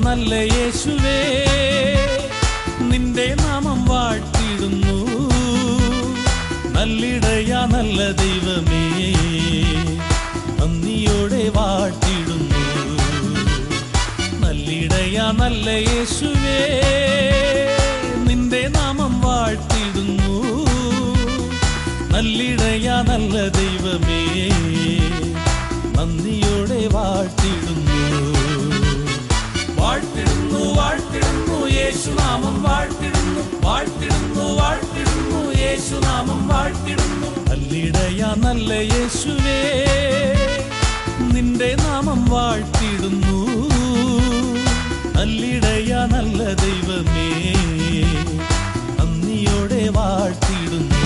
നല്ല യേശുവേ, നിന്റെ നാമം വാഴ്ത്തിടുന്നു. നല്ലിടയ നല്ല ദൈവമേ, നന്ദിയോടെ വാഴ്ത്തിടുന്നു. നല്ലിടയ നല്ല യേശുവേ, നിന്റെ നാമം വാഴ്ത്തിടുന്നു. നല്ലിടയ നല്ല ദൈവമേ, നന്ദിയോടെ വാഴ്ത്തിടുന്നു. വാഴ്ത്തിടുന്നു വാഴ്ത്തിടുന്നു യേശുനാമം വാഴ്ത്തിടുന്നു. വാഴ്ത്തിടുന്നു വാഴ്ത്തിടുന്നു യേശുനാമം വാഴ്ത്തിടുന്നു. നല്ലിടയ നല്ല യേശുവേ, നിന്റെ നാമം വാഴ്ത്തിടുന്നു. നല്ലിടയ നല്ല ദൈവമേ, നന്ദിയോടെ വാഴ്ത്തിടുന്നു.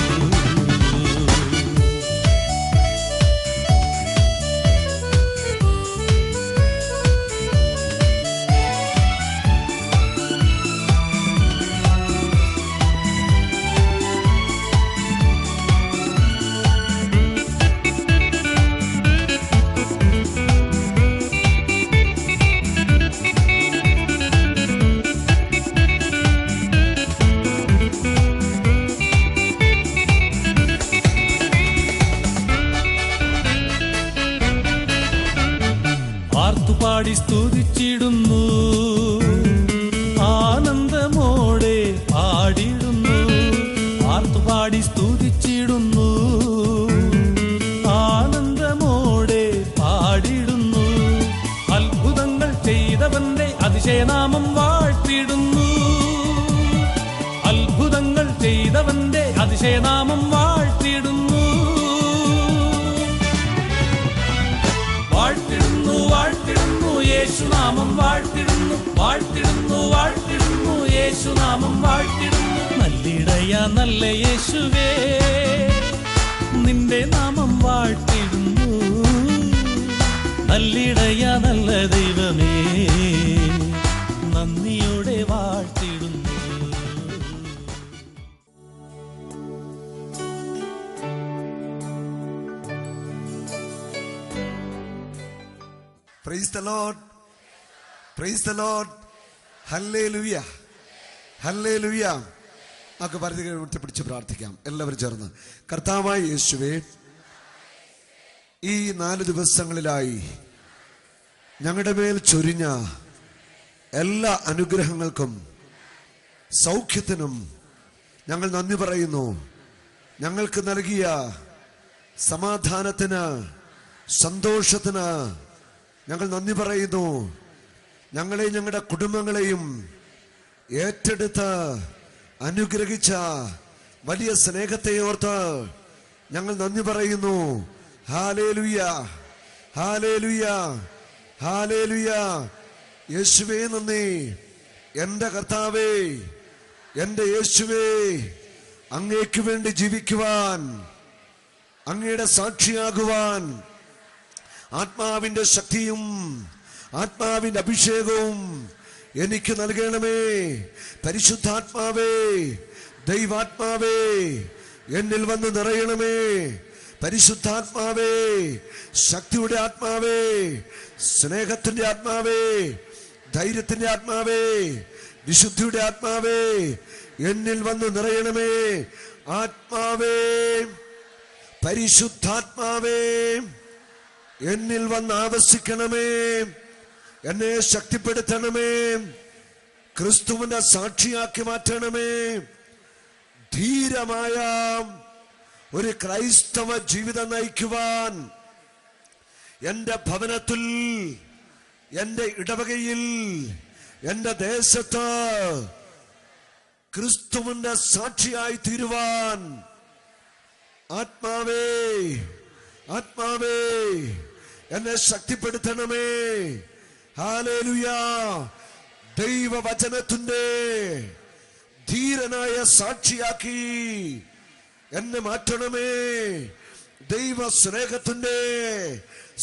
പാടി സ്തുതിച്ചിടുന്നു, ആനന്ദമോടെ പാടിടുന്നു. ആർത്തുപാടി സ്തുതിച്ചിടുന്നു, ആനന്ദമോടെ പാടിടുന്നു. അത്ഭുതങ്ങൾ ചെയ്തവന്റെ അതിശയനാമം വാഴ്ത്തിടുന്നു. അത്ഭുതങ്ങൾ ചെയ്തവന്റെ അതിശയനാമം വാഴ്ത്തിടുന്നു. വാഴ്ത്തിടുന്നു വാഴ്ത്തിടുന്നു യേശുനാമം വാഴ്ത്തിടുന്നു. വാഴ്ത്തിടുന്നു വാഴ്ത്തിടുന്നു യേശുനാമം വാഴ്ത്തിടുന്നു. നല്ലിടയ നല്ല യേശുവേ, നിന്റെ നാമം വാഴ്ത്തിടുന്നു. നല്ലിടയ നല്ല ദൈവമേ, നന്ദിയോടെ വാഴ്ത്തിടുന്നു. Praise the Lord. Praise the Lord. Hallelujah. Hallelujah. നമുക്ക് ഭാരതീയ പിടിച്ച് പ്രാർത്ഥിക്കാം എല്ലാവരും ചേർന്ന്. കർത്താവായ യേശുവേ, ഈ 4 ദിവസങ്ങളിലായി ഞങ്ങളുടെ മേൽ ചൊരിഞ്ഞ എല്ലാ അനുഗ്രഹങ്ങൾക്കും സൗഖ്യത്തിനും ഞങ്ങൾ നന്ദി പറയുന്നു. ഞങ്ങൾക്ക് നൽകിയ സമാധാനത്തിന്, സന്തോഷത്തിന് ഞങ്ങൾ നന്ദി പറയുന്നു. ഞങ്ങളെയും ഞങ്ങളുടെ കുടുംബങ്ങളെയും ഏറ്റെടുത്ത് അനുഗ്രഹിച്ച വലിയ സ്നേഹത്തെ ഓർത്ത് ഞങ്ങൾ നന്ദി പറയുന്നു. ഹല്ലേലൂയ, ഹല്ലേലൂയ, ഹല്ലേലൂയ. യേശുവേ നന്ദി. എൻ്റെ കർത്താവേ, എൻ്റെ യേശുവേ, അങ്ങേക്ക് വേണ്ടി ജീവിക്കുവാൻ, അങ്ങയുടെ സാക്ഷിയാകുവാൻ ആത്മാവിന്റെ ശക്തിയും ആത്മാവിന്റെ അഭിഷേകവും എനിക്ക് നൽകണമേ. പരിശുദ്ധാത്മാവേ, ദൈവാത്മാവേ, എന്നിൽ വന്ന് നിറയണമേ. പരിശുദ്ധാത്മാവേ, ശക്തിയുടെ ആത്മാവേ, സ്നേഹത്തിന്റെ ആത്മാവേ, ധൈര്യത്തിന്റെ ആത്മാവേ, വിശുദ്ധിയുടെ ആത്മാവേ, എന്നിൽ വന്ന് നിറയണമേ. ആത്മാവേ, പരിശുദ്ധാത്മാവേ, എന്നിൽ വന്ന് ആവസിക്കണമേ. എന്നെ ശക്തിപ്പെടുത്തണമേ. ക്രിസ്തുവിന്റെ സാക്ഷിയാക്കി മാറ്റണമേ. ധീരമായ ഒരു ക്രൈസ്തവ ജീവിതം നയിക്കുവാൻ എന്റെ ഭവനത്തിൽ, എന്റെ ഇടവകയിൽ, എന്റെ ദേശത്ത് ക്രിസ്തുവിന്റെ സാക്ഷിയായി തീരുവാൻ ആത്മാവേ, ആത്മാവേ, എന്നെ ശക്തിപ്പെടുത്തണമേ. ഹല്ലേലൂയ. ദൈവവചനത്തിന്റെ ധീരനായ സാക്ഷിയാക്കി എന്നെ മാറ്റണമേ. ദൈവ സ്നേഹത്തിന്റെ,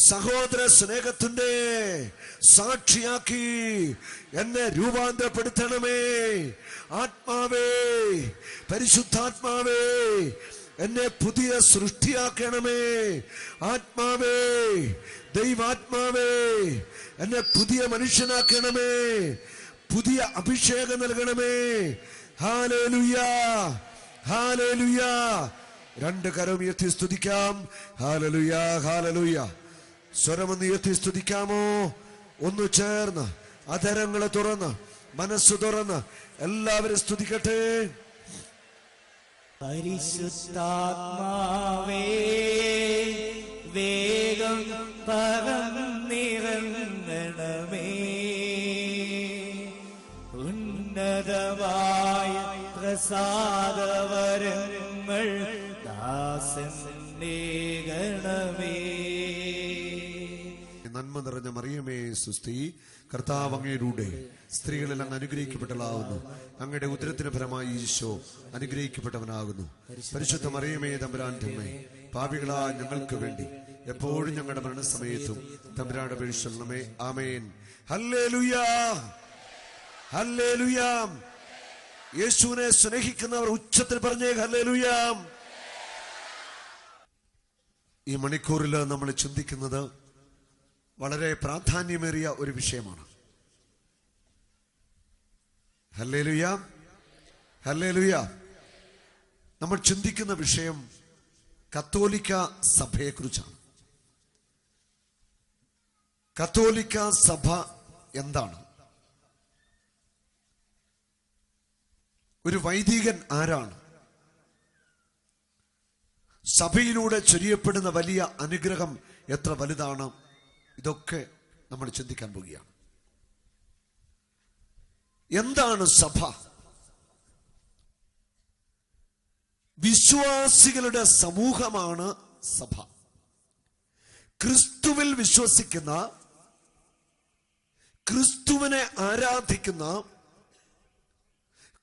സഹോദര സ്നേഹത്തിന്റെ സാക്ഷിയാക്കി എന്നെ രൂപാന്തരപ്പെടുത്തണമേ. ആത്മാവേ, പരിശുദ്ധാത്മാവേ, എന്നെ പുതിയ സൃഷ്ടിയാക്കണമേ. ആത്മാവേ, ദൈവാത്മാവേ, എന്നെ പുതിയ മനുഷ്യനാക്കണമേ. പുതിയ അഭിഷേകം നൽകണമേ. Hallelujah, hallelujah. രണ്ട് കരം ഉയർത്തി സ്തുതിക്കാം. Hallelujah, hallelujah. സ്വരമൊന്ന് ഉയർത്തി സ്തുതിക്കാമോ? ഒന്ന് ചേർന്ന് അധരങ്ങളെ തുറന്ന് മനസ്സ് തുറന്ന് എല്ലാവരും സ്തുതിക്കട്ടെ. പരിശുദ്ധാത്മാവേ, വേഗം പറന്നിറങ്ങണമേ. ഉന്നതമായ പ്രസാദവരങ്ങൾ ദാസനേകണമേ. നന്മ നിറഞ്ഞ മറിയമേ സുസ്തി, കർത്താവ് അങ്ങയിലൂടെ സ്ത്രീകളിൽ അങ്ങ് അനുഗ്രഹിക്കപ്പെട്ടവളാകുന്നു. അങ്ങയുടെ ഉദരത്തിന് ഫലമായി ഈശോ അനുഗ്രഹിക്കപ്പെട്ടവനാകുന്നു. പരിശുദ്ധ മറിയമേ തമ്പുരാന്റെ അമ്മേ, പാപികളായ ഞങ്ങൾക്ക് വേണ്ടി എപ്പോഴും ഞങ്ങളുടെ മരണസമയത്തും തമ്പുരാന്റെ അപേക്ഷിക്കണമേ. ആമേൻ. ഹല്ലേലൂയ, ഹല്ലേലൂയ. യേശുവിനെ സ്നേഹിക്കുന്നവർ ഉച്ചത്തിൽ പറഞ്ഞേ ഹല്ലേലൂയ. ഈ മണിക്കൂറിൽ നമ്മൾ ചിന്തിക്കുന്നത് വളരെ പ്രാധാന്യമേറിയ ഒരു വിഷയമാണ്. Hallelujah, hallelujah. നമ്മൾ ചിന്തിക്കുന്ന വിഷയം കത്തോലിക്ക സഭയെക്കുറിച്ചാണ്. കത്തോലിക്ക സഭ എന്താണ്? ഒരു വൈദികൻ ആരാണ്? സഭയിലൂടെ ചൊരിയപ്പെടുന്ന വലിയ അനുഗ്രഹം എത്ര വലുതാണ്? ഇതൊക്കെ നമ്മൾ ചിന്തിക്കാൻ പോവുകയാണ്. എന്താണ് സഭ? വിശ്വാസികളുടെ സമൂഹമാണ് സഭ. ക്രിസ്തുവിൽ വിശ്വസിക്കുന്ന, ക്രിസ്തുവിനെ ആരാധിക്കുന്ന,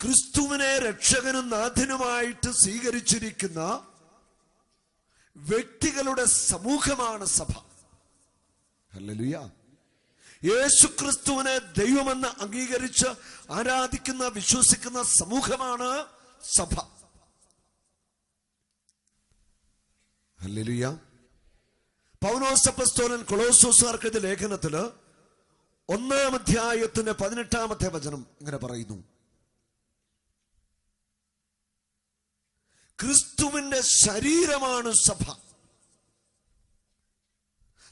ക്രിസ്തുവിനെ രക്ഷകനും നാഥനുമായിട്ട് സ്വീകരിച്ചിരിക്കുന്ന വ്യക്തികളുടെ സമൂഹമാണ് സഭ. ഹല്ലേലൂയ. യേശുക്രിസ്തുവിനെ ദൈവമെന്ന് അംഗീകരിച്ച് ആരാധിക്കുന്ന, വിശ്വസിക്കുന്ന സമൂഹമാണ് സഭ. ഹല്ലേലൂയ. പൗലോസ് അപ്പോസ്തലൻ കൊളോസ്യോസുകാർക്ക് എഴുതിയ ലേഖനത്തില് 1-ാം അധ്യായത്തിന്റെ 18-ാമത്തെ വചനം ഇങ്ങനെ പറയുന്നു: ക്രിസ്തുവിന്റെ ശരീരമാണ് സഭ.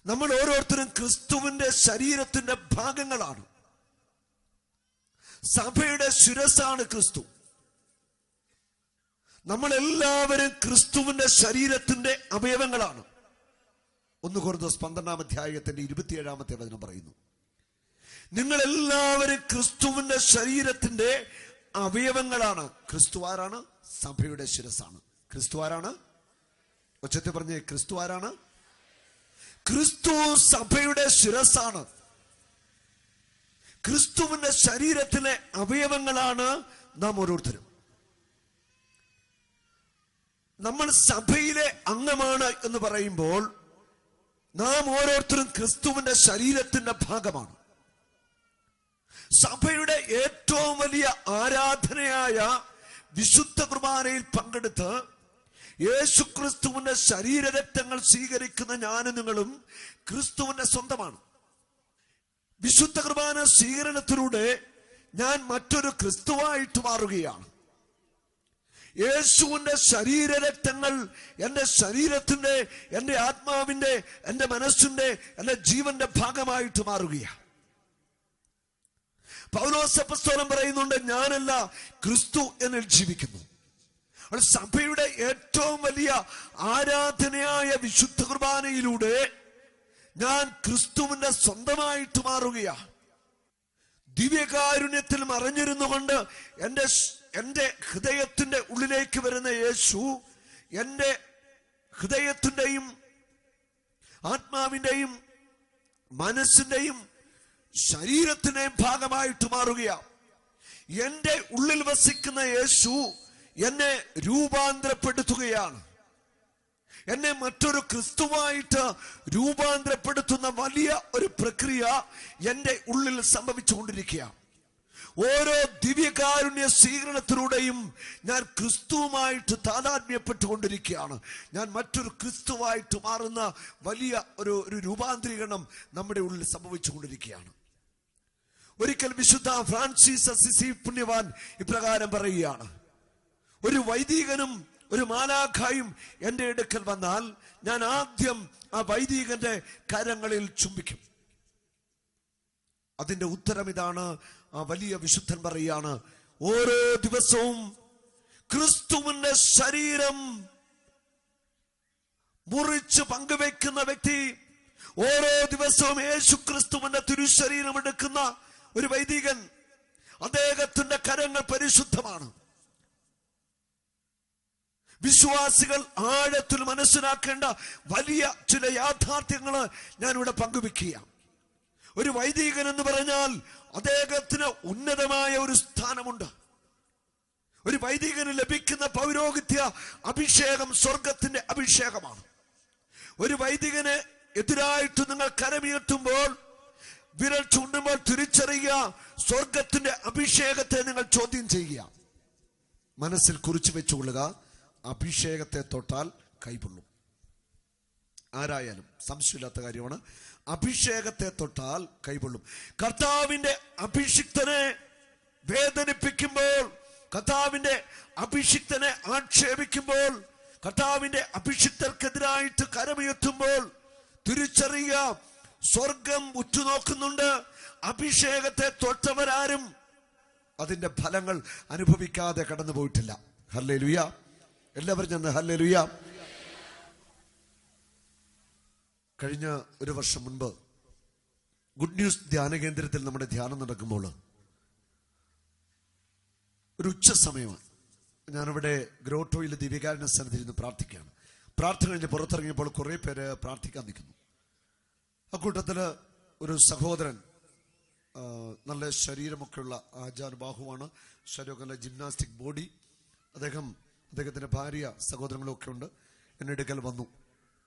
നമ്മൾ ഓരോരുത്തരും ക്രിസ്തുവിന്റെ ശരീരത്തിന്റെ ഭാഗങ്ങളാണ്. സഭയുടെ ശിരസ്സാണ് ക്രിസ്തു. നമ്മളെല്ലാവരും ക്രിസ്തുവിന്റെ ശരീരത്തിന്റെ അവയവങ്ങളാണ്. 1 കൊരിന്ത്യർ 12-ാം അധ്യായത്തിന്റെ 27-ാമത്തെ വചനം പറയുന്നു, നിങ്ങൾ എല്ലാവരും ക്രിസ്തുവിന്റെ ശരീരത്തിന്റെ അവയവങ്ങളാണ്. ക്രിസ്തു ആരാണ്? സഭയുടെ ശിരസ്സാണ്. ക്രിസ്തു ആരാണ്? ഉച്ചത്തിൽ പറഞ്ഞേ, ക്രിസ്തു ആരാണ്? ക്രിസ്തു സഭയുടെ ശിരസ്സാണ്. ക്രിസ്തുവിന്റെ ശരീരത്തിലെ അവയവങ്ങളാണ് നാം ഓരോരുത്തരും. നമ്മൾ സഭയിലെ അംഗമാണ് എന്ന് പറയുമ്പോൾ നാം ഓരോരുത്തരും ക്രിസ്തുവിന്റെ ശരീരത്തിന്റെ ഭാഗമാണ്. സഭയുടെ ഏറ്റവും വലിയ ആരാധനയായ വിശുദ്ധ കുർബാനയിൽ പങ്കെടുത്ത് യേശുക്രിസ്തുവിന്റെ ശരീരരക്തങ്ങൾ സ്വീകരിക്കുന്ന ഞാനും നിങ്ങളും ക്രിസ്തുവിന്റെ സ്വന്തമാണ്. വിശുദ്ധ കുർബാന സ്വീകരണത്തിലൂടെ ഞാൻ മറ്റൊരു ക്രിസ്തുവായിട്ട് മാറുകയാണ്. യേശുവിന്റെ ശരീരരക്തങ്ങൾ എന്റെ ശരീരത്തിന്റെ, എന്റെ ആത്മാവിന്റെ, എന്റെ മനസ്സിന്റെ, എന്റെ ജീവന്റെ ഭാഗമായിട്ട് മാറുകയാണ്. പൗലോസ് അപ്പോസ്തലൻ പറയുന്നുണ്ട്, ഞാനല്ല ക്രിസ്തു എന്നിൽ ജീവിക്കുന്നു. സഭയുടെ ഏറ്റവും വലിയ ആരാധനയായ വിശുദ്ധ കുർബാനയിലൂടെ ഞാൻ ക്രിസ്തുവിന്റെ സ്വന്തമായിട്ട് മാറുകയാണ്. ദിവ്യകാരുണ്യത്തിൽ മറഞ്ഞിരുന്നു കൊണ്ട് എന്റെ ഹൃദയത്തിന്റെ ഉള്ളിലേക്ക് വരുന്ന യേശു എന്റെ ഹൃദയത്തിന്റെയും ആത്മാവിന്റെയും മനസ്സിന്റെയും ശരീരത്തിന്റെയും ഭാഗമായിട്ട് മാറുകയാണ്. എന്റെ ഉള്ളിൽ വസിക്കുന്ന യേശു എന്നെ രൂപാന്തരപ്പെടുത്തുകയാണ്. എന്നെ മറ്റൊരു ക്രിസ്തുവായിട്ട് രൂപാന്തരപ്പെടുത്തുന്ന വലിയ ഒരു പ്രക്രിയ എന്റെ ഉള്ളിൽ സംഭവിച്ചുകൊണ്ടിരിക്കുകയാണ്. ഓരോ ദിവ്യകാരുണ്യ സ്വീകരണത്തിലൂടെയും ഞാൻ ക്രിസ്തുവുമായിട്ട് താതാത്മ്യപ്പെട്ടുകൊണ്ടിരിക്കുകയാണ്. ഞാൻ മറ്റൊരു ക്രിസ്തുവായിട്ട് മാറുന്ന വലിയ ഒരു രൂപാന്തരീകരണം നമ്മുടെ ഉള്ളിൽ സംഭവിച്ചുകൊണ്ടിരിക്കുകയാണ്. ഒരിക്കൽ വിശുദ്ധ ഫ്രാൻസിസ് അസിസി പുണ്യവാൻ ഇപ്രകാരം പറയുകയാണ്: ഒരു വൈദികനും ഒരു മാലാഖായും എൻ്റെ അടുക്കൽ വന്നാൽ ഞാൻ ആദ്യം ആ വൈദികന്റെ കരങ്ങളിൽ ചുംബിക്കും. അതിന്റെ ഉത്തരം ഇതാണ്. ആ വലിയ വിശുദ്ധൻ പറയുകയാണ്: ഓരോ ദിവസവും ക്രിസ്തുവിന്റെ ശരീരം മുറിച്ച് പങ്കുവെക്കുന്ന വ്യക്തി, ഓരോ ദിവസവും യേശു ക്രിസ്തുവിന്റെ തിരുശരീരം എടുക്കുന്ന ഒരു വൈദികൻ, അദ്ദേഹത്തിന്റെ കരങ്ങൾ പരിശുദ്ധമാണ്. വിശ്വാസികൾ ആഴത്തിൽ മനസ്സിലാക്കേണ്ട വലിയ ചില യാഥാർത്ഥ്യങ്ങൾ ഞാനിവിടെ പങ്കുവെക്കുകയാണ്. ഒരു വൈദികൻ എന്ന് പറഞ്ഞാൽ അദ്ദേഹത്തിന് ഉന്നതമായ ഒരു സ്ഥാനമുണ്ട്. ഒരു വൈദികന് ലഭിക്കുന്ന പൗരോഹിത്യ അഭിഷേകം സ്വർഗത്തിന്റെ അഭിഷേകമാണ്. ഒരു വൈദികന് എതിരായിട്ട് നിങ്ങൾ കരമുയർത്തുമ്പോൾ, വിരൽ ചൂണ്ടുമ്പോൾ തിരിച്ചറിയുക, സ്വർഗത്തിന്റെ അഭിഷേകത്തെ നിങ്ങൾ ചോദ്യം ചെയ്യുക. മനസ്സിൽ കുറിച്ചു വെച്ചുകൊള്ളുക, അഭിഷേകത്തെ തൊട്ടാൽ കൈപൊള്ളും. ആരായാലും സംശയമില്ലാത്ത കാര്യമാണ്. അഭിഷേകത്തെ തൊട്ടാൽ കൈപൊള്ളും. കർത്താവിന്റെ അഭിഷിക്തനെ വേദനിപ്പിക്കുമ്പോൾ, കർത്താവിന്റെ അഭിഷിക്തനെ ആക്ഷേപിക്കുമ്പോൾ, കർത്താവിന്റെ അഭിഷിക്തർക്കെതിരായിട്ട് കരമുയർത്തുമ്പോൾ തിരിച്ചറിയുക, സ്വർഗം ഉറ്റുനോക്കുന്നുണ്ട്. അഭിഷേകത്തെ തൊട്ടവരാരും അതിന്റെ ഫലങ്ങൾ അനുഭവിക്കാതെ കടന്നു പോയിട്ടില്ല. ഹല്ലേലൂയ! എല്ലാവരും ചെന്ന് ഹല്ലേലൂയ! കഴിഞ്ഞ ഒരു വർഷം മുൻപ് ഗുഡ് ന്യൂസ് ധ്യാന കേന്ദ്രത്തിൽ നമ്മുടെ ധ്യാനം നടക്കുമ്പോൾ ഒരു ഉച്ച സമയമാണ്. ഞാനിവിടെ ഗ്രോട്ടോയിൽ ദിവ്യകാരുണ്യ സന്നിധിയിൽ നിന്ന് പ്രാർത്ഥിക്കുകയാണ്. പ്രാർത്ഥന കഴിഞ്ഞ് പുറത്തിറങ്ങിയപ്പോൾ കുറെ പേര് പ്രാർത്ഥിക്കാൻ നിൽക്കുന്നു. അക്കൂട്ടത്തിൽ ഒരു സഹോദരൻ, നല്ല ശരീരമൊക്കെയുള്ള ആചാരബാഹുവാണ്, ശരീരമൊക്കെ നല്ല ജിംനാസ്റ്റിക് ബോഡി. അദ്ദേഹത്തിന്റെ ഭാര്യ സഹോദരങ്ങളും ഒക്കെ ഉണ്ട്. എന്നെ എടുക്കൽ വന്നു.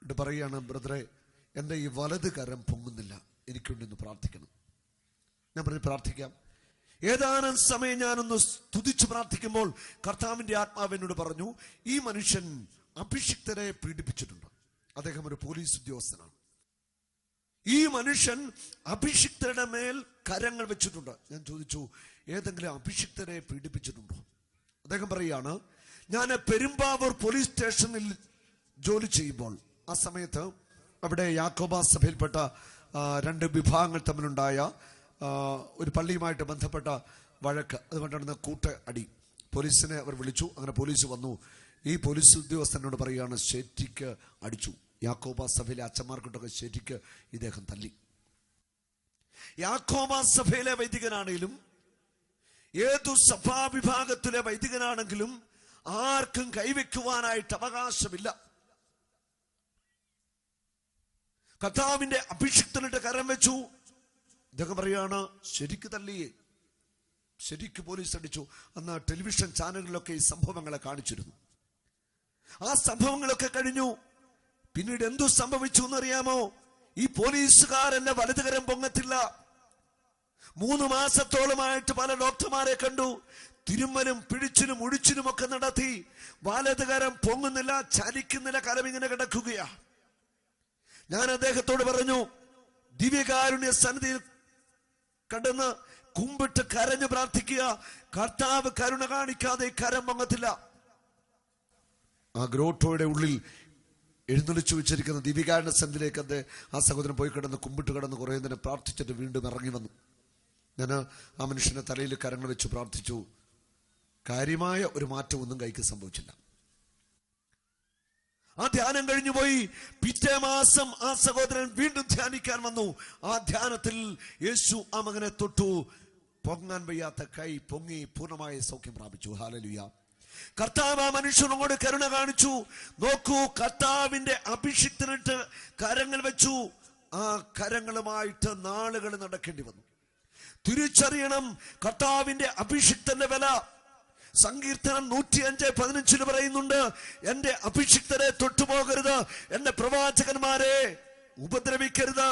എന്നിട്ട് പറയുകയാണ്: ബ്രദറെ, എൻ്റെ ഈ വലത് കരം പൊങ്ങുന്നില്ല, എനിക്കുണ്ടെന്ന് പ്രാർത്ഥിക്കണം. ഞാൻ പറഞ്ഞു പ്രാർത്ഥിക്കാം. ഏതാനും സമയം ഞാനൊന്ന് സ്തുതിച്ച് പ്രാർത്ഥിക്കുമ്പോൾ കർത്താവിന്റെ ആത്മാവ് എന്നോട് പറഞ്ഞു, ഈ മനുഷ്യൻ അഭിഷിക്തരെ പീഡിപ്പിച്ചിട്ടുണ്ട്. അദ്ദേഹം ഒരു പോലീസ് ഉദ്യോഗസ്ഥനാണ്. ഈ മനുഷ്യൻ അഭിഷിക്തരുടെ മേൽ കരങ്ങൾ വെച്ചിട്ടുണ്ട്. ഞാൻ ചോദിച്ചു, ഏതെങ്കിലും അഭിഷിക്തരെ പീഡിപ്പിച്ചിട്ടുണ്ടോ? അദ്ദേഹം പറയാണ്, ഞാൻ പെരുമ്പാവൂർ പോലീസ് സ്റ്റേഷനിൽ ജോലി ചെയ്യുമ്പോൾ ആ സമയത്ത് അവിടെ യാക്കോബ സഭയിൽപ്പെട്ട രണ്ട് വിഭാഗങ്ങൾ തമ്മിലുണ്ടായ ഒരു പള്ളിയുമായിട്ട് ബന്ധപ്പെട്ട വഴക്ക്, അതുകൊണ്ടാണ് കൂട്ട അടി. പോലീസിനെ അവർ വിളിച്ചു. അങ്ങനെ പോലീസ് വന്നു. ഈ പോലീസ് ഉദ്യോഗസ്ഥനോട് പറയുകയാണ്, ശേറ്റിക്ക് അടിച്ചു. യാക്കോബ സഭയിലെ അച്ഛന്മാർക്കൊട്ടൊക്കെ ശേറ്റിക്ക് ഇദ്ദേഹം തല്ലി. യാക്കോബ സഭയിലെ വൈദികനാണെങ്കിലും ഏതു സഭാവിഭാഗത്തിലെ വൈദികനാണെങ്കിലും ആർക്കും കൈവയ്ക്കുവാനായിട്ട് അവകാശമില്ല. കർത്താവിന്റെ അഭിഷിക്തനിട്ട് കരം വെച്ചു. ഇദ്ദേഹം പറയാണ്, ശരിക്ക് തല്ലിയേ, ശരിക്ക് പോലീസ് അടിച്ചു. അന്ന് ടെലിവിഷൻ ചാനലുകളിലൊക്കെ ഈ സംഭവങ്ങളെ കാണിച്ചിരുന്നു. ആ സംഭവങ്ങളൊക്കെ കഴിഞ്ഞു. പിന്നീട് എന്തു സംഭവിച്ചു എന്നറിയാമോ? ഈ പോലീസുകാരന്റെ വലതുകരം പൊങ്ങത്തില്ല. 3 മാസത്തോളമായിട്ട് പല ഡോക്ടർമാരെ കണ്ടു. തിരുമ്മലും പിടിച്ചിലും ഒഴിച്ചിലും ഒക്കെ നടത്തി. വലതുകരം പൊങ്ങുന്നില്ല, ചലിക്കുന്നില്ല, കരം ഇങ്ങനെ കിടക്കുകയാ. ഞാൻ അദ്ദേഹത്തോട് പറഞ്ഞു, ദിവ്യകാരുണ്യ സന്നിധിയിൽ കടന്ന് കുമ്പിട്ട് കരഞ്ഞു പ്രാർത്ഥിക്കുക. കർത്താവ് കരുണ കാണിക്കാതെ കരം പൊങ്ങത്തില്ല. ആ ഗ്രോട്ടോയുടെ ഉള്ളിൽ എഴുന്നള്ളിച്ചു വെച്ചിരിക്കുന്ന ദിവ്യകാരുണ്യ സന്നിധിയിലേക്ക് ആ സഹോദരൻ പോയി കിടന്ന് കുമ്പിട്ട് കിടന്ന് കുറെ നേരം പ്രാർത്ഥിച്ചിട്ട് വീണ്ടും ഇറങ്ങി വന്നു. ഞാൻ ആ മനുഷ്യന്റെ തലയിൽ കരങ്ങൾ വെച്ച് പ്രാർത്ഥിച്ചു. കാര്യമായ ഒരു മാറ്റം ഒന്നും കൈക്ക് സംഭവിച്ചില്ല. ആ ധ്യാനം കഴിഞ്ഞു പോയി. പിറ്റേ മാസം ആ സഹോദരൻ വീണ്ടും ധ്യാനിക്കാൻ വന്നു. ആ ധ്യാനത്തിൽ യേശു ആ മകനെ തൊട്ടു. പൊങ്ങാൻ വയ്യാത്ത കൈ പൊങ്ങി പൂർണ്ണമായ സൗഖ്യം പ്രാപിച്ചു. ഹല്ലേലൂയ! കർത്താവ് ആ മനുഷ്യനോട് കരുണ കാണിച്ചു. നോക്കൂ, കർത്താവിന്റെ അഭിഷിക്തനിട്ട് കരങ്ങൾ വെച്ചു. ആ കരങ്ങളുമായിട്ട് നാളുകൾ നടക്കേണ്ടി വന്നു. തിരിച്ചറിയണം കർത്താവിന്റെ അഭിഷിക്തന്റെ വില. സങ്കീർത്തനം 105:15 പറയുന്നുണ്ട്, എന്റെ അഭിഷിക്തരെ തൊട്ടുപോകരുത്, എന്റെ പ്രവാചകന്മാരെ ഉപദ്രവിക്കരുത്,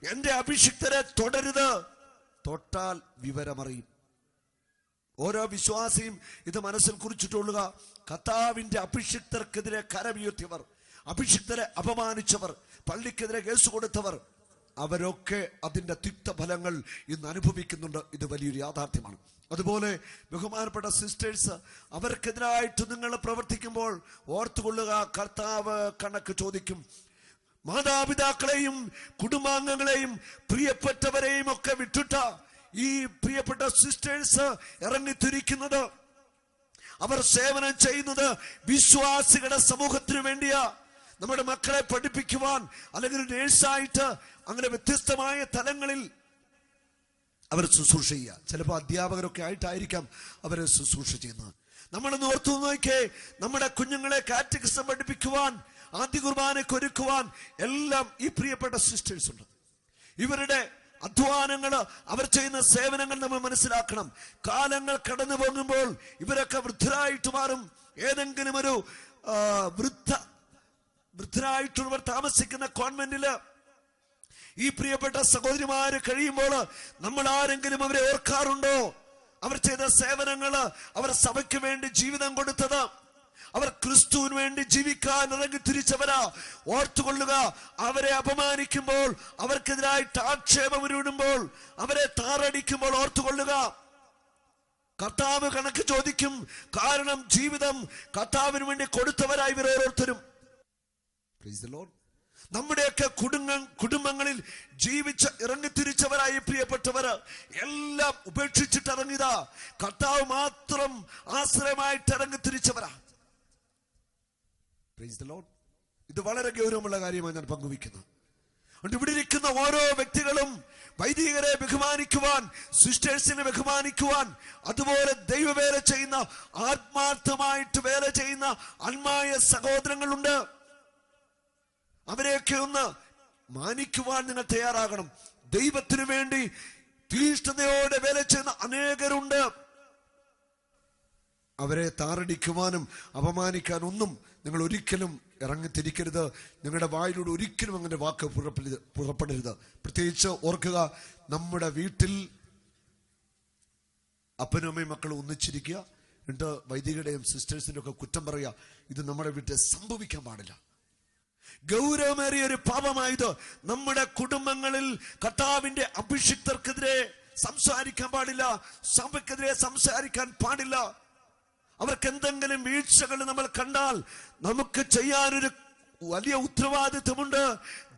എന്റെ അഭിഷിക്തരെ തൊടരുത്, തൊട്ടാൽ വിവരമറിയും. ഓരോ വിശ്വാസിയും ഇത് മനസ്സിൽ കുറിച്ചിട്ടുള്ളുക. കർത്താവിന്റെ അഭിഷിക്തർക്കെതിരെ കരമുയർത്തിയവർ, അഭിഷിക്തരെ അപമാനിച്ചവർ, പള്ളിക്കെതിരെ കേസ് കൊടുത്തവർ, അവരൊക്കെ അതിന്റെ തിക്തഫലങ്ങൾ ഇന്ന് അനുഭവിക്കുന്നുണ്ട്. ഇത് വലിയൊരു യാഥാർത്ഥ്യമാണ്. അതുപോലെ ബഹുമാനപ്പെട്ട സിസ്റ്റേഴ്സ്, അവർക്കെതിരായിട്ട് നിങ്ങൾ പ്രവർത്തിക്കുമ്പോൾ ഓർത്തുകൊള്ളുക, കർത്താവ് കണക്ക് ചോദിക്കും. മാതാപിതാക്കളെയും കുടുംബാംഗങ്ങളെയും പ്രിയപ്പെട്ടവരെയും ഒക്കെ വിട്ടിട്ട ഈ പ്രിയപ്പെട്ട സിസ്റ്റേഴ്സ് ഇറങ്ങിത്തിരിക്കുന്നത്, അവർ സേവനം ചെയ്യുന്നത് വിശ്വാസികളുടെ സമൂഹത്തിന് വേണ്ടിയാ. നമ്മുടെ മക്കളെ പഠിപ്പിക്കുവാൻ, അല്ലെങ്കിൽ നേഴ്സായിട്ട് അങ്ങനെ വ്യത്യസ്തമായ തലങ്ങളിൽ അവർ ശുശ്രൂഷ ചെയ്യുക. ചിലപ്പോൾ അധ്യാപകരൊക്കെ ആയിട്ടായിരിക്കാം അവർ ശുശ്രൂഷ ചെയ്യുന്നത്. നമ്മളൊന്ന് ഓർത്തു നോക്കിയേ, നമ്മുടെ കുഞ്ഞുങ്ങളെ കാറ്റഗിസം പഠിപ്പിക്കുവാൻ, ആദ്യ കുർബാനയ്ക്ക് ഒരുക്കുവാൻ എല്ലാം ഈ പ്രിയപ്പെട്ട സിസ്റ്റേഴ്സ് ഉണ്ട്. ഇവരുടെ അധ്വാനങ്ങൾ, അവർ ചെയ്യുന്ന സേവനങ്ങൾ നമ്മൾ മനസ്സിലാക്കണം. കാലങ്ങൾ കടന്നു പോകുമ്പോൾ ഇവരൊക്കെ വൃദ്ധരായിട്ട് മാറും. ഏതെങ്കിലും ഒരു വൃദ്ധരായിട്ടുള്ളവർ താമസിക്കുന്ന കോൺവെന്റില് ഈ പ്രിയപ്പെട്ട സഹോദരിമാര് കഴിയുമ്പോൾ നമ്മൾ ആരെങ്കിലും അവരെ ഓർക്കാറുണ്ടോ? അവർ ചെയ്ത സേവനങ്ങള്, അവർ സഭയ്ക്ക് വേണ്ടി ജീവിതം കൊടുത്തത്, അവർ ക്രിസ്തുവിന് വേണ്ടി ജീവിക്കാൻ ഇറങ്ങി തിരിച്ചവരാ. ഓർത്തുകൊള്ളുക, അവരെ അപമാനിക്കുമ്പോൾ, അവർക്കെതിരായിട്ട് ആക്ഷേപം ഉരുവിടുമ്പോൾ, അവരെ താറടിക്കുമ്പോൾ ഓർത്തുകൊള്ളുക, കർത്താവ് കണക്ക് ചോദിക്കും. കാരണം ജീവിതം കർത്താവിന് വേണ്ടി കൊടുത്തവരായി ഇവർ ഓരോരുത്തരും. Price the Lord. നമ്മുടെയൊക്കെ കുടുംബങ്ങളിൽ ജീവിച്ച് ഇറങ്ങിത്തിരിച്ചവരായി പ്രിയപ്പെട്ടവര് എല്ലാം ഉപേക്ഷിച്ചിട്ട് ഇറങ്ങിയതാ. കർത്താവ് മാത്രം ആശ്രയമായിട്ട് ഇറങ്ങിത്തിരിച്ചവരാ. Praise the Lord. ഇത് വളരെ ഗൗരവമുള്ള കാര്യമാണ് ഞാൻ പങ്കുവയ്ക്കുന്നത്. അതുകൊണ്ട് ഇവിടെ ഇരിക്കുന്ന ഓരോ വ്യക്തികളും വൈദികരെ ബഹുമാനിക്കുവാൻ, സിസ്റ്റേഴ്സിനെ ബഹുമാനിക്കുവാൻ, അതുപോലെ ദൈവവേല ചെയ്യുന്ന, ആത്മാർത്ഥമായിട്ട് വേല ചെയ്യുന്ന ആത്മായ സഹോദരങ്ങളുണ്ട്. അവരെയൊക്കെ ഒന്ന് മാനിക്കുവാൻ നിങ്ങൾ തയ്യാറാകണം. ദൈവത്തിനു വേണ്ടി തീഷ്ണതയോടെ വേല ചെയ്യുന്ന അനേകരുണ്ട്. അവരെ താറടിക്കുവാനും അപമാനിക്കാനൊന്നും നിങ്ങൾ ഒരിക്കലും ഇറങ്ങിത്തിരിക്കരുത്. നിങ്ങളുടെ വായിലൂടെ ഒരിക്കലും അങ്ങനെ വാക്ക് പുറപ്പെടരുത്. പ്രത്യേകിച്ച് ഓർക്കുക, നമ്മുടെ വീട്ടിൽ അപ്പനും അമ്മയും മക്കളും ഒന്നിച്ചിരിക്കുക, എന്നിട്ട് വൈദികരുടെയും സിസ്റ്റേഴ്സിന്റെ ഒക്കെ കുറ്റം പറയുക. ഇത് നമ്മുടെ വീട്ടിൽ സംഭവിക്കാൻ പാടില്ല. ഗൗരവമേറിയ ഒരു പാപമായത്. നമ്മുടെ കുടുംബങ്ങളിൽ കർത്താവിന്റെ അഭിഷിക്തർക്കെതിരെ സംസാരിക്കാൻ പാടില്ല, സഭയ്ക്കെതിരെ സംസാരിക്കാൻ പാടില്ല. അവർക്ക് എന്തെങ്കിലും വീഴ്ചകൾ നമ്മൾ കണ്ടാൽ നമുക്ക് ചെയ്യാനൊരു വലിയ ഉത്തരവാദിത്വമുണ്ട്.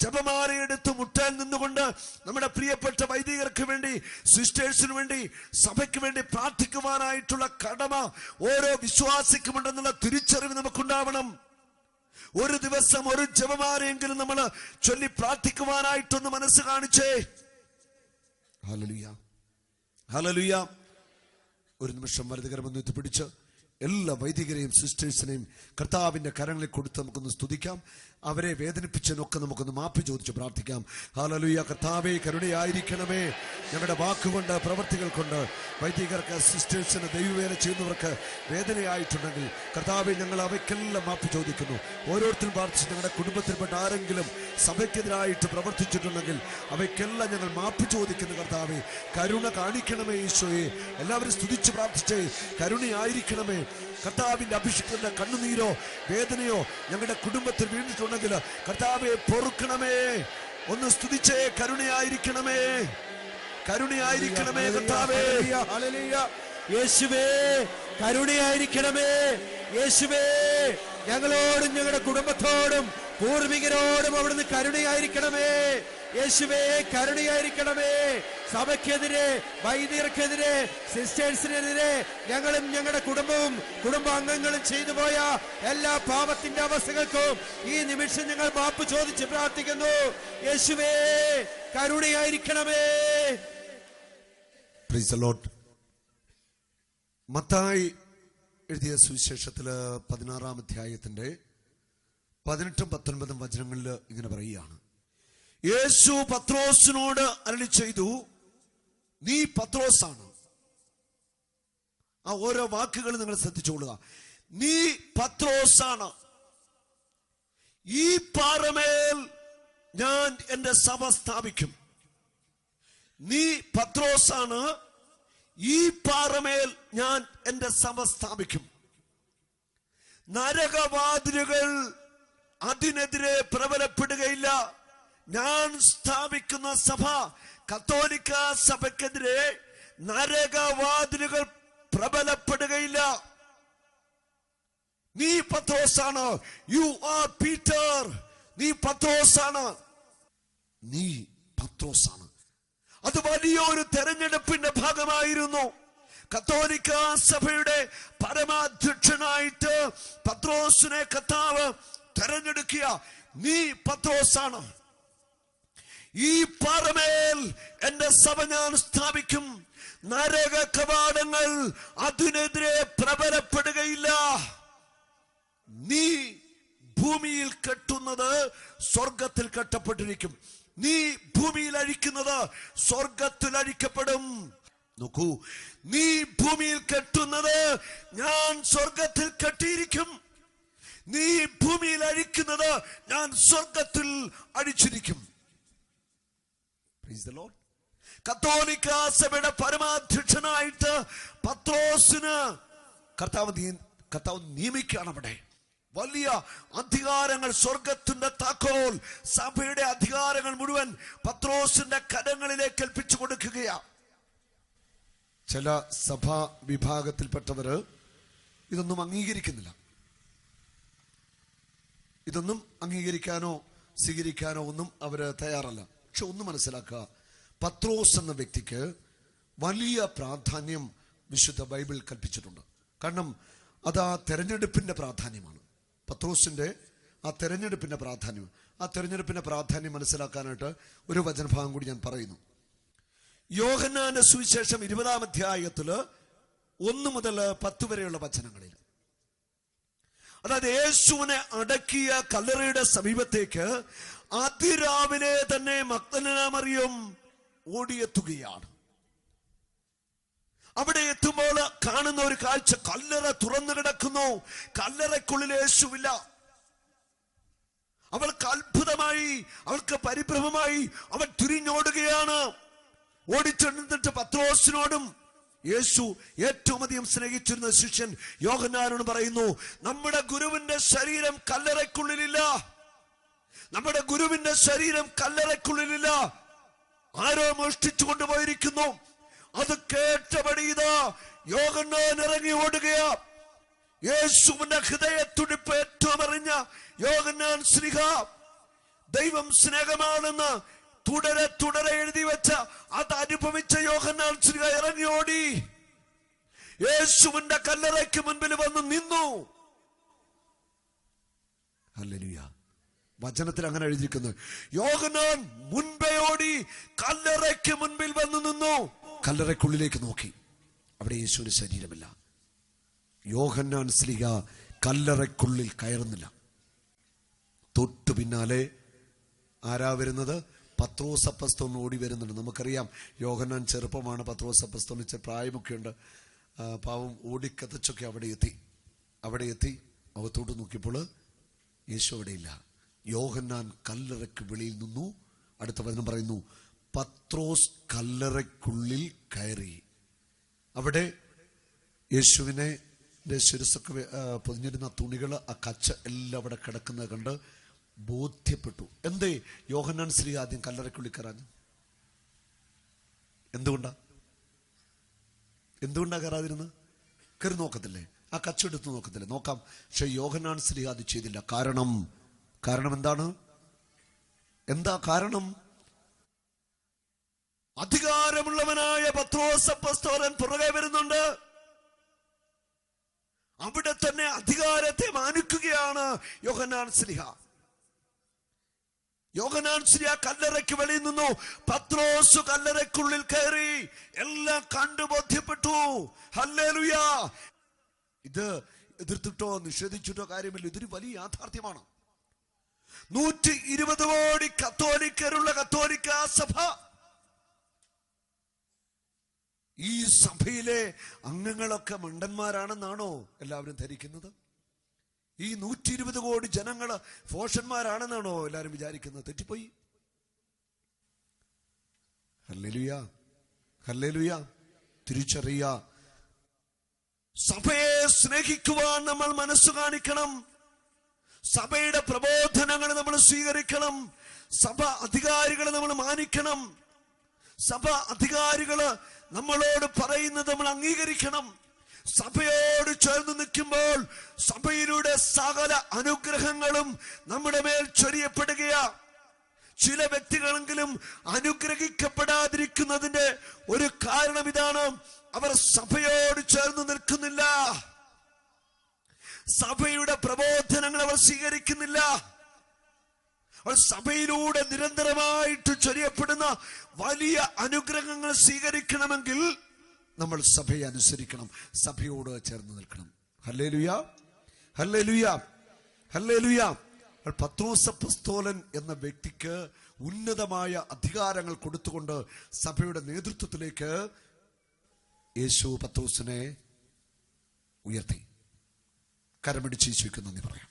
ജപമാലയെടുത്ത് മുട്ടാൻ നിന്നുകൊണ്ട് നമ്മുടെ പ്രിയപ്പെട്ട വൈദികർക്ക് വേണ്ടി, സിസ്റ്റേഴ്സിന് വേണ്ടി, സഭയ്ക്ക് വേണ്ടി പ്രാർത്ഥിക്കുവാനായിട്ടുള്ള കടമ ഓരോ വിശ്വാസിക്കുമുണ്ടെന്നുള്ള തിരിച്ചറിവ് നമുക്കുണ്ടാവണം. ഒരു ദിവസം ഒരു ജപമാലയെങ്കിലും നമ്മൾ ചൊല്ലി പ്രാർത്ഥിക്കുവാനായിട്ടൊന്ന് മനസ്സ് കാണിച്ചേ. Hallelujah, hallelujah. ഒരു നിമിഷം വലതുകരം പിടിച്ച് എല്ലാ വൈദികരെയും സിസ്റ്റേഴ്സിനെയും കർത്താവിന്റെ കരങ്ങളിൽ കൊടുത്ത് നമുക്കൊന്ന് സ്തുതിക്കാം. അവരെ വേദനിപ്പിച്ചതിനൊക്കെ നമുക്കൊന്ന് മാപ്പ് ചോദിച്ച് പ്രാർത്ഥിക്കാം. ഹല്ലേലൂയ. കർത്താവേ, കരുണയായിരിക്കണമേ. ഞങ്ങളുടെ വാക്കുകൊണ്ട്, പ്രവർത്തികൾ കൊണ്ട് വൈദികർക്ക്, സിസ്റ്റേഴ്സിന്, ദൈവവേല ചെയ്യുന്നവർക്ക് വേദനയായിട്ടുണ്ടെങ്കിൽ കർത്താവെ, ഞങ്ങൾ അവയ്ക്കെല്ലാം മാപ്പ് ചോദിക്കുന്നു. ഓരോരുത്തരും പ്രാർത്ഥിച്ച് ഞങ്ങളുടെ കുടുംബത്തിൽപ്പെട്ട ആരെങ്കിലും സഭയ്ക്കെതിരായിട്ട് പ്രവർത്തിച്ചിട്ടുണ്ടെങ്കിൽ അവയ്ക്കെല്ലാം ഞങ്ങൾ മാപ്പ് ചോദിക്കുന്നു. കർത്താവെ, കരുണ കാണിക്കണമേ ഈശോയെ. എല്ലാവരും സ്തുതിച്ച് പ്രാർത്ഥിച്ചേ. കരുണയായിരിക്കണമേ. കർത്താവിന്റെ അഭിഷേകത്തിന്റെ കണ്ണുനീരോ വേദനയോ ഞങ്ങളുടെ കുടുംബത്തിൽ വീണിട്ടുണ്ടെങ്കിൽ കർത്താവെ പൊറുക്കണമേ. ഒന്ന് സ്തുതിച്ചേ. കരുണയായിരിക്കണമേ, കരുണയായിരിക്കണമേ കർത്താവേ. യേശുവേ, കരുണയായിരിക്കണമേ. യേശുവേ, ഞങ്ങളോടും ഞങ്ങളുടെ കുടുംബത്തോടും പൂർവികരോടും അവിടുന്ന് കരുണയായിരിക്കണമേ. യേശുവേ, കരുണയായിരിക്കണമേ. സഭയ്ക്കെതിരെ, വൈദികർക്കെതിരെ, സിസ്റ്റേഴ്സിനെതിരെ ഞങ്ങളും ഞങ്ങളുടെ കുടുംബവും കുടുംബാംഗങ്ങളും ചെയ്തു പോയ എല്ലാ പാപത്തിന്റെ അവസ്ഥകൾക്കും ഈ നിമിഷം ഞങ്ങൾ മാപ്പ് ചോദിച്ച് പ്രാർത്ഥിക്കുന്നു. യേശുവേ, കരുണയായിരിക്കണമേ. Price the Lord. മത്തായി എഴുതിയ സുവിശേഷത്തില് 16-ാം അധ്യായത്തിന്റെ 18-19 വചനങ്ങളിൽ ഇങ്ങനെ പറയുകയാണ്. യേശു പത്രോസിനോട് അരുളി ചെയ്തു, നീ പത്രോസാണ്. ആ ഓരോ വാക്കുകൾ നിങ്ങൾ ശ്രദ്ധിച്ചുകൊള്ളുക. നീ പത്രോസാണ്. ഈ പാറമേൽ ഞാൻ എന്റെ സഭ സ്ഥാപിക്കും. നീ പത്രോസാണ്. ഈ പാറമേൽ ഞാൻ എന്റെ സഭ സ്ഥാപിക്കും, നരകവാതിലുകൾ അതിനെതിരെ പ്രബലപ്പെടുകയില്ല. ഞാൻ സ്ഥാപിക്കുന്ന സഭ, കത്തോലിക്ക സഭയ്ക്കെതിരെ നരകവാതിലുകൾ പ്രബലപ്പെടുകയില്ല. നീ പത്രോസാണ്, യു ആർ പീറ്റർ. നീ പത്രോസാണ്, നീ പത്രോസാണ്. അത് വലിയൊരു തെരഞ്ഞെടുപ്പിന്റെ ഭാഗമായിരുന്നു. കത്തോലിക്ക സഭയുടെ പരമാധ്യക്ഷനായിട്ട് പത്രോസിനെ കർത്താവ് തെരഞ്ഞെടുക്കുക. നീ പത്രോസാണ്, ഈ പാറമേൽ എന്റെ സഭ ഞാൻ സ്ഥാപിക്കും, നരക കവാടങ്ങൾ അതിനെതിരെ പ്രബലപ്പെടുകയില്ല. നീ ഭൂമിയിൽ കെട്ടുന്നത് സ്വർഗത്തിൽ കെട്ടപ്പെട്ടിരിക്കും, നീ ഭൂമിയിൽ അഴിക്കുന്നത് സ്വർഗത്തിൽ അഴിക്കപ്പെടും. നോക്കൂ, നീ ഭൂമിയിൽ കെട്ടുന്നത് ഞാൻ സ്വർഗത്തിൽ കെട്ടിയിരിക്കും, നീ ഭൂമിയിൽ അഴിക്കുന്നത് ഞാൻ സ്വർഗത്തിൽ അഴിച്ചിരിക്കും. Price the Lord. കത്തോലിക്ക സഭയുടെ പരമാധ്യക്ഷനായിട്ട് പത്രോസിന് കർത്താവ് നിയമിക്കുകയാണ്. അവിടെ വലിയ അധികാരങ്ങൾ, സ്വർഗത്തിന്റെ താക്കോൽ, സഭയുടെ അധികാരങ്ങൾ മുഴുവൻ പത്രോസിന്റെ കരങ്ങളിലേക്ക് ഏൽപ്പിച്ചു കൊടുക്കുകയാണ്. ചില സഭാ വിഭാഗത്തിൽപ്പെട്ടവര് ഇതൊന്നും അംഗീകരിക്കുന്നില്ല. ഇതൊന്നും അംഗീകരിക്കാനോ സ്വീകരിക്കാനോ ഒന്നും അവര് തയ്യാറല്ല. പക്ഷെ ഒന്ന് മനസ്സിലാക്കുക, പത്രോസ് എന്ന വ്യക്തിക്ക് വലിയ പ്രാധാന്യം വിശുദ്ധ ബൈബിൾ കൽപ്പിച്ചിട്ടുണ്ട്. കാരണം അത് ആ തെരഞ്ഞെടുപ്പിന്റെ പ്രാധാന്യമാണ്. പത്രോസിന്റെ ആ തെരഞ്ഞെടുപ്പിന്റെ പ്രാധാന്യം, ആ തെരഞ്ഞെടുപ്പിന്റെ പ്രാധാന്യം മനസ്സിലാക്കാനായിട്ട് ഒരു വചനഭാഗം കൂടി ഞാൻ പറയുന്നു. യോഹന്നാന്റെ സുവിശേഷം 20-ാം അധ്യായത്തില് 1 മുതൽ 10 വരെയുള്ള വചനങ്ങളിൽ, അതായത് യേശുവിനെ അടക്കിയ കല്ലറയുടെ സമീപത്തേക്ക് അതിരാവിലെ തന്നെ മഗ്ദലന മറിയം ഓടിയെത്തുകയാണ്. അവിടെ എത്തുമ്പോൾ കാണുന്ന ഒരു കാഴ്ച, കല്ലറ തുറന്നു കിടക്കുന്നു, കല്ലറയ്ക്കുള്ളിൽ യേശുവില്ല. അവൾക്ക് അത്ഭുതമായി, അവൾക്ക് പരിഭ്രമമായി, അവൻ തിരിഞ്ഞോടുകയാണ്. ഓടിച്ചെന്നിട്ട് പത്രോസിനോടും യേശു ഏറ്റവും അധികം സ്നേഹിച്ചിരുന്ന ശിഷ്യൻ യോഹന്നാനോട് പറയുന്നു, നമ്മുടെ ഗുരുവിന്റെ ശരീരം കല്ലറയ്ക്കുള്ളിലില്ല, നമ്മുടെ ഗുരുവിന്റെ ശരീരം കല്ലറയ്ക്കുള്ളിലില്ല, ആരോ മോഷ്ടിച്ചു കൊണ്ടുപോയിരിക്കുന്നു. അത് കേട്ടപടി ഇതാ യോഹന്നാൻ ഇറങ്ങി ഓടുകയാ. യേശുവിന്റെ ഹൃദയത്തുടിപ്പ് ഏറ്റവും അറിഞ്ഞ യോഹന്നാൻ ശ്ലീഹ ദൈവം സ്നേഹമാണെന്ന് തുടരെ തുടരെ എഴുതി വെച്ച അത് അനുഭവിച്ച യോഹന്നാൻ ശ്ലീഹ ഇറങ്ങി ഓടി യേശുവിന്റെ കല്ലറയ്ക്ക് മുൻപിൽ വന്ന് നിന്നു. ഹല്ലേലൂയ. വചനത്തിൽ അങ്ങനെ എഴുതിയിരിക്കുന്നു, യോഹന്നാൻ മുൻപേ ഓടി കല്ലറയ്ക്ക് മുൻപിൽ വന്ന് നിന്നു. കല്ലറയ്ക്കുള്ളിലേക്ക് നോക്കി, അവിടെ യേശുവിന്റെ ശരീരമില്ല. യോഹന്നാൻ ശ്ലീഹ കല്ലറയ്ക്കുള്ളിൽ കയറുന്നില്ല. തൊട്ടു പിന്നാലെ ആരാ വരുന്നത്? പത്രോസ് അപ്പസ്തോലൻ ഓടി വരുന്നുണ്ട്. നമുക്കറിയാം, യോഹന്നാൻ ചെറുപ്പമാണ്, പത്രോസ് അപ്പസ്തോലൻ പ്രായമൊക്കെയുണ്ട്. പാവം ഓടിക്കതച്ചൊക്കെ അവിടെ എത്തി അകത്തോട്ട് നോക്കിയപ്പോൾ യേശു അവിടെയില്ല. യോഹന്നാൻ കല്ലറയ്ക്ക് വെളിയിൽ നിന്നു. അടുത്ത വചനം പറയുന്നു, പത്രോസ് കല്ലറയ്ക്കുള്ളിൽ കയറി. അവിടെ യേശുവിനെ ശിരസ്സൊക്കെ പൊതിഞ്ഞിരുന്ന തുണികൾ, ആ കച്ച എല്ലാം അവിടെ കിടക്കുന്നത് കണ്ട് ബോധ്യപ്പെട്ടു. എന്തേ യോഹന്നാൻ ശ്ലീഹ ആദ്യം കല്ലറയ്ക്കുള്ളിൽ കയറാഞ്ഞു? എന്തുകൊണ്ടാ കയറാതിരുന്നത്? കയറി നോക്കത്തില്ലേ? ആ കച്ചെടുത്ത് നോക്കത്തില്ലേ? നോക്കാം. പക്ഷെ യോഹന്നാൻ ശ്ലീഹ അത് ചെയ്തില്ല. കാരണം എന്താണ്? എന്താ കാരണം? അധികാരമുള്ളവനായ പത്രോസ് അപ്പോസ്തലൻ പുറകെ വരുന്നുണ്ട്. അവിടെ തന്നെ അധികാരത്തെ മാനിക്കുകയാണ് യോഹന്നാൻ ശ്ലീഹ. കല്ലറയ്ക്ക് വെളിയിൽ നിന്നു. പത്രോസ് കല്ലറയ്ക്കുള്ളിൽ കയറി. എല്ലാം കണ്ടു ബോധ്യപ്പെട്ടു. ഹല്ലേലൂയ. ഇത് എതിർത്തിട്ടോ നിഷേധിച്ചിട്ടോ കാര്യമില്ല. ഇതൊരു വലിയ യാഥാർത്ഥ്യമാണ്. 120 കോടി കത്തോലിക്കരുള്ള കത്തോലിക്ക സഭ, ഈ സഭയിലെ അംഗങ്ങളൊക്കെ മണ്ടന്മാരാണെന്നാണോ എല്ലാവരും ധരിക്കുന്നത്? ഈ 120 കോടി ജനങ്ങള് ഫോഷന്മാരാണെന്നാണോ എല്ലാവരും വിചാരിക്കുന്നത്? തെറ്റിപ്പോയി. Hallelujah, hallelujah. തിരിച്ചറിയുക. സഭയെ സ്നേഹിക്കുവാൻ നമ്മൾ മനസ്സു കാണിക്കണം. സഭയുടെ പ്രബോധനങ്ങൾ നമ്മൾ സ്വീകരിക്കണം. സഭ അധികാരികളെ നമ്മൾ മാനിക്കണം. സഭ അധികാരികള് നമ്മളോട് പറയുന്നത് നമ്മൾ അംഗീകരിക്കണം. സഭയോട് ചേർന്ന് നിൽക്കുമ്പോൾ സഭയിലൂടെ സകല അനുഗ്രഹങ്ങളും നമ്മുടെ മേൽ ചൊരിയപ്പെടുകയാ. ചില വ്യക്തികളെങ്കിലും അനുഗ്രഹിക്കപ്പെടാതിരിക്കുന്നതിന്റെ ഒരു കാരണം ഇതാണ്: അവർ സഭയോട് ചേർന്ന് നിൽക്കുന്നില്ല. സഭയുടെ പ്രബോധനങ്ങൾ അവർ സ്വീകരിക്കുന്നില്ല. അവർ സഭയിലൂടെ നിരന്തരമായിട്ട് ചൊരിയപ്പെടുന്ന വലിയ അനുഗ്രഹങ്ങൾ സ്വീകരിക്കണമെങ്കിൽ നമ്മൾ സഭയെ അനുസരിക്കണം, സഭയോട് ചേർന്ന് നിൽക്കണം. ഹല്ലേലൂയ, ഹല്ലേലൂയ, ഹല്ലേലൂയ. പത്രോസ് അപ്പോസ്തലൻ എന്ന വ്യക്തിക്ക് ഉന്നതമായ അധികാരങ്ങൾ കൊടുത്തുകൊണ്ട് സഭയുടെ നേതൃത്വത്തിലേക്ക് യേശു പത്രോസിനെ ഉയർത്തി. കരമിടിച്ച് യേശുവിന് നന്ദി പറയാം.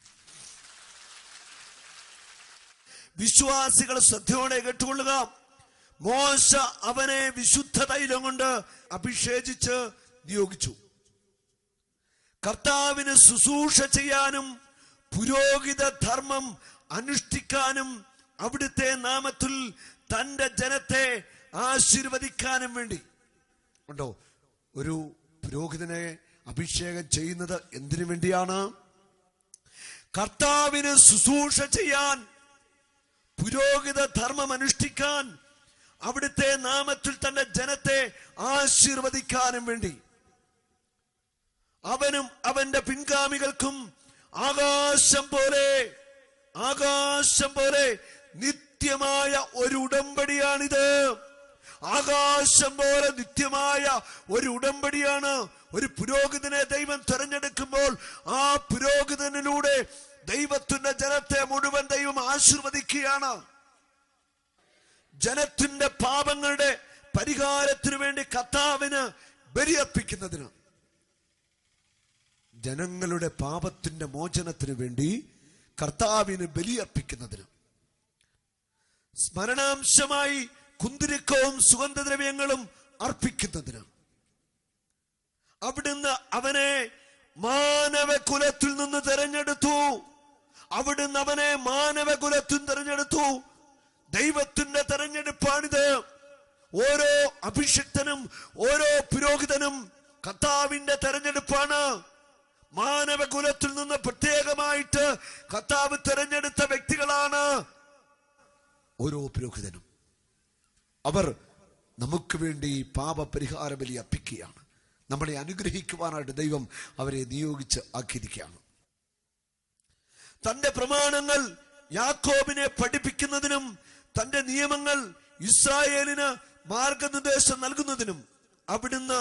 വിശ്വാസികൾ ശ്രദ്ധയോടെ കേട്ടുകൊള്ളുക. മോശ അവനെ വിശുദ്ധ തൈലം കൊണ്ട് അഭിഷേചിച്ച് നിയോഗിച്ചു. കർത്താവിന് ശുശ്രൂഷ ചെയ്യാനും പുരോഹിത ധർമ്മം അനുഷ്ഠിക്കാനും അവിടുത്തെ നാമത്തിൽ തന്റെ ജനത്തെ ആശീർവദിക്കാനും വേണ്ടി. ഉണ്ടോ? ഒരു പുരോഹിതനെ അഭിഷേകം ചെയ്യുന്നത് എന്തിനു വേണ്ടിയാണ്? കർത്താവിന് ശുശ്രൂഷ ചെയ്യാൻ, പുരോഹിത ധർമ്മം അനുഷ്ഠിക്കാൻ, അവിടുത്തെ നാമത്തിൽ തന്റെ ജനത്തെ ആശീർവദിക്കാനും വേണ്ടി. അവനും അവന്റെ പിൻഗാമികൾക്കും ആകാശം പോലെ നിത്യമായ ഒരു ഉടമ്പടിയാണിത്. ആകാശം പോലെ നിത്യമായ ഒരു ഉടമ്പടിയാണ്. ഒരു പുരോഹിതനെ ദൈവം തെരഞ്ഞെടുക്കുമ്പോൾ ആ പുരോഹിതനിലൂടെ ദൈവത്തിന്റെ ജനത്തെ മുഴുവൻ ദൈവം ആശീർവദിക്കുകയാണ്. ജനത്തിന്റെ പാപങ്ങളുടെ പരിഹാരത്തിനു വേണ്ടി കർത്താവിന് ബലിയർപ്പിക്കുന്നതിന്, ജനങ്ങളുടെ പാപത്തിന്റെ മോചനത്തിനു വേണ്ടി കർത്താവിന് ബലിയർപ്പിക്കുന്നതിന്, സ്മരണാംശമായി കുന്തിരിക്കവും സുഗന്ധദ്രവ്യങ്ങളും അർപ്പിക്കുന്നതിന്, അവിടുന്ന് അവനെ മാനവകുലത്തിൽ നിന്ന് തെരഞ്ഞെടുത്തു. അവിടുന്ന് അവനെ മാനവകുലത്തിൽ തെരഞ്ഞെടുത്തു. ദൈവത്തിന്റെ തെരഞ്ഞെടുപ്പാണിത്. ഓരോ അഭിഷിക്തനും ഓരോ പുരോഹിതനും കർത്താവിന്റെ തെരഞ്ഞെടുപ്പാണ്. മാനവകുലത്തിൽ നിന്ന് പ്രത്യേകമായിട്ട് കർത്താവ് തെരഞ്ഞെടുത്ത വ്യക്തികളാണ് ഓരോ പുരോഹിതനും. അവർ നമുക്ക് വേണ്ടി പാപപരിഹാര ബലി അർപ്പിക്കുകയാണ്. നമ്മളെ അനുഗ്രഹിക്കുവാനായിട്ട് ദൈവം അവരെ നിയോഗിച്ച് ആക്കിയിരിക്കുകയാണ്. തന്റെ പ്രമാണങ്ങൾ യാക്കോബിനെ പഠിപ്പിക്കുന്നതിനും തന്റെ നിയമങ്ങൾ ഇസ്രായേലിന് മാർഗനിർദ്ദേശം നൽകുന്നതിനും അവിടുന്ന്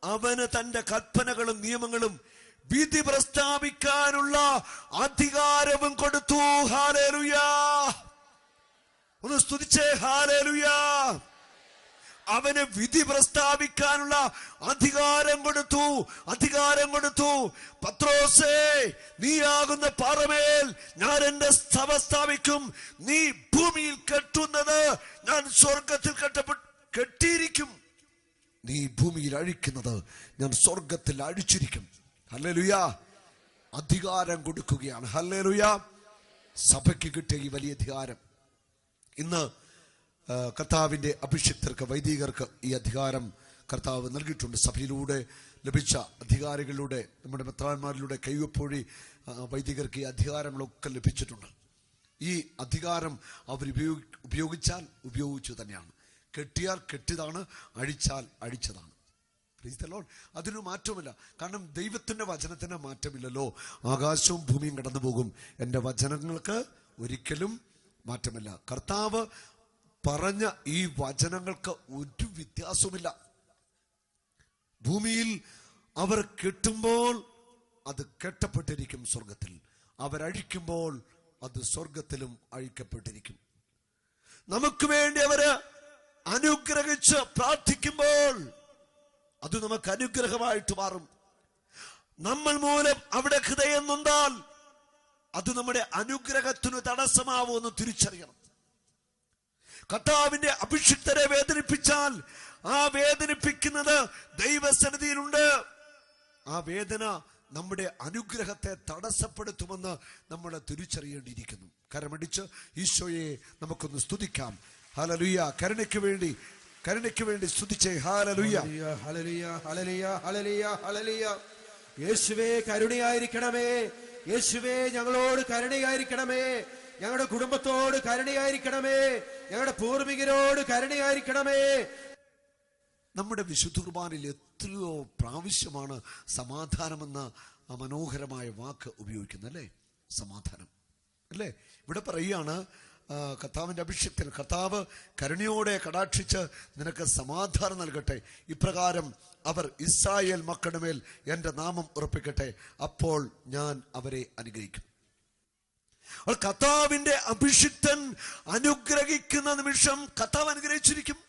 അവന് തന്റെ കൽപ്പനകളും നിയമങ്ങളും വിധി പ്രസ്താവിക്കാനുള്ള അധികാരവും കൊടുത്തു. ഹല്ലേലൂയ! ഒന്ന് സ്തുതിച്ചേ, ഹല്ലേലൂയ! അവന് വിധി പ്രസ്താവിക്കാനുള്ള അധികാരം കൊടുത്തു. പത്രോസേ, നീയാകുന്ന പാറമേൽ ഞാൻ എന്റെ സഭ സ്ഥാപിക്കും. നീ ഭൂമിയിൽ കെട്ടുന്നത് ഞാൻ സ്വർഗത്തിൽ കെട്ടിയിരിക്കും. നീ ഭൂമിയിൽ അഴിക്കുന്നത് ഞാൻ സ്വർഗത്തിൽ അഴിച്ചിരിക്കും. ഹല്ലേലൂയ! അധികാരം കൊടുക്കുകയാണ്. ഹല്ലേലൂയ! സഭയ്ക്ക് കിട്ടിയ ഈ വലിയ അധികാരം ഇന്ന് കർത്താവിന്റെ അഭിഷിക്തർക്ക്, വൈദികർക്ക് ഈ അധികാരം കർത്താവ് നൽകിയിട്ടുണ്ട്. സഭയിലൂടെ ലഭിച്ച അധികാരികളിലൂടെ, നമ്മുടെ മെത്രാന്മാരിലൂടെ കൈവപ്പോഴി വൈദികർക്ക് ഈ അധികാരങ്ങളൊക്കെ ലഭിച്ചിട്ടുണ്ട്. ഈ അധികാരം അവർ ഉപയോഗിച്ചാൽ ഉപയോഗിച്ചു തന്നെയാണ്. കെട്ടിയാൽ കെട്ടിയതാണ്, അഴിച്ചാൽ അഴിച്ചതാണ്. അതിന് മാറ്റമില്ല. കാരണം ദൈവത്തിന്റെ വചനത്തിന് മാറ്റമില്ലല്ലോ. ആകാശവും ഭൂമിയും കടന്നു പോകും, എന്റെ വചനങ്ങൾക്ക് ഒരിക്കലും മാറ്റമില്ല. കർത്താവ് പറഞ്ഞ ഈ വചനങ്ങൾക്ക് ഒരു വ്യത്യാസവുമില്ല. ഭൂമിയിൽ അവർ കെട്ടുമ്പോൾ അത് കെട്ടപ്പെട്ടിരിക്കും സ്വർഗത്തിൽ, അവരഴിക്കുമ്പോൾ അത് സ്വർഗത്തിലും അഴിക്കപ്പെട്ടിരിക്കും. നമുക്ക് വേണ്ടി അവര് അനുഗ്രഹിച്ച് പ്രാർത്ഥിക്കുമ്പോൾ അത് നമുക്ക് അനുഗ്രഹമായിട്ട് മാറും. നമ്മൾ മൂലം അവിടെ ഹൃദയം നൊന്താൽ അത് നമ്മുടെ അനുഗ്രഹത്തിന് തടസ്സമാവുമെന്ന് തിരിച്ചറിയണം. കർത്താവിന്റെ അഭിഷിക്തരെ വേദനിപ്പിച്ചാൽ ആ വേദനിപ്പിക്കുന്നത് ദൈവസന്നിധിയിലുണ്ട്. ആ വേദന നമ്മുടെ അനുഗ്രഹത്തെ തടസ്സപ്പെടുത്തുമെന്ന് നമ്മൾ തിരിച്ചറിയേണ്ടിയിരിക്കുന്നു. കരമടിച്ച് ഈശോയെ നമുക്കൊന്ന് സ്തുതിക്കാം. ഹല്ലേലൂയ. കരുണയ്ക്ക് വേണ്ടി സ്തുതിച്ചേ. ഹല്ലേലൂയ. ഹല്ലേലൂയ, ഹല്ലേലൂയ, ഹല്ലേലൂയ, ഹല്ലേലൂയ. യേശുവേ കരുണയായിരിക്കണമേ. യേശുവേ ഞങ്ങളോട് കരുണയായിരിക്കണമേ. ഞങ്ങളുടെ കുടുംബത്തോട് കരുണയായിരിക്കണമേ. ഞങ്ങളുടെ പൂർവികരോട് കരുണയായിരിക്കണമേ. നമ്മുടെ വിശുദ്ധ കുർബാനയിൽ എത്രയോ പ്രാവശ്യമാണ് സമാധാനമെന്ന ആ മനോഹരമായ വാക്ക് ഉപയോഗിക്കുന്നത്, അല്ലേ? സമാധാനം, അല്ലേ? ഇവിടെ പറയുകയാണ് കർത്താവിൻ്റെ അഭിഷേകത്തിന്, കർത്താവ് കരുണയോടെ കടാക്ഷിച്ച് നിനക്ക് സമാധാനം നൽകട്ടെ. ഇപ്രകാരം അവർ ഇസ്രായേൽ മക്കളുടെ മേൽ എൻ്റെ നാമം ഉറപ്പിക്കട്ടെ, അപ്പോൾ ഞാൻ അവരെ അനുഗ്രഹിക്കും. കർത്താവിന്റെ അഭിഷിക്തൻ അനുഗ്രഹിക്കുന്ന നിമിഷം കർത്താവ് അനുഗ്രഹിച്ചിരിക്കും.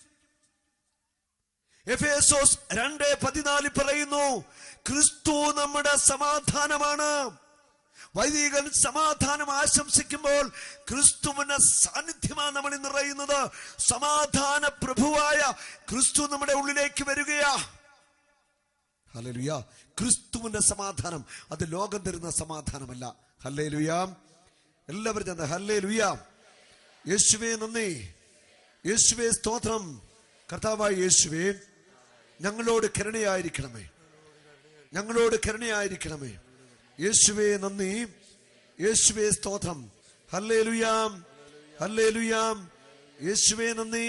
എഫേസോസ് 2:14 പറയുന്നു, ക്രിസ്തു നമ്മുടെ സമാധാനമാണ്. വൈദികൻ സമാധാനം ആശംസിക്കുമ്പോൾ ക്രിസ്തുവിന്റെ സാന്നിധ്യമാണ് നമ്മളിൽ നിറയുന്നത്. സമാധാന പ്രഭുവായ ക്രിസ്തു നമ്മുടെ ഉള്ളിലേക്ക് വരികയാ. ഹല്ലേലൂയ. ക്രിസ്തുവിന്റെ സമാധാനം അത് ലോകം തരുന്ന സമാധാനമല്ല. ഹല്ലേലൂയ. എല്ലാവരും ചെന്ന് ഹല്ലേലൂയ. യേശുവേ നന്ദി, യേശുവേ സ്തോത്രം. കർത്താവായ യേശുവേ ഞങ്ങളോട് കരുണയായിരിക്കണമേ, ഞങ്ങളോട് കരുണയായിരിക്കണമേ. യേശുവേ നന്ദി, യേശുവേ സ്തോത്രം. ഹല്ലേലൂയ, ഹല്ലേലൂയ. യേശുവേ നന്ദി,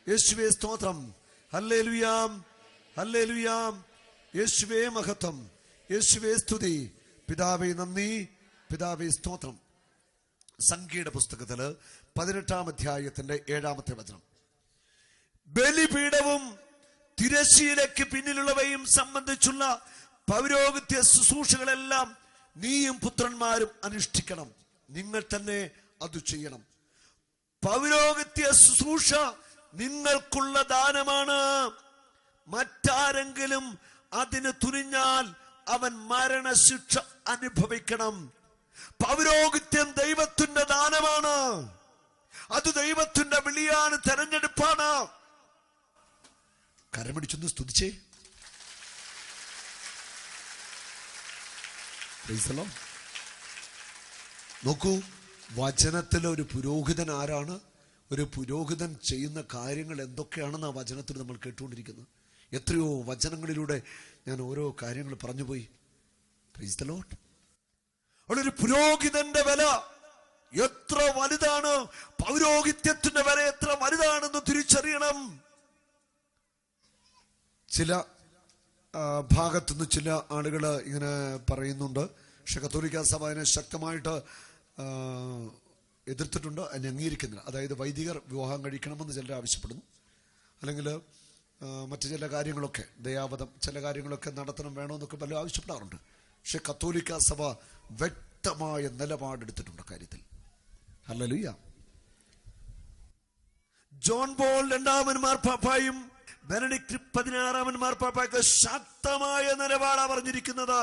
യേശുവേ സ്തോത്രം. ഹല്ലേലൂയ, ഹല്ലേലൂയ. യേശുവേ മഹത്വം, യേശുവേ സ്തുതി. പിതാവേ നന്ദി, പിതാവേ സ്തോത്രം. സംഖ്യയുടെ പുസ്തകത്തില് 18-ാം അധ്യായത്തിന്റെ 7-ാമത്തെ വചനം, ബലിപീഠവും തിരശ്ശീലയ്ക്ക് പിന്നിലുള്ളവയും സംബന്ധിച്ചുള്ള പൗരോഹിത്യ ശുശ്രൂഷകളെല്ലാം നീയും പുത്രന്മാരും അനുഷ്ഠിക്കണം. നിങ്ങൾ തന്നെ അത് ചെയ്യണം. പൗരോഹിത്യ ശുശ്രൂഷ നിങ്ങൾക്കുള്ള ദാനമാണ്. മറ്റാരെങ്കിലും അതിന് തുനിഞ്ഞാൽ അവൻ മരണശിക്ഷ അനുഭവിക്കണം. പൗരോഹിത്യം ദൈവത്തിന്റെ ദാനമാണ്. അത് ദൈവത്തിന്റെ വിളിയാണ്, തെരഞ്ഞെടുപ്പാണ്. കരമടിച്ചൊന്ന് സ്തുതിച്ചേ. നോക്കൂ, വചനത്തിലെ ഒരു പുരോഹിതൻ ആരാണ്, ഒരു പുരോഹിതൻ ചെയ്യുന്ന കാര്യങ്ങൾ എന്തൊക്കെയാണെന്ന് ആ വചനത്തിൽ നമ്മൾ കേട്ടുകൊണ്ടിരിക്കുന്നത്. എത്രയോ വചനങ്ങളിലൂടെ ഞാൻ ഓരോ കാര്യങ്ങൾ പറഞ്ഞുപോയി. Price the Lord. ഒരു പുരോഹിതന്റെ വില എത്ര വലുതാണ്, പൗരോഹിത്യത്തിന്റെ വില എത്ര വലുതാണെന്ന് തിരിച്ചറിയണം. ചില ഭാഗത്തുനിന്ന് ചില ആളുകൾ ഇങ്ങനെ പറയുന്നുണ്ട്, പക്ഷെ കത്തോലിക്ക സഭ അതിനെ ശക്തമായിട്ട് എതിർത്തിട്ടുണ്ട്, അതിനെ അംഗീകരിക്കുന്നില്ല. അതായത് വൈദികർ വിവാഹം കഴിക്കണമെന്ന് ചിലർ ആവശ്യപ്പെടുന്നു, അല്ലെങ്കിൽ മറ്റു ചില കാര്യങ്ങളൊക്കെ, ദയാവധം ചില കാര്യങ്ങളൊക്കെ നടത്തണം, വേണമെന്നൊക്കെ പലരും ആവശ്യപ്പെടാറുണ്ട്. പക്ഷെ കത്തോലിക്ക സഭ വ്യക്തമായ നിലപാടെടുത്തിട്ടുണ്ട് കാര്യത്തിൽ. ഹല്ലേലൂയ. ജോൺ പോൾ 2-ാമൻ മാർപ്പാപ്പായും ബെനഡിക്ട് 16-ാമൻ മാർപ്പാപ്പായ്ക്ക് ശക്തമായ നിലപാടാണ് പറഞ്ഞിരിക്കുന്നത്.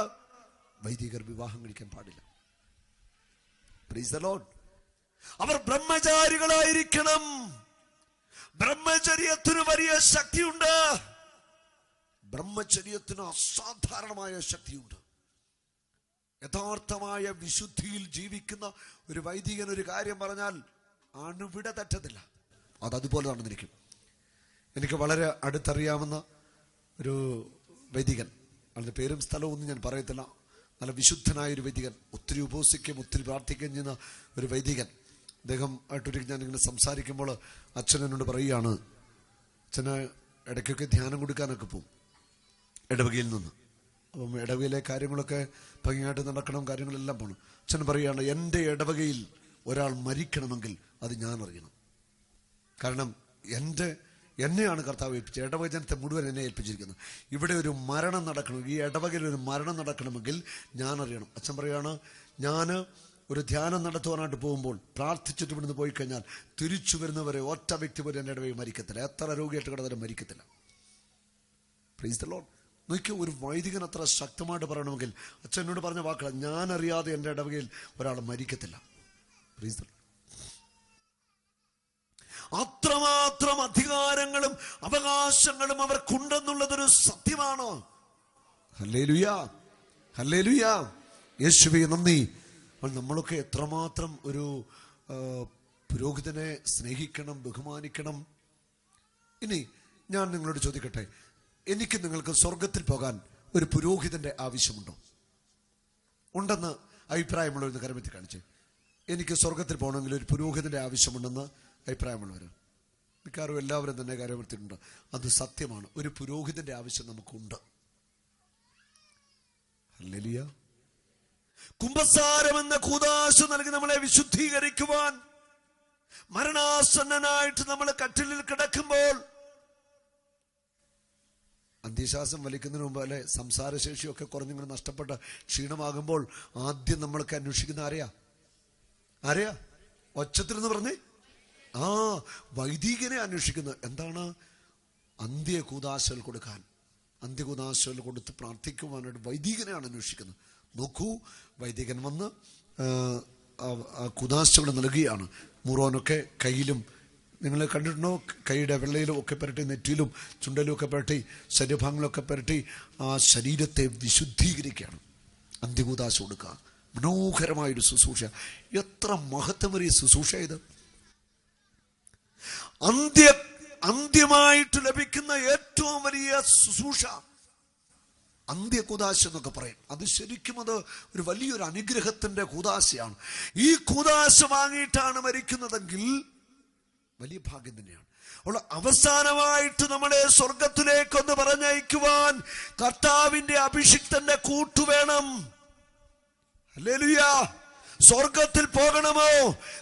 വൈദികർ വിവാഹം കഴിക്കാൻ പാടില്ല. Praise the Lord. അവർ ബ്രഹ്മചാരികളായിരിക്കണം. ബ്രഹ്മചര്യത്തിന് വലിയ ശക്തിയുണ്ട്. ബ്രഹ്മചര്യത്തിന് അസാധാരണമായ ശക്തിയുണ്ട്. യഥാർത്ഥമായ വിശുദ്ധിയിൽ ജീവിക്കുന്ന ഒരു വൈദികൻ ഒരു കാര്യം പറഞ്ഞാൽ അണുവിട തെറ്റത്തില്ല. അതതുപോലെ നടന്നിരിക്കും. എനിക്ക് വളരെ അടുത്തറിയാവുന്ന ഒരു വൈദികൻ, അതിൻ്റെ പേരും സ്ഥലവും ഒന്നും ഞാൻ പറയത്തില്ല, നല്ല വിശുദ്ധനായൊരു വൈദികൻ, ഒത്തിരി ഉപവസിക്കുകയും ഒത്തിരി പ്രാർത്ഥിക്കുകയും ചെയ്യുന്ന ഒരു വൈദികൻ. അദ്ദേഹം ആയിട്ടൊരിക്കൽ ഞാനിങ്ങനെ സംസാരിക്കുമ്പോൾ അച്ഛൻ എന്നോട് പറയുകയാണ്, അച്ഛന് ഇടയ്ക്കൊക്കെ ധ്യാനം കൊടുക്കാനൊക്കെ പോകും ഇടവകയിൽ നിന്ന്. അപ്പം ഇടവകയിലെ കാര്യങ്ങളൊക്കെ ഭംഗിയായിട്ട് നടക്കണം, കാര്യങ്ങളെല്ലാം പോകണം. അച്ഛൻ പറയുകയാണ്, എൻ്റെ ഇടവകയിൽ ഒരാൾ മരിക്കണമെങ്കിൽ അത് ഞാൻ അറിയണം. കാരണം എന്നെയാണ് കർത്താവ് ഏൽപ്പിച്ചത്. ഇടവക ജനത്തെ മുഴുവൻ എന്നെ ഏൽപ്പിച്ചിരിക്കുന്നത്. ഇവിടെ ഒരു മരണം നടക്കണം, ഈ ഇടവകയിൽ ഒരു മരണം നടക്കണമെങ്കിൽ ഞാൻ അറിയണം. അച്ഛൻ പറയുകയാണ്, ഞാൻ ഒരു ധ്യാനം നടത്തുവാനായിട്ട് പോകുമ്പോൾ പ്രാർത്ഥിച്ചിട്ട് ഇവിടുന്ന് പോയി കഴിഞ്ഞാൽ തിരിച്ചു വരുന്നവരെ ഒറ്റ വ്യക്തി പോലും എൻ്റെ ഇടവകയിൽ മരിക്കത്തില്ല. എത്ര രോഗിയായിട്ട് കിടന്നാലും മരിക്കത്തില്ല. Praise the Lord. നോക്കിയ ഒരു വൈദികൻ അത്ര ശക്തമായിട്ട് പറയണമെങ്കിൽ അച്ഛനോട് പറഞ്ഞ വാക്കുകൾ, ഞാൻ അറിയാതെ എൻ്റെ ഇടവകയിൽ ഒരാൾ മരിക്കത്തില്ല. Praise the Lord. അത്രമാത്രം അധികാരങ്ങളും അവകാശങ്ങളും അവർക്കുണ്ടെന്നുള്ളതൊരു സത്യമാണ്. ഹല്ലേലൂയ, ഹല്ലേലൂയ. യേശുവേ നന്ദി. നമ്മളൊക്കെ എത്രമാത്രം ഒരു പുരോഹിതനെ സ്നേഹിക്കണം, ബഹുമാനിക്കണം. ഇനി ഞാൻ നിങ്ങളോട് ചോദിക്കട്ടെ, എനിക്ക് നിങ്ങൾക്ക് സ്വർഗത്തിൽ പോകാൻ ഒരു പുരോഹിതന്റെ ആവശ്യമുണ്ടോ? ഉണ്ടെന്ന് അഭിപ്രായമുള്ളവർ കരമെത്തി കാണിച്ചേ. എനിക്ക് സ്വർഗത്തിൽ പോകണമെങ്കിൽ ഒരു പുരോഹിതന്റെ ആവശ്യമുണ്ടെന്ന് അഭിപ്രായമുള്ളവർ മിക്കവാറും എല്ലാവരും തന്നെ കരമെത്തിയിട്ടുണ്ട്. അത് സത്യമാണ്. ഒരു പുരോഹിതന്റെ ആവശ്യം നമുക്കുണ്ട്. ഹല്ലേലൂയ. കുമ്പസാരം എന്ന കൂദാശ നൽകി നമ്മളെ വിശുദ്ധീകരിക്കുവാൻ, മരണാസന്നനായിട്ട് നമ്മൾ കട്ടിലിൽ കിടക്കുമ്പോൾ, അന്ത്യശ്വാസം വലിക്കുന്നതിന് മുമ്പ് അല്ലെ, സംസാരശേഷിയൊക്കെ കുറഞ്ഞിങ്ങനെ നഷ്ടപ്പെട്ട ക്ഷീണമാകുമ്പോൾ ആദ്യം നമ്മൾക്ക് അന്വേഷിക്കുന്ന ആരെയാ? ഒച്ചത്തിലെന്ന് പറഞ്ഞേ, വൈദികനെ അന്വേഷിക്കുന്നത്. എന്താണ്? അന്ത്യകൂദാശകൾ കൊടുക്കാൻ, അന്ത്യകൂദാശകൾ കൊടുത്ത് പ്രാർത്ഥിക്കുവാനായിട്ട് വൈദികനെയാണ് അന്വേഷിക്കുന്നത്. നോക്കൂ, വൈദികൻ വന്ന് കുദാശകൾ നൽകുകയാണ്. മുറോനൊക്കെ കയ്യിലും, നിങ്ങൾ കണ്ടിട്ടുണ്ടോ? കൈയുടെ വെള്ളയിലും ഒക്കെ പുരട്ടി, നെറ്റിയിലും ചുണ്ടലും ഒക്കെ പുരട്ടി, ശരീരഭാഗങ്ങളൊക്കെ പുരട്ടി ആ ശരീരത്തെ വിശുദ്ധീകരിക്കുകയാണ്. അന്ത്യകൂദാശ കൊടുക്കുക. മനോഹരമായൊരു ശുശ്രൂഷ. എത്ര മഹത്വമേറിയ ശുശ്രൂഷ ഇത്! അന്ത്യമായിട്ട് ലഭിക്കുന്ന ഏറ്റവും വലിയ ശുശ്രൂഷ അന്ത്യകൂദാശ എന്നൊക്കെ പറയും. അത് ശരിക്കും അത് ഒരു വലിയൊരു അനുഗ്രഹത്തിന്റെ കൂദാശയാണ്. ഈ കൂദാശ വാങ്ങിയിട്ടാണ് മരിക്കുന്നതെങ്കിൽ വലിയ ഭാഗ്യം തന്നെയാണ്. അപ്പോൾ അവസാനമായിട്ട് നമ്മളെ സ്വർഗത്തിലേക്കൊന്ന് പറഞ്ഞയക്കുവാൻ കർത്താവിന്റെ അഭിഷിക്തന്റെ കൂട്ടുവേണം. ഹല്ലേലൂയ. സ്വർഗത്തിൽ പോകണമോ,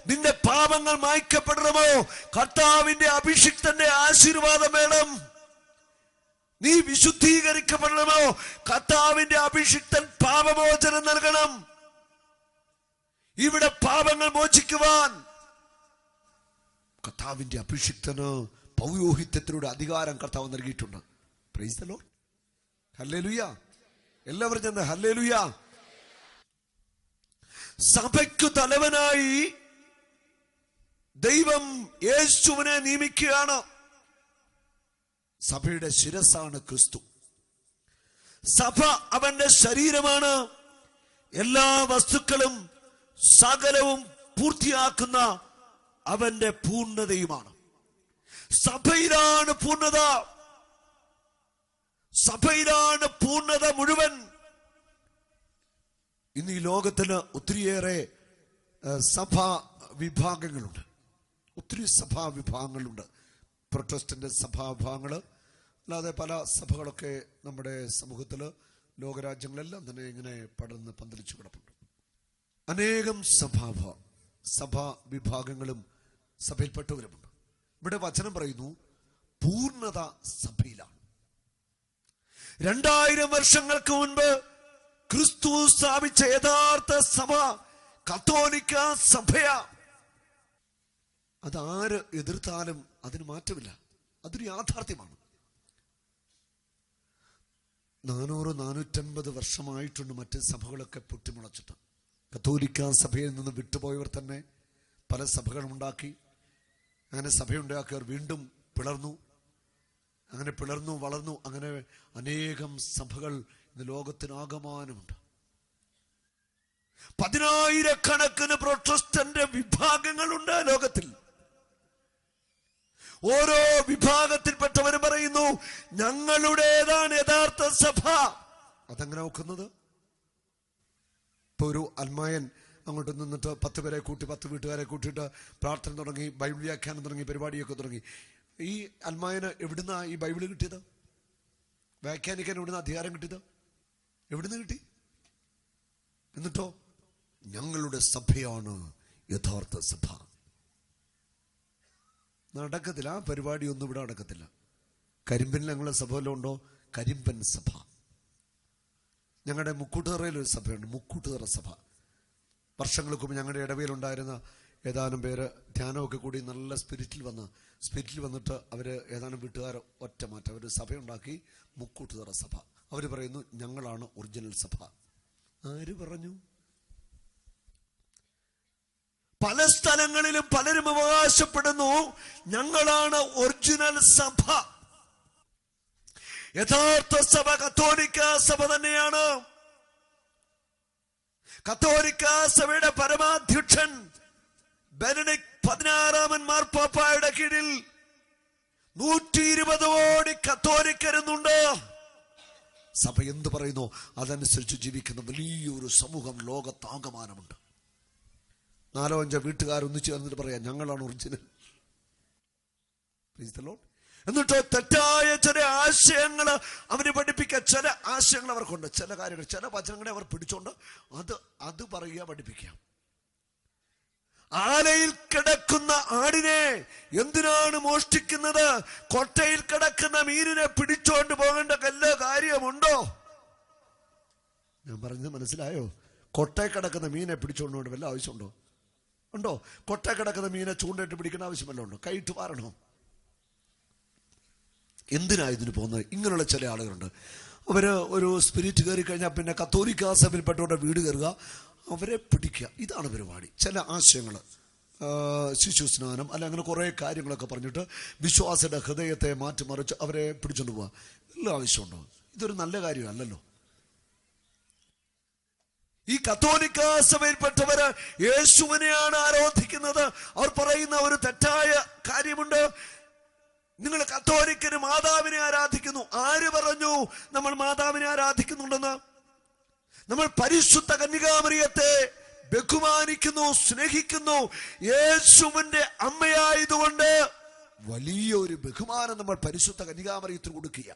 നിന്റെ പാപങ്ങൾ മായ്ക്കപ്പെടണമോ, കർത്താവിന്റെ അഭിഷിക്തന്റെ ആശീർവാദം വേണം. നീ വിശുദ്ധീകരിക്കപ്പെടണമോ, കർത്താവിന്റെ അഭിഷിക്തൻ പാപമോചനം നൽകണം. ഇവിടെ പാപങ്ങൾ മോചിക്കുവാൻ കർത്താവിന്റെ അഭിഷിക്തന് പൗരോഹിത്യത്തിലൂടെ അധികാരം കർത്താവ് നൽകിയിട്ടുണ്ട്. Price the Lord. ഹല്ലേലൂയ. എല്ലാവരും ചെന്ന് ഹല്ലേലൂയ. സഭയ്ക്കു തലവനായി ദൈവം യേശുവിനെ നിയമിക്കുകയാണ്. സഭയുടെ ശിരസ്സാണ് ക്രിസ്തു. സഭ അവന്റെ ശരീരമാണ്. എല്ലാ വസ്തുക്കളും സകലവും പൂർത്തിയാക്കുന്ന അവന്റെ പൂർണ്ണതയുമാണ്. സഭയിലാണ് പൂർണ്ണത. സഭയിലാണ് പൂർണ്ണത മുഴുവൻ. ഇന്ന് ഈ ലോകത്തിന് ഒത്തിരിയേറെ സഭാ വിഭാഗങ്ങളുണ്ട്. ഒത്തിരി സഭാ വിഭാഗങ്ങളുണ്ട്. പ്രൊട്ടസ്റ്റന്റ് സഭാവിഭാഗങ്ങൾ, അല്ലാതെ പല സഭകളൊക്കെ നമ്മുടെ സമൂഹത്തിൽ, ലോകരാജ്യങ്ങളെല്ലാം തന്നെ ഇങ്ങനെ പടർന്ന് പന്തലിച്ചു കിടപ്പുണ്ട്. അനേകം സഭാ വിഭാഗങ്ങളും സഭയിൽപ്പെട്ടവരുമുണ്ട്. ഇവിടെ വചനം പറയുന്നു പൂർണ്ണത സഭയിലാണ്. 2000 വർഷങ്ങൾക്ക് മുൻപ് ക്രിസ്തു സ്ഥാപിച്ച യഥാർത്ഥ സഭ കത്തോലിക്ക സഭയാ. അതാര് എതിർത്താലും അതിന് മാറ്റമില്ല. അതൊരു യാഥാർത്ഥ്യമാണ്. 400-450 വർഷമായിട്ടുണ്ട് മറ്റ് സഭകളൊക്കെ പൊട്ടിമുളച്ചിട്ട്. കത്തോലിക്ക സഭയിൽ നിന്ന് വിട്ടുപോയവർ തന്നെ പല സഭകളുണ്ടാക്കി. അങ്ങനെ സഭയുണ്ടാക്കിയവർ വീണ്ടും പിളർന്നു. അങ്ങനെ പിളർന്നു വളർന്നു. അങ്ങനെ അനേകം സഭകൾ ഇന്ന് ലോകത്തിനാകമാനമുണ്ട്. 10,000-കണക്കിന് പ്രൊട്ടസ്റ്റന്റ് വിഭാഗങ്ങളുണ്ട് ലോകത്തിൽ. ഓരോ വിഭാഗത്തിൽപ്പെട്ടവരും പറയുന്നു ഞങ്ങളുടേതാണ് യഥാർത്ഥ സഭ. അതെങ്ങനെ നോക്കുന്നത്? ഇപ്പൊ ഒരു അൽമായൻ അങ്ങോട്ട് നിന്നിട്ട് 10 പേരെ കൂട്ടി, 10 വീട്ടുകാരെ കൂട്ടിയിട്ട് പ്രാർത്ഥന തുടങ്ങി, ബൈബിൾ വ്യാഖ്യാനം തുടങ്ങി, പരിപാടിയൊക്കെ തുടങ്ങി. ഈ അൽമായന് എവിടുന്നാ ഈ ബൈബിള് കിട്ടിയത്? വ്യാഖ്യാനിക്കാൻ എവിടുന്ന അധികാരം കിട്ടിയത്? എവിടുന്ന് കിട്ടി? എന്നിട്ടോ ഞങ്ങളുടെ സഭയാണ് യഥാർത്ഥ സഭ. നടക്കത്തില്ല. ആ പരിപാടിയൊന്നും ഇവിടെ നടക്കത്തില്ല. കരിമ്പനിൽ ഞങ്ങളുടെ സഭ വല്ലതും ഉണ്ടോ? കരിമ്പൻ സഭ. ഞങ്ങളുടെ മുക്കൂട്ടുതറയിൽ ഒരു സഭയുണ്ട്, മുക്കൂട്ടുതറ സഭ. വർഷങ്ങൾക്ക് മുമ്പ് ഞങ്ങളുടെ ഇടവയിലുണ്ടായിരുന്ന ഏതാനും പേര് ധ്യാനമൊക്കെ കൂടി നല്ല സ്പിരിറ്റിൽ വന്നിട്ട് അവര് ഏതാനും വീട്ടുകാർ ഒറ്റ മാറ്റം അവർ സഭയുണ്ടാക്കി, മുക്കൂട്ടുതറ സഭ. അവർ പറയുന്നു ഞങ്ങളാണ് ഒറിജിനൽ സഭ. ആര് പറഞ്ഞു? പല സ്ഥലങ്ങളിലും പലരും അവകാശപ്പെടുന്നു ഞങ്ങളാണ് ഒറിജിനൽ സഭ. യഥാർത്ഥ സഭ കത്തോലിക്ക സഭ തന്നെയാണ്. കത്തോലിക്ക സഭയുടെ പരമാധ്യക്ഷൻ ബെനഡിക്ട് 16 മാർപ്പാപ്പായുടെ കീഴിൽ 120 കോടി കത്തോലിക്കരുന്നുണ്ട്. സഭ എന്ത് പറയുന്നു അതനുസരിച്ച് ജീവിക്കുന്ന വലിയൊരു സമൂഹം ലോകത്താകമാനമുണ്ട്. 4-5 വീട്ടുകാരൊന്നിച്ച് ചേർന്നിട്ട് പറയാം ഞങ്ങളാണ് ഒറിജിനൽ. എന്നിട്ടോ തെറ്റായ ചില ആശയങ്ങൾ അവര് പഠിപ്പിക്കുക. ചില ആശയങ്ങൾ അവർക്കുണ്ട്, ചില കാര്യങ്ങൾ, ചില വചനങ്ങളെ അവർ പിടിച്ചോണ്ട് അത് പറയുക, പഠിപ്പിക്കാം. ആലയിൽ കിടക്കുന്ന ആടിനെ എന്തിനാണ് മോഷ്ടിക്കുന്നത്? കൊട്ടയിൽ കിടക്കുന്ന മീനിനെ പിടിച്ചോണ്ട് പോകേണ്ട വല്ല കാര്യമുണ്ടോ? ഞാൻ പറഞ്ഞത് മനസ്സിലായോ? കൊട്ടയിൽ കിടക്കുന്ന മീനെ പിടിച്ചോണ്ട് പോകേണ്ട വല്ല ആവശ്യമുണ്ടോ? ഉണ്ടോ? കൊട്ടയിൽ കിടക്കുന്ന മീനെ ചൂണ്ടയിട്ട് പിടിക്കേണ്ട ആവശ്യമല്ലോ ഉണ്ടോ? കൈയിട്ട് പാരണോ? എന്തിനാ ഇതിന് പോകുന്നത്? ഇങ്ങനെയുള്ള ചില ആളുകളുണ്ട്. അവര് ഒരു സ്പിരിറ്റ് കയറി കഴിഞ്ഞാൽ പിന്നെ കത്തോലിക്ക സഭയിൽപ്പെട്ടവരുടെ വീട് കയറുക, അവരെ പിടിക്കുക. ഇതാണ് പരിപാടി. ചില ആശയങ്ങൾ, ശിശു സ്നാനം അല്ല അങ്ങനെ കുറെ കാര്യങ്ങളൊക്കെ പറഞ്ഞിട്ട് വിശ്വാസിയുടെ ഹൃദയത്തെ മാറ്റിമറിച്ച് അവരെ പിടിച്ചോണ്ട് പോവുക. എല്ലാം ആവശ്യമുണ്ടോ? ഇതൊരു നല്ല കാര്യമല്ലല്ലോ. ഈ കത്തോലിക്ക സഭയിൽപ്പെട്ടവര് യേശുവിനെയാണ് ആരാധിക്കുന്നത്. അവർ പറയുന്ന ഒരു തെറ്റായ കാര്യമുണ്ട്. നിങ്ങൾ കത്തോലിക്കര് മാതാവിനെ ആരാധിക്കുന്നു. ആര് പറഞ്ഞു നമ്മൾ മാതാവിനെ ആരാധിക്കുന്നുണ്ടെന്ന്? നമ്മൾ പരിശുദ്ധ കന്യകാമറിയത്തെ ബഹുമാനിക്കുന്നു, സ്നേഹിക്കുന്നു. യേശുവിന്റെ അമ്മയായതുകൊണ്ട് വലിയൊരു ബഹുമാനം നമ്മൾ പരിശുദ്ധ കന്യകാമറിയത്തിന് കൊടുക്കുക.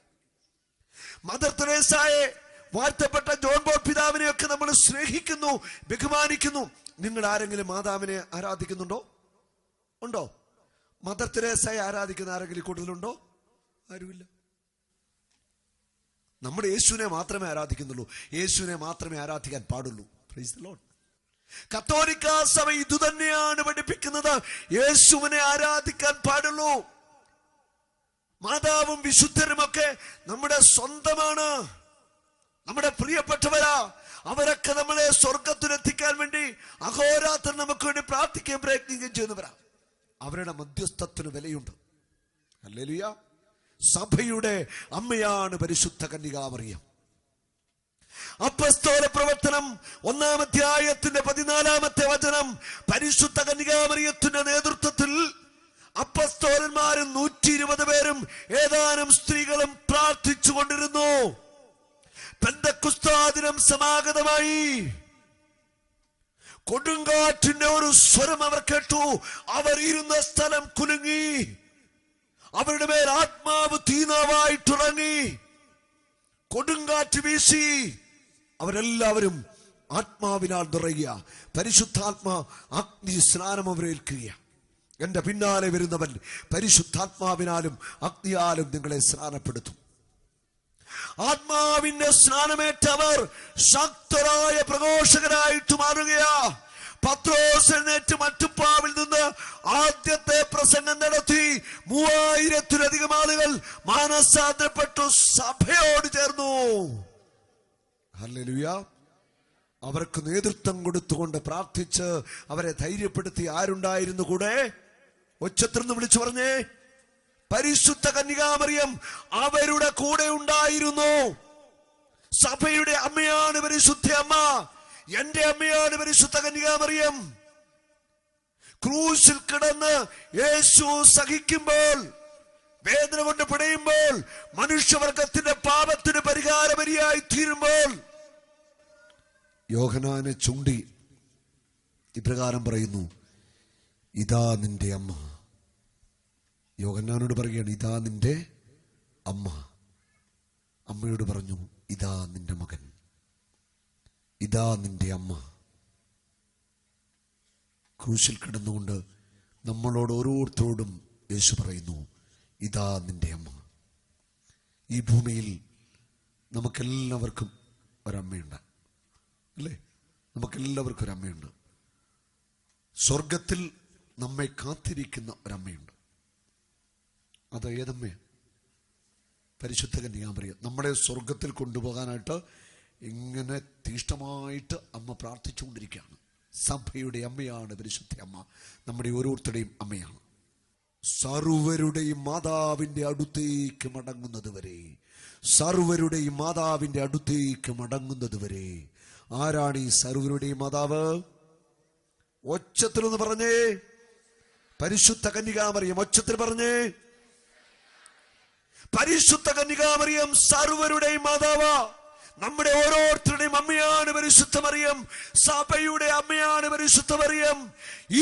മദർ തെരേസയെ, വാഴ്ത്തപ്പെട്ട ജോൺ ബോൾ പിതാവിനെയൊക്കെ നമ്മൾ സ്നേഹിക്കുന്നു, ബഹുമാനിക്കുന്നു. നിങ്ങൾ ആരെങ്കിലും മാതാവിനെ ആരാധിക്കുന്നുണ്ടോ? ഉണ്ടോ? മദർ തെരേസയെ ആരാധിക്കുന്ന ആരെങ്കിലും കൂടുതലുണ്ടോ? ആരുമില്ല. നമ്മൾ യേശുവിനെ മാത്രമേ ആരാധിക്കുന്നുള്ളൂ. യേശുവിനെ മാത്രമേ ആരാധിക്കാൻ പാടുള്ളൂ. Price the Lord. കത്തോലിക്ക സഭ ഇതുതന്നെയാണ് പഠിപ്പിക്കുന്നത്. യേശുവിനെ ആരാധിക്കാൻ പാടുള്ളൂ. മാതാവും വിശുദ്ധരുമൊക്കെ നമ്മുടെ സ്വന്തമാണ്, നമ്മുടെ പ്രിയപ്പെട്ടവരാ. അവരൊക്കെ നമ്മളെ സ്വർഗത്തിലെത്തിക്കാൻ വേണ്ടി അഹോരാത്രം നമുക്ക് വേണ്ടി പ്രാർത്ഥിക്കുകയും പ്രയത്നിക്കുകയും ചെയ്യുന്നവരാ. അവരുടെ മധ്യസ്ഥത്തിന് വിലയുണ്ട്. ഹല്ലേലൂയ. സഭയുടെ അമ്മയാണ് പരിശുദ്ധ കന്യകാമറിയം. അപ്പസ്തോല പ്രവർത്തനം 1-ാം അധ്യായത്തിന്റെ 14-ാമത്തെ വചനം. പരിശുദ്ധ കന്യകാമറിയത്തിന്റെ നേതൃത്വത്തിൽ അപ്പസ്തോലന്മാരും 120 പേരും ഏതാനും സ്ത്രീകളും പ്രാർത്ഥിച്ചു കൊണ്ടിരുന്നു. പെന്തക്കോസ്താ ദിനം സമാഗതമായി. കൊടുങ്കാറ്റിന്റെ ഒരു സ്വരം അവർ കേട്ടു. അവർ ഇരുന്ന സ്ഥലം കുലുങ്ങി. അവരുടെ മേൽ ആത്മാവ് തീനാവായിട്ടിറങ്ങി. കൊടുങ്കാറ്റ് വീശി. അവരെല്ലാവരും ആത്മാവിനാൽ നിറയുക. പരിശുദ്ധാത്മാ അഗ്നി സ്നാനം അവരേൽക്കുക. എന്റെ പിന്നാലെ വരുന്നവൻ പരിശുദ്ധാത്മാവിനാലും അഗ്നിയാലും നിങ്ങളെ സ്നാനപ്പെടുത്തും. ആത്മാവിന്റെ സ്നാനമേറ്റവർ ശക്തരായ പ്രഘോഷകരായിട്ട് മാറുകയാ. പത്രോസ് എഴുന്നേറ്റ് മറ്റുപ്പാവിൽ നിന്ന് ആദ്യത്തെ പ്രസംഗം നടത്തി. 3000-ത്തിലധികം ആളുകൾ മാനസാന്തരപ്പെട്ടു, സഭയോട് ചേർന്നു. ഹല്ലേലൂയ. അവർക്ക് നേതൃത്വം കൊടുത്തുകൊണ്ട് പ്രാർത്ഥിച്ച് അവരെ ധൈര്യപ്പെടുത്തി ആരുണ്ടായിരുന്നു കൂടെ? ഒച്ചത്തിർന്ന് വിളിച്ചു പറഞ്ഞേ, പരിശുദ്ധ കന്യകാമറിയം അവരുടെ കൂടെ ഉണ്ടായിരുന്നു. സഭയുടെ അമ്മയാണ് പരിശുദ്ധ അമ്മ. എന്റെ അമ്മയാണ് പരിശുദ്ധ കന്യകാമറിയം. ക്രൂശിൽ കിടന്ന് യേശു സഹിക്കുമ്പോൾ, വേദന കൊണ്ട് പിടയുമ്പോൾ, മനുഷ്യവർഗത്തിന്റെ പാപത്തിന് പരിഹാരപരിയായി തീരുമ്പോൾ യോഹന്നാനെ ചൂണ്ടി ഇപ്രകാരം പറയുന്നു, ഇതാ നിന്റെ അമ്മ. യോഹന്നാനോട് പറയുകയാണ്, ഇതാ നിന്റെ അമ്മ. അമ്മയോട് പറഞ്ഞു, ഇതാ നിന്റെ മകൻ, ഇതാ നിന്റെ അമ്മ. ക്രൂശിൽ കിടന്നുകൊണ്ട് നമ്മളോട് ഓരോരുത്തരോടും യേശു പറയുന്നു, ഇതാ നിന്റെ അമ്മ. ഈ ഭൂമിയിൽ നമുക്കെല്ലാവർക്കും ഒരമ്മയുണ്ട്, അല്ലേ? നമുക്കെല്ലാവർക്കും ഒരമ്മയുണ്ട്. സ്വർഗത്തിൽ നമ്മെ കാത്തിരിക്കുന്ന ഒരമ്മയുണ്ട്. അത് ഏതമ്മ? പരിശുദ്ധ കന്യകാമറിയം. നമ്മളെ സ്വർഗത്തിൽ കൊണ്ടുപോകാനായിട്ട് ഇങ്ങനെ തീഷ്ണമായിട്ട് അമ്മ പ്രാർത്ഥിച്ചുകൊണ്ടിരിക്കുകയാണ്. സഭയുടെ അമ്മയാണ് പരിശുദ്ധ അമ്മ. നമ്മുടെ ഓരോരുത്തരുടെയും അമ്മയാണ്. സർവരുടെയും മാതാവിന്റെ അടുത്തേക്ക് മടങ്ങുന്നത് വരെ, സർവരുടെയും മാതാവിന്റെ അടുത്തേക്ക് മടങ്ങുന്നത് വരെ. ആരാണ് ഈ സർവരുടെയും മാതാവ്? ഒച്ചത്തിലൊന്ന് പറഞ്ഞേ, പരിശുദ്ധ കന്യകാമറിയം. ഒച്ചത്തിൽ പറഞ്ഞേ, പരിശുദ്ധ കന്യകാമറിയം സർവരുടെയും മാതാവ്. നമ്മുടെ ഓരോരുത്തരുടെയും അമ്മയാണ് പരിശുദ്ധ മറിയം. സഭയുടെ അമ്മയാണ് പരിശുദ്ധ മറിയം.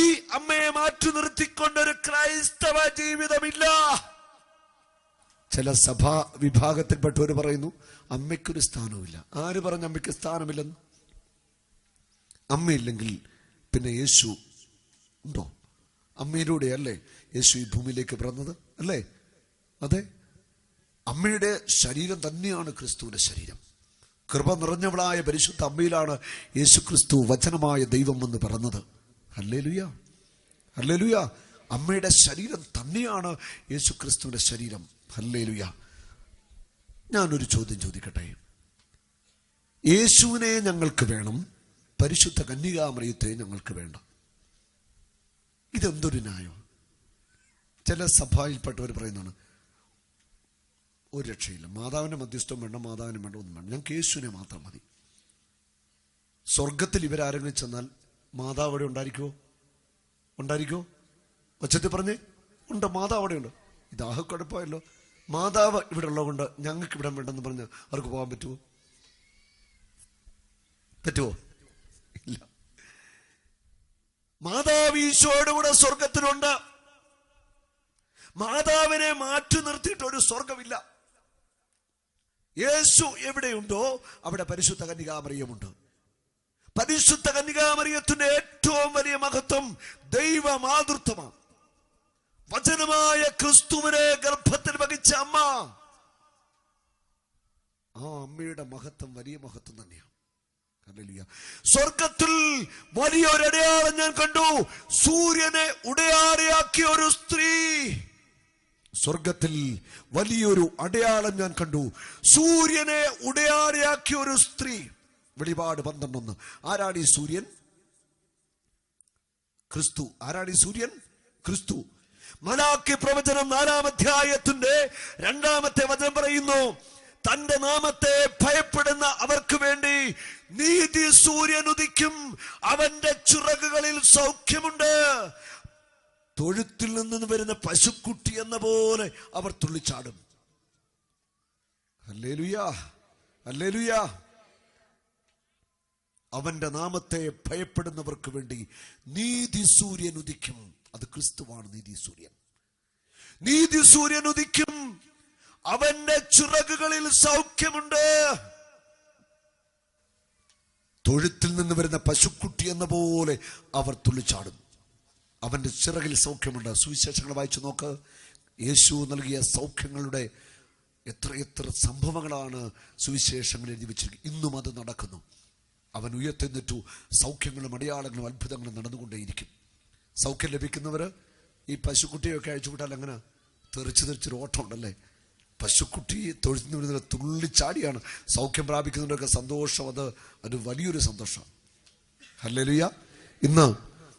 ഈ അമ്മയെ മാറ്റി നിർത്തിക്കൊണ്ടൊരു ക്രൈസ്തവ ജീവിതമില്ല. ചില സഭാ വിഭാഗത്തിൽപ്പെട്ടവർ പറയുന്നു അമ്മയ്ക്കൊരു സ്ഥാനവുമില്ല. ആര് പറഞ്ഞു അമ്മയ്ക്ക് സ്ഥാനമില്ലെന്ന്? അമ്മയില്ലെങ്കിൽ പിന്നെ യേശു ഉണ്ടോ? അമ്മയിലൂടെ അല്ലേ യേശു ഈ ഭൂമിയിലേക്ക് പിറന്നത്? അല്ലേ? അതെ, അമ്മയുടെ ശരീരം തന്നെയാണ് ക്രിസ്തുവിന്റെ ശരീരം. കൃപ നിറഞ്ഞവളായ പരിശുദ്ധ അമ്മയിലാണ് യേശു ക്രിസ്തു വചനമായ ദൈവം എന്ന് പറഞ്ഞത്. Hallelujah, hallelujah. അമ്മയുടെ ശരീരം തന്നെയാണ് യേശു ക്രിസ്തുവിന്റെ ശരീരം. ഹല്ലേലൂയ. ഞാനൊരു ചോദ്യം ചോദിക്കട്ടെ. യേശുവിനെ ഞങ്ങൾക്ക് വേണം, പരിശുദ്ധ കന്യകാമറിയത്തെ ഞങ്ങൾക്ക് വേണ്ട. ഇതെന്തൊരു ന്യായം? ചില സഭയിൽപ്പെട്ടവർ പറയുന്നതാണ് ഒരു രക്ഷയില്ല, മാതാവിന്റെ മധ്യസ്ഥം വേണ്ട, മാതാവിന് വേണ്ട, ഒന്നും വേണ്ട, ഞങ്ങൾക്ക് യേശുവിനെ മാത്രം മതി. സ്വർഗത്തിൽ ഇവരാരെങ്കിലും ചെന്നാൽ മാതാവ് അവിടെ ഉണ്ടായിരിക്കുമോ? ഉണ്ടായിരിക്കുമോ? ഒച്ചത്തിൽ പറഞ്ഞേ, ഉണ്ട്, മാതാവ് അവിടെ ഉണ്ട്. ഇതാഹക്കുഴപ്പമല്ലോ. മാതാവ് ഇവിടെ ഉള്ളതുകൊണ്ട് ഞങ്ങൾക്ക് ഇവിടെ വേണ്ടെന്ന് പറഞ്ഞ് അവർക്ക് പോകാൻ പറ്റുമോ? പറ്റുമോ? ഇല്ല. മാതാവ് ഈശോയുടെ കൂടെ സ്വർഗത്തിലുണ്ട്. മാതാവിനെ മാറ്റി നിർത്തിയിട്ട് ഒരു സ്വർഗമില്ല. യേശു എവിടെയുണ്ടോ അവിടെ പരിശുദ്ധ കന്യകാമറിയമുണ്ട്. പരിശുദ്ധ കന്യകാമറിയത്തിന്റെ ഏറ്റവും വലിയ മഹത്വം ദൈവമാതൃത്വമാണ്. വചനമായ ക്രിസ്തുവിനെ ഗർഭത്തിൽ വഹിച്ച അമ്മ, ആ അമ്മയുടെ മഹത്വം വലിയ മഹത്വം തന്നെയാണ്. ഹല്ലേലൂയ. സ്വർഗത്തിൽ വലിയൊരു അടയാളം ഞാൻ കണ്ടു. സൂര്യനെ ഉടയാടയാക്കിയ ഒരു സ്ത്രീ. സ്വർഗത്തിൽ വലിയൊരു അടയാളം ഞാൻ കണ്ടു. സൂര്യനെ ഉടയാടയാക്കിയ ഒരു സ്ത്രീ. വെളിപാട് 12:1. ആരാണ് ഈ സൂര്യൻ? ക്രിസ്തു. ആരാണ് ഈ സൂര്യൻ? ക്രിസ്തു. മലാക്കി പ്രവചനം 4-ാം അധ്യായത്തിന്റെ 2-ാമത്തെ വചനം പറയുന്നു, തന്റെ നാമത്തെ ഭയപ്പെടുന്ന അവർക്ക് വേണ്ടി നീതി സൂര്യൻ ഉദിക്കും, അവന്റെ ചിറകുകളിൽ സൗഖ്യമുണ്ട്. തൊഴുത്തിൽ നിന്ന് വരുന്ന പശുക്കുട്ടി എന്ന പോലെ അവർ തുള്ളിച്ചാടും. Hallelujah, hallelujah. അവന്റെ നാമത്തെ ഭയപ്പെടുന്നവർക്ക് വേണ്ടി നീതി സൂര്യൻ ഉദിക്കും. അത് ക്രിസ്തുവാണ് നീതി സൂര്യൻ. നീതി സൂര്യൻ ഉദിക്കും, അവന്റെ ചിറകുകളിൽ സൗഖ്യമുണ്ട്. തൊഴുത്തിൽ നിന്ന് വരുന്ന പശുക്കുട്ടി എന്ന പോലെ അവർ തുള്ളിച്ചാടും. അവന്റെ ചിറകിൽ സൗഖ്യമുണ്ട്. സുവിശേഷങ്ങൾ വായിച്ചു നോക്ക്. യേശു നൽകിയ സൗഖ്യങ്ങളുടെ എത്രയെത്ര സംഭവങ്ങളാണ് സുവിശേഷങ്ങൾ എഴുതി വെച്ചിരിക്കുന്നത്. ഇന്നും അത് നടക്കുന്നു. അവൻ ഉയർത്തെന്നിട്ടു. സൗഖ്യങ്ങളും അടയാളങ്ങളും അത്ഭുതങ്ങളും നടന്നുകൊണ്ടേയിരിക്കും. സൗഖ്യം ലഭിക്കുന്നവർ ഈ പശുക്കുട്ടിയൊക്കെ അഴിച്ചുവിട്ടാൽ അങ്ങനെ തെറിച്ചൊരു ഓട്ടം ഉണ്ടല്ലേ. പശുക്കുട്ടി തൊഴുത്തിന് വരുന്ന തുള്ളിച്ചാടിയാണ്. സൗഖ്യം പ്രാപിക്കുന്നവരൊക്കെ സന്തോഷം, അത് വലിയൊരു സന്തോഷം. ഹല്ലേലൂയ. ഇന്ന്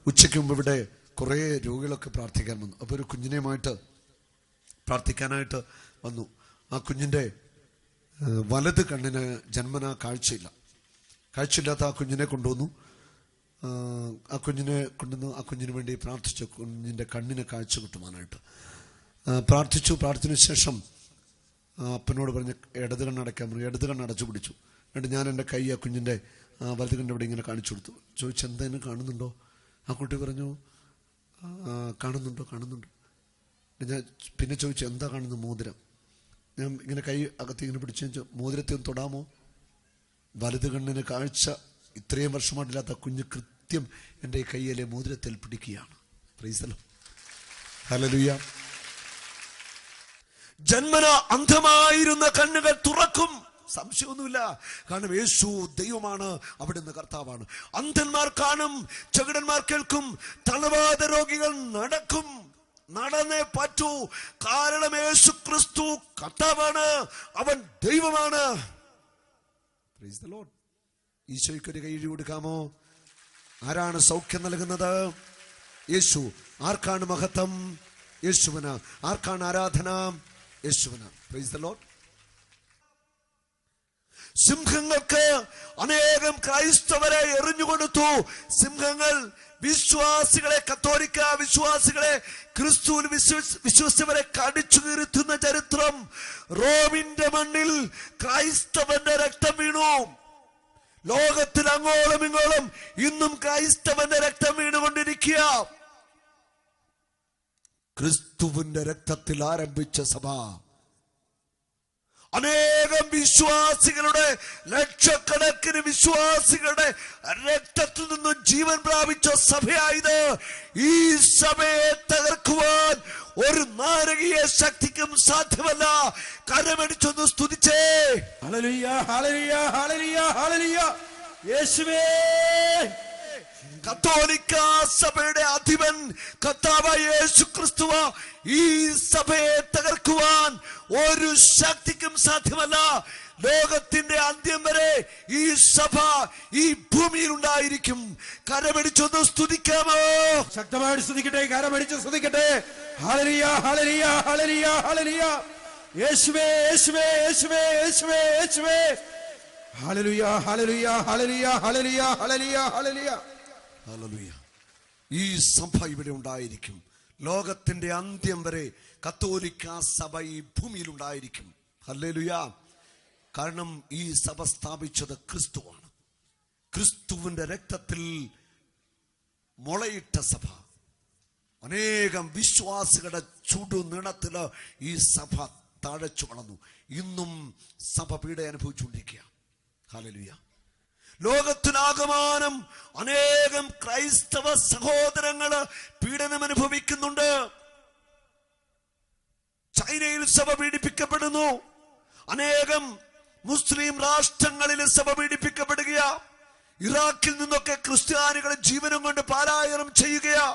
ഉച്ചയ്ക്ക് മുമ്പ് ഇവിടെ കുറേ രോഗികളൊക്കെ പ്രാർത്ഥിക്കാൻ വന്നു. അപ്പോൾ ഒരു കുഞ്ഞിനെയുമായിട്ട് പ്രാർത്ഥിക്കാനായിട്ട് വന്നു. ആ കുഞ്ഞിൻ്റെ വലത് കണ്ണിന് ജന്മന കാഴ്ചയില്ലാത്ത ആ കുഞ്ഞിനെ കൊണ്ടുവന്നു. ആ കുഞ്ഞിനെ കൊണ്ടുവന്ന് ആ കുഞ്ഞിന് വേണ്ടി പ്രാർത്ഥിച്ചു. കുഞ്ഞിൻ്റെ കണ്ണിന് കാഴ്ച കിട്ടുവാനായിട്ട് പ്രാർത്ഥിച്ചു. പ്രാർത്ഥിച്ചതിന് ശേഷം അപ്പനോട് പറഞ്ഞ് ഇടത് കണ്ണടയ്ക്കാൻ പറഞ്ഞു. ഇടത് കണ്ണടച്ചു പിടിച്ചു. എന്നിട്ട് ഞാൻ എൻ്റെ കൈ ആ കുഞ്ഞിൻ്റെ വലത് കണ്ണിൻ്റെ ഇവിടെ ഇങ്ങനെ കാണിച്ചു കൊടുത്തു. ചോദിച്ചു, എന്തെങ്കിലും കാണുന്നുണ്ടോ? ആ കുട്ടി പറഞ്ഞു, കാണുന്നുണ്ട്. ഞാൻ പിന്നെ ചോദിച്ചു, എന്താ കാണുന്നത്? മോതിരം. ഞാൻ ഇങ്ങനെ കൈ അകത്ത് ഇങ്ങനെ പിടിച്ചു. മോതിരത്തെ ഒന്ന് തൊടാമോ? വലത് കണ്ണിന് കാഴ്ച ഇത്രയും വർഷമായിട്ടില്ലാത്ത കുഞ്ഞ് കൃത്യം എൻ്റെ കയ്യിലെ മോതിരത്തിൽ പിടിക്കുകയാണ്. Price the Lord. ഹല്ലേലൂയ. ജന്മന അന്ധമായിരുന്ന കണ്ണുകൾ തുറക്കും, സംശയമൊന്നുമില്ല. കാരണം യേശു ദൈവമാണ്, അവിടുന്ന് കർത്താവാണ്. അന്ധന്മാർ കാണും, ചെകിടന്മാർ കേൾക്കും, തളവാദ രോഗികൾ നടക്കും. നടന്നേ പറ്റൂ. കാരണം യേശു ക്രിസ്തു കർത്താവാണ്, അവൻ ദൈവമാണ്. Price the Lord. ഈശോയ്ക്കൊരു കൈ കൊടുക്കാമോ? ആരാണ് സൗഖ്യം നൽകുന്നത്? യേശു. ആർക്കാണ് മഹത്വം? യേശുവിന്. ആർക്കാണ് ആരാധന? യേശുവിന്. Price the Lord. സിംഹങ്ങൾക്ക് അനേകം ക്രൈസ്തവരെ എറിഞ്ഞുകൊടുത്തു. സിംഹങ്ങൾ വിശ്വാസികളെ, കത്തോലിക്ക വിശ്വാസികളെ, ക്രിസ്തുവിൽ വിശ്വസിച്ചവരെ കടിച്ചു കീറുത്തുന്ന ചരിത്രം. റോമിന്റെ മണ്ണിൽ ക്രൈസ്തവന്റെ രക്തം വീണു. ലോകത്തിൽ അങ്ങോളം ഇങ്ങോളം ഇന്നും ക്രൈസ്തവന്റെ രക്തം വീണുകൊണ്ടിരിക്കുക. ക്രിസ്തുവിന്റെ രക്തത്തിൽ ആരംഭിച്ച സഭ അനേകം വിശ്വാസികളുടെ, ലക്ഷക്കണക്കിന് വിശ്വാസികളുടെ രക്തത്തിൽ നിന്നും ജീവൻ പ്രാപിച്ച സഭയായത്. ഈ സഭയെ തകർക്കുവാൻ ഒരു നാരകീയ ശക്തിക്കും സാധ്യമല്ല. കരമടിച്ചൊന്ന് സ്തുതിച്ചേ. ഹല്ലേലൂയ, ഹല്ലേലൂയ, ഹല്ലേലൂയ, ഹല്ലേലൂയ. യേശുവേ. കത്തോലിക്ക സഭയുടെ അധിപൻ കർത്താവായ യേശു ക്രിസ്തു. ഈ സഭയെ തകർക്കുവാൻ ഒരു ശക്തിക്കും സാധ്യമല്ല. ലോകത്തിന്റെ അന്ത്യം വരെ ഈ സഭ ഈ ഭൂമിയിൽ ഉണ്ടായിരിക്കും. കരമടിച്ചൊന്ന് സ്തുതിക്കാമോ? ശക്തമായിട്ട് സ്തുതിക്കട്ടെ, കരമടിച്ച് സ്തുതിക്കട്ടെ. ഹല്ലേലൂയ, ഹല്ലേലൂയ, ഹല്ലേലൂയ, ഹല്ലേലൂയ. യേശുവേ, യേശുവേ, യേശുവേ, യേശുവേ, യേശുവേ. ഹല്ലേലൂയ, ഹല്ലേലൂയ, ഹല്ലേലൂയ, ഹല്ലേലൂയ, ഹല്ലേലൂയ, ഹല്ലേലൂയ. ഹല്ലേലൂയ. ഈ സഭ ഇവിടെ ഉണ്ടായിരിക്കും. ലോകത്തിന്റെ അന്ത്യം വരെ കത്തോലിക്ക സഭ ഈ ഭൂമിയിൽ ഉണ്ടായിരിക്കും. ഹല്ലേലൂയ. കാരണം ഈ സഭ സ്ഥാപിച്ചത് ക്രിസ്തുവാണ്. ക്രിസ്തുവിന്റെ രക്തത്തിൽ മുളയിട്ട സഭ. അനേകം വിശ്വാസികളുടെ ചുടുനിണത്തില് ഈ സഭ തഴച്ചു വളർന്നു. ഇന്നും സഭ പീഡ അനുഭവിച്ചുകൊണ്ടിരിക്കുക. ഹല്ലേലൂയ. ലോകത്തിനാകമാനം അനേകം ക്രൈസ്തവ സഹോദരങ്ങള് പീഡനം അനുഭവിക്കുന്നുണ്ട്. ചൈനയിൽ സഭ പീഡിപ്പിക്കപ്പെടുന്നു. അനേകം മുസ്ലിം രാഷ്ട്രങ്ങളിൽ സഭ പീഡിപ്പിക്കപ്പെടുകയാ. ഇറാഖിൽ നിന്നൊക്കെ ക്രിസ്ത്യാനികളെ ജീവനും കൊണ്ട് പാലായനം ചെയ്യുകയാ.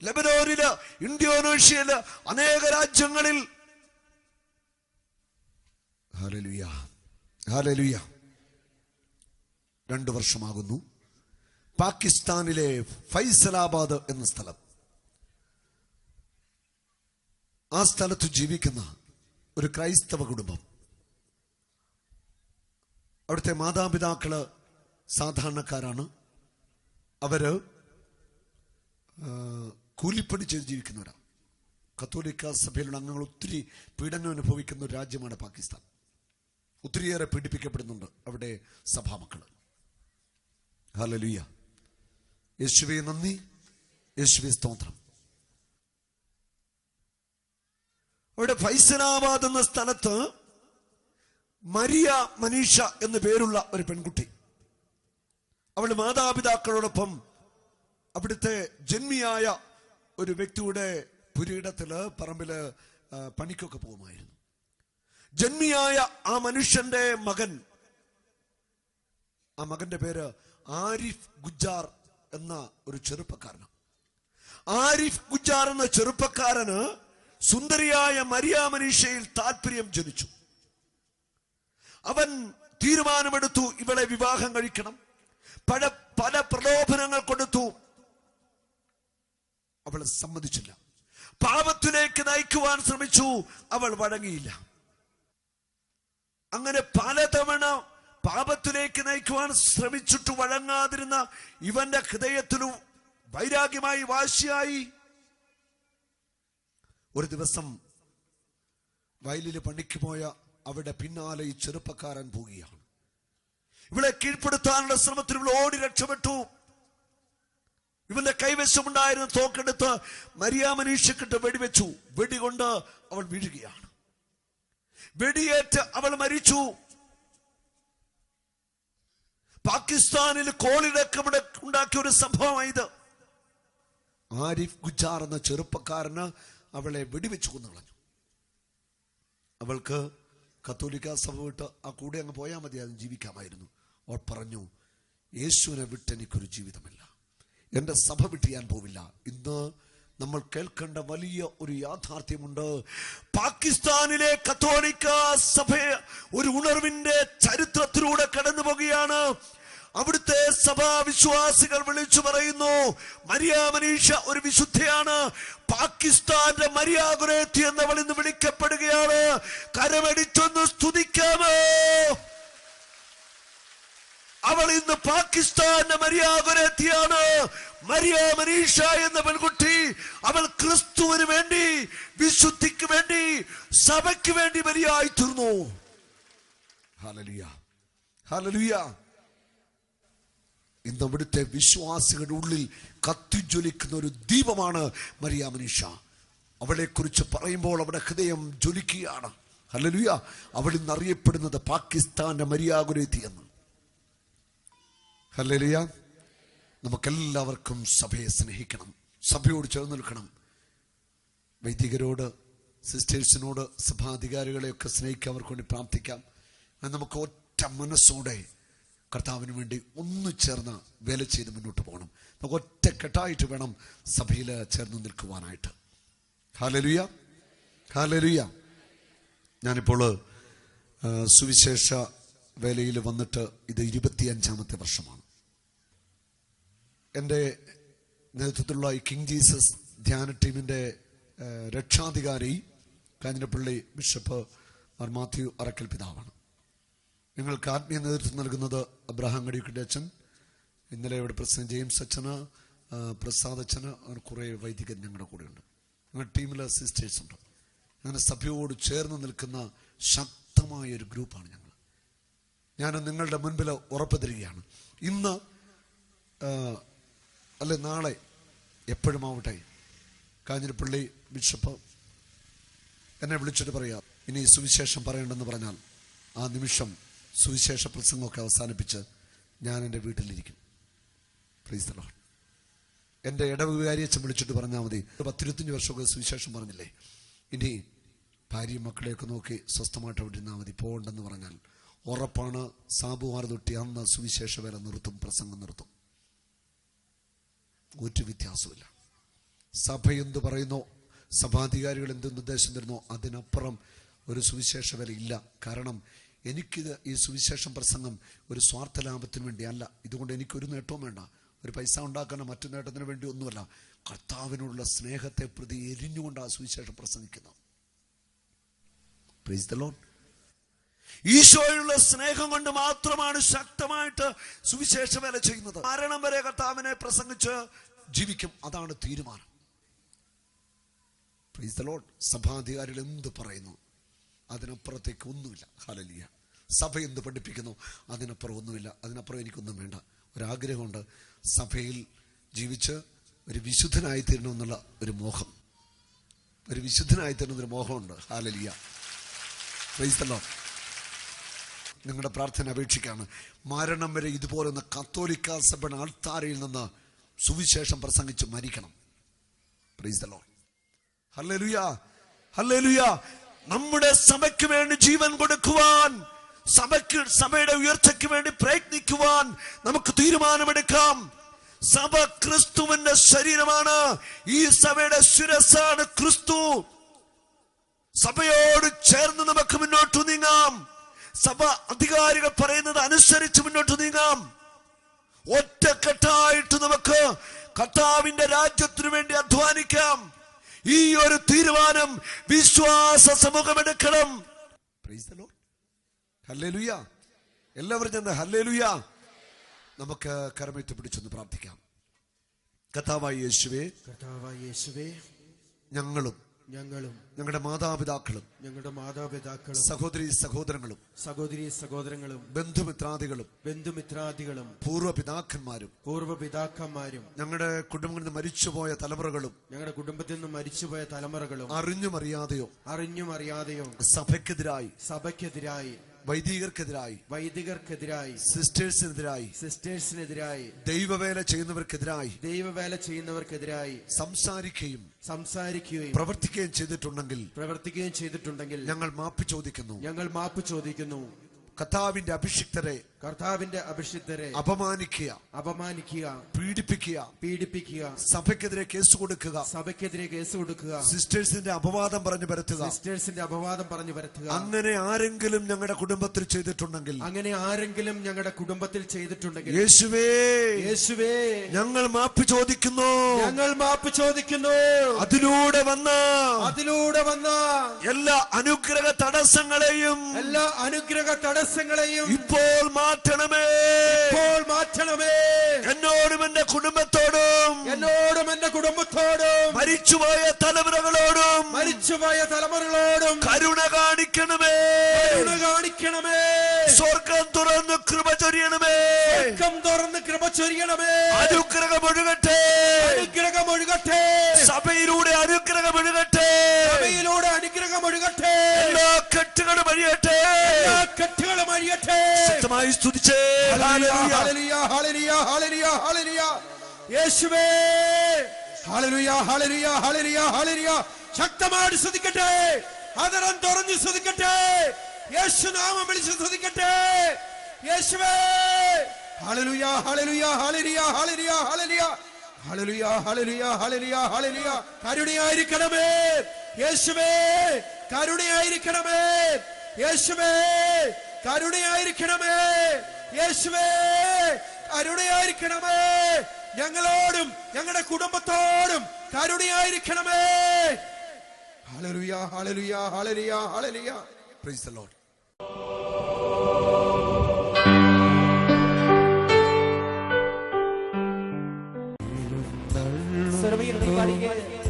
ലെബനോനില്, ഇന്തോനേഷ്യയില്, അനേക രാജ്യങ്ങളിൽ. Hallelujah, hallelujah. 2 വർഷമാകുന്നു പാകിസ്ഥാനിലെ ഫൈസലാബാദ് എന്ന സ്ഥലം. ആ സ്ഥലത്ത് ജീവിക്കുന്ന ഒരു ക്രൈസ്തവ കുടുംബം. അവിടുത്തെ മാതാപിതാക്കള് സാധാരണക്കാരാണ്. അവര് കൂലിപ്പണി ചെയ്ത് ജീവിക്കുന്നവരാണ്. കത്തോലിക്ക സഭയിലുള്ള അംഗങ്ങൾ ഒത്തിരി പീഡനം അനുഭവിക്കുന്ന ഒരു രാജ്യമാണ് പാകിസ്ഥാൻ. ഒത്തിരിയേറെ പീഡിപ്പിക്കപ്പെടുന്നുണ്ട് അവിടെ സഭാമക്കള്. ഹല്ലേലൂയ. യേശുവേ നന്ദി, യേശുവേ സ്തോത്രം. അവിടെ ഫൈസലാബാദ് എന്ന സ്ഥലത്ത് മരിയ മനീഷ എന്ന് പേരുള്ള ഒരു പെൺകുട്ടി, അവളുടെ മാതാപിതാക്കളോടൊപ്പം അവിടുത്തെ ജന്മിയായ ഒരു വ്യക്തിയുടെ പുരയിടത്തില്, പറമ്പില് പണിക്കൊക്കെ പോകുമായിരുന്നു. ജന്മിയായ ആ മനുഷ്യന്റെ മകൻ, ആ മകന്റെ പേര് ആരിഫ് ഗുജാർ എന്ന ഒരു ചെറുപ്പക്കാരനാണ്. ആരിഫ് ഗുജാർ എന്ന ചെറുപ്പക്കാരന് സുന്ദരിയായ മരിയ മനീഷയിൽ താല്പര്യം ജനിച്ചു. അവൻ തീരുമാനമെടുത്തു ഇവളെ വിവാഹം കഴിക്കണം. പല പ്രലോഭനങ്ങൾ കൊടുത്തു. അവൾ സമ്മതിച്ചില്ല. പാപത്തിലേക്ക് നയിക്കുവാൻ ശ്രമിച്ചു. അവൾ വഴങ്ങിയില്ല. അങ്ങനെ പലതവണ പാപത്തിലേക്ക് നയിക്കുവാൻ ശ്രമിച്ചിട്ട് വഴങ്ങാതിരുന്ന ഇവന്റെ ഹൃദയത്തിലും വൈരാഗ്യമായി, വാശിയായി. ഒരു ദിവസം വയലില് പണിക്ക് പോയ അവിടെ പിന്നാലെ ഈ ചെറുപ്പക്കാരൻ പോവുകയാണ്. ഇവളെ കീഴ്പ്പെടുത്താനുള്ള ശ്രമത്തിൽ ഇവൾ ഓടി രക്ഷപ്പെട്ടു. ഇവന്റെ കൈവശമുണ്ടായിരുന്ന തോക്കെടുത്ത് മരിയ മനീഷക്കിട്ട് വെടിവെച്ചു. വെടികൊണ്ട് അവൾ വീഴുകയാണ്. വെടിയേറ്റ് അവൾ മരിച്ചു. പാകിസ്ഥാനിൽ കോളിടക്കമിടെ ഉണ്ടാക്കിയ ഒരു സംഭവമായത്. ആരിഫ് ഗുജാർ എന്ന ചെറുപ്പക്കാരന് അവളെ വെടിവെച്ചു കൊന്നു കളഞ്ഞു. അവൾക്ക് കത്തോലിക്ക സഭ വിട്ട് ആ കൂടെ അങ്ങ് പോയാൽ മതി, അത് ജീവിക്കാമായിരുന്നു. അവൾ പറഞ്ഞു, യേശുവിനെ വിട്ട് എനിക്കൊരു ജീവിതമില്ല, എന്റെ സഭ വിട്ട് ഞാൻ പോവില്ല. ഇന്ന് നമ്മൾ കേൾക്കേണ്ട വലിയ ഒരു യാഥാർത്ഥ്യമുണ്ട്. പാകിസ്ഥാനിലെ കത്തോലിക്ക സഭ ഒരു ഉണർവിന്റെ ചരിത്രത്തിലൂടെ കടന്നു പോകുകയാണ്. അവിടുത്തെ സഭാവിശ്വാസികൾ വിളിച്ചു പറയുന്നു, മരിയ മനീഷ ഒരു വിശുദ്ധയാണ്. പാകിസ്ഥാന്റെ മരിയ ഗുരേത്തി എന്നവൾ ഇന്ന് വിളിക്കപ്പെടുകയാണ്. കരമടിച്ചൊന്ന് സ്തുതിക്കാമോ? അവൾ ഇന്ന് പാകിസ്ഥാന്റെ മരിയ ഗുരേത്തിയാണ്. മരിയ മനീഷ എന്ന പെൺകുട്ടി, അവൾ ക്രിസ്തുവിന് വേണ്ടി, വിശുദ്ധിക്ക് വേണ്ടി, സഭയ്ക്ക് വേണ്ടി ബലിയായി തീർന്നു. Hallelujah, hallelujah. ഇന്ന് അവിടുത്തെ വിശ്വാസികളുടെ ഉള്ളിൽ കത്തിജ്വലിക്കുന്ന ഒരു ദീപമാണ് മരിയ മനീഷ. അവളെ കുറിച്ച് പറയുമ്പോൾ അവരുടെ ഹൃദയം ജ്വലിക്കുകയാണ്. ഹല്ലേലൂയ. അവൾ ഇന്ന് അറിയപ്പെടുന്നത് പാകിസ്ഥാന്റെ മരിയ ഗുരേത്തി എന്ന്. ഹല്ലേലൂയ. നമുക്കെല്ലാവർക്കും സഭയെ സ്നേഹിക്കണം, സഭയോട് ചേർന്ന് നിൽക്കണം. വൈദികരോട്, സിസ്റ്റേഴ്സിനോട്, സഭാധികാരികളെയൊക്കെ സ്നേഹിക്കാൻ, അവർക്ക് വേണ്ടി പ്രാർത്ഥിക്കാം. നമുക്ക് ഒറ്റ മനസ്സോടെ കർത്താവിന് വേണ്ടി ഒന്നു ചേർന്ന് വേല ചെയ്ത് മുന്നോട്ട് പോകണം. നമുക്ക് ഒറ്റക്കെട്ടായിട്ട് വേണം സഭയിൽ ചേർന്ന് നിൽക്കുവാനായിട്ട്. Hallelujah, hallelujah. ഞാനിപ്പോൾ സുവിശേഷ വേലയിൽ വന്നിട്ട് ഇത് 25ാമത്തെ വർഷമാണ്. എൻ്റെ നേതൃത്വത്തിലുള്ള ഈ കിങ് ജീസസ് ധ്യാന ടീമിൻ്റെ രക്ഷാധികാരി കാഞ്ഞിരപ്പള്ളി ബിഷപ്പ് മാർ മാത്യു അറക്കൽ പിതാവാണ്. ഞങ്ങൾക്ക് ആത്മീയ നേതൃത്വം നൽകുന്നത് അബ്രഹാം കടിയുക്കിൻ്റെ അച്ഛൻ, ഇന്നലെ ഇവിടെ പ്രസിഡന്റ് ജെയിംസ് അച്ഛന്, പ്രസാദ് അച്ഛന്, അങ്ങനെ കുറേ വൈദികൻ ഞങ്ങളുടെ കൂടെയുണ്ട്. ഞങ്ങളുടെ ടീമിൽ സിസ്റ്റേഴ്സ് ഉണ്ട്. അങ്ങനെ സഭയോട് ചേർന്ന് നിൽക്കുന്ന ശക്തമായൊരു ഗ്രൂപ്പാണ് ഞങ്ങൾ. ഞാൻ നിങ്ങളുടെ മുൻപിൽ ഉറപ്പ് തരികയാണ്, ഇന്ന് അല്ലെ നാളെ എപ്പോഴും ആവട്ടെ, കാഞ്ഞിരപ്പള്ളി ബിഷപ്പ് എന്നെ വിളിച്ചിട്ട് പറയാം, ഇനി സുവിശേഷം പറയണ്ടെന്ന് പറഞ്ഞാൽ ആ നിമിഷം സുവിശേഷ പ്രസംഗമൊക്കെ അവസാനിപ്പിച്ച് ഞാൻ എൻ്റെ വീട്ടിലിരിക്കും. Price the Lord. എൻ്റെ ഇടവികാരി അച്ഛൻ വിളിച്ചിട്ട് പറഞ്ഞാൽ മതി, 10-25 വർഷമൊക്കെ സുവിശേഷം പറഞ്ഞില്ലേ, ഇനി ഭാര്യയും മക്കളെയൊക്കെ നോക്കി സ്വസ്ഥമായിട്ട് അവിടെ ഇരുന്നാൽ മതി, പോകണ്ടെന്ന് പറഞ്ഞാൽ ഉറപ്പാണ് സാബുവാർ തൊട്ടി അന്ന് സുവിശേഷ വേല നിർത്തും, പ്രസംഗം നിർത്തും. ഒരു വ്യത്യാസമില്ല. സഭ എന്ത് പറയുന്നോ, സഭാധികാരികൾ എന്ത് നിർദ്ദേശം തരുന്നോ, അതിനപ്പുറം ഒരു സുവിശേഷ വേല ഇല്ല. കാരണം എനിക്കിത്, ഈ സുവിശേഷം പ്രസംഗം ഒരു സ്വാർത്ഥ ലാഭത്തിന് വേണ്ടിയല്ല. ഇതുകൊണ്ട് എനിക്കൊരു നേട്ടവും വേണ്ട, ഒരു പൈസ ഉണ്ടാക്കാനോ മറ്റു നേട്ടത്തിന് വേണ്ടി ഒന്നുമല്ല. കർത്താവിനുള്ള സ്നേഹത്തെ പ്രതി എരിഞ്ഞുകൊണ്ടാണ് സുവിശേഷം പ്രസംഗിക്കുന്നത്. Price the Lord. ഈശോയുള്ള സ്നേഹം കൊണ്ട് മാത്രമാണ് ശക്തമായിട്ട് സുവിശേഷ വേല ചെയ്യുന്നത്. മരണം വരെ കർത്താവിനെ പ്രസംഗിച്ച് ജീവിക്കും, അതാണ് തീരുമാനം. Price the Lord. സഭാധികാരികൾ എന്ത് പറയുന്നു അതിനപ്പുറത്തേക്ക് ഒന്നുമില്ല. ഹല്ലേലൂയ. സഭ എന്ത് പഠിപ്പിക്കുന്നു അതിനപ്പുറം ഒന്നുമില്ല. അതിനപ്പുറം എനിക്കൊന്നും വേണ്ട. ഒരാഗ്രഹമുണ്ട്, സഭയിൽ ജീവിച്ച് ഒരു വിശുദ്ധനായി തീരണമെന്നുള്ള ഒരു മോഹം, ഒരു വിശുദ്ധനായി തീരണമെന്നൊരു മോഹമുണ്ട്. ഹല്ലേലൂയ. Praise the Lord. നിങ്ങളുടെ പ്രാർത്ഥന അപേക്ഷിക്കാണ്, മരണം വരെ ഇതുപോലൊന്ന് കത്തോലിക്ക സഭയുടെ ആൾത്താരയിൽ നിന്ന് സുവിശേഷം പ്രസംഗിച്ച് മരിക്കണം. Price the Lord. Hallelujah, hallelujah. നമ്മുടെ സഭയ്ക്ക് വേണ്ടി ജീവൻ കൊടുക്കുവാൻ, സഭയുടെ ഉയർച്ചയ്ക്ക് വേണ്ടി പ്രയത്നിക്കുവാൻ നമുക്ക് തീരുമാനമെടുക്കാം. സഭ ക്രിസ്തുവിന്റെ ശരീരമാണ്. ഈ സഭയുടെ ശിരസ്സാണ് ക്രിസ്തു. സഭയോട് ചേർന്ന് നമുക്ക് മുന്നോട്ട് നീങ്ങാം. സഭ അധികാരികൾ പറയുന്നത് അനുസരിച്ച് മുന്നോട്ട് നീങ്ങാം. ഒറ്റക്കെട്ടായിട്ട് നമുക്ക് കർത്താവിന്റെ രാജ്യത്തിനു വേണ്ടി അധ്വാനിക്കാം. ഈ ഒരു തീരുമാനം വിശ്വാസ സമൂഹം എടുക്കണം. Price the Lord. ഹല്ലേലൂയ. എല്ലാവരും ചെന്ന് ഹല്ലേലൂയ. നമുക്ക് കരമേറ്റ് പിടിച്ചൊന്ന് പ്രാർത്ഥിക്കാം. കർത്താവായ യേശുവേ, കർത്താവായ യേശുവേ, ഞങ്ങളും ഞങ്ങളുടെ മാതാപിതാക്കളും സഹോദരീ സഹോദരങ്ങളും ബന്ധുമിത്രാദികളും പൂർവ്വപിതാക്കന്മാരും ഞങ്ങളുടെ കുടുംബങ്ങളിൽ നിന്ന് മരിച്ചുപോയ തലമുറകളും അറിഞ്ഞും അറിയാതെയോ സഭയ്ക്കെതിരായി വൈദികർക്കെതിരായി സിസ്റ്റേഴ്സിനെതിരായി ദൈവവേല ചെയ്യുന്നവർക്കെതിരായി സംസാരിക്കുകയും പ്രവർത്തിക്കുകയും ചെയ്തിട്ടുണ്ടെങ്കിൽ ഞങ്ങൾ മാപ്പ് ചോദിക്കുന്നു. കർത്താവിന്റെ കർത്താവിന്റെ അഭിഷിക്തരെ അപമാനിക്കുക, പീഡിപ്പിക്കുക, സഭയ്ക്കെതിരെ കേസ് കൊടുക്കുക, സിസ്റ്റേഴ്സിന്റെ അപവാദം പറഞ്ഞു പരത്തുക, അങ്ങനെ ആരെങ്കിലും ഞങ്ങളുടെ കുടുംബത്തിൽ ചെയ്തിട്ടുണ്ടെങ്കിൽ, യേശുവേ ഞങ്ങൾ മാപ്പ് ചോദിക്കുന്നു. അതിലൂടെ വന്ന എല്ലാ അനുഗ്രഹ തടസ്സങ്ങളെയും ഇപ്പോൾ മാറ്റണമേ. എന്നോടും എന്റെ കുടുംബത്തോടും മരിച്ചുപോയ തലമുറകളോടും കരുണ കാണിക്കണമേ. സ്വർഗം തുറന്ന് കൃപ ചൊരിയണമേ. അനുഗ്രഹമൊഴുകട്ടെ. സഭയിലൂടെ അനുഗ്രഹമൊഴുകട്ടെ. എല്ലാ കെട്ടുകളും അഴിയട്ടെ. ശക്തമായി സ്തുതിച്ചേ. യേശുവേ, ഹല്ലേലൂയ, ഹല്ലേലൂയ, ഹല്ലേലൂയ, ഹല്ലേലൂയ. ശക്തമായി സ്തുതിക്കട്ടെ. ആദരം തുറന്ന് സ്തുതിക്കട്ടെ. യേശുനാമം വിളിച്ച് സ്തുതിക്കട്ടെ. യേശുവേ, ഹല്ലേലൂയ, ഹല്ലേലൂയ, ഹല്ലേലൂയ, ഹല്ലേലൂയ, ഹല്ലേലൂയ, ഹല്ലേലൂയ, ഹല്ലേലൂയ, ഹല്ലേലൂയ, ഹല്ലേലൂയ. കരുണയായിരിക്കണമേ യേശുവേ, കരുണയായിരിക്കണമേ യേശുവേ, കരുണയായിരിക്കണമേ യേശുവേ, കരുണയായിരിക്കണമേ. ഞങ്ങളോടും ഞങ്ങളുടെ കുടുംബത്തോടും കരുണയായിരിക്കണമേ. ഹല്ലേലൂയ, ഹല്ലേലൂയ, ഹല്ലേലൂയ, ഹല്ലേലൂയ. Praise the Lord.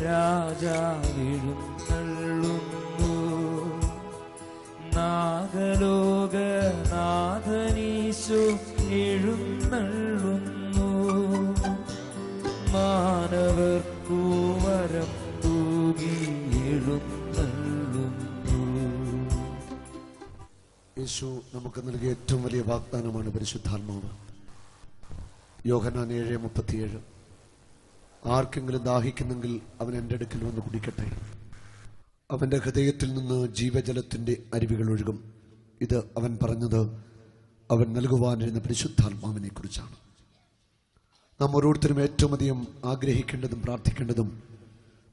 രാജാവെഴുന്നള്ളുന്നു, നാഗലോകനാഥനീശു എഴുന്നള്ളുന്നു, മാനവർക്കു വരം തൂകി എഴുന്നള്ളുന്നു. യേശു നമുക്ക് നൽകിയ ഏറ്റവും വലിയ വാഗ്ദാനമാണ് പരിശുദ്ധാത്മാവ്. യോഹന്നാൻ 7:37. ആർക്കെങ്കിലും ദാഹിക്കുന്നെങ്കിൽ അവൻ എൻ്റെ അടുക്കൽ വന്ന് കുടിക്കട്ടെ. അവന്റെ ഹൃദയത്തിൽ നിന്ന് ജീവജലത്തിന്റെ അരുവികൾ ഒഴുകും. ഇത് അവൻ പറഞ്ഞത് അവൻ നൽകുവാനിരുന്ന പരിശുദ്ധാത്മാവിനെ കുറിച്ചാണ്. നാം ഓരോരുത്തരും ഏറ്റവും അധികം ആഗ്രഹിക്കേണ്ടതും പ്രാർത്ഥിക്കേണ്ടതും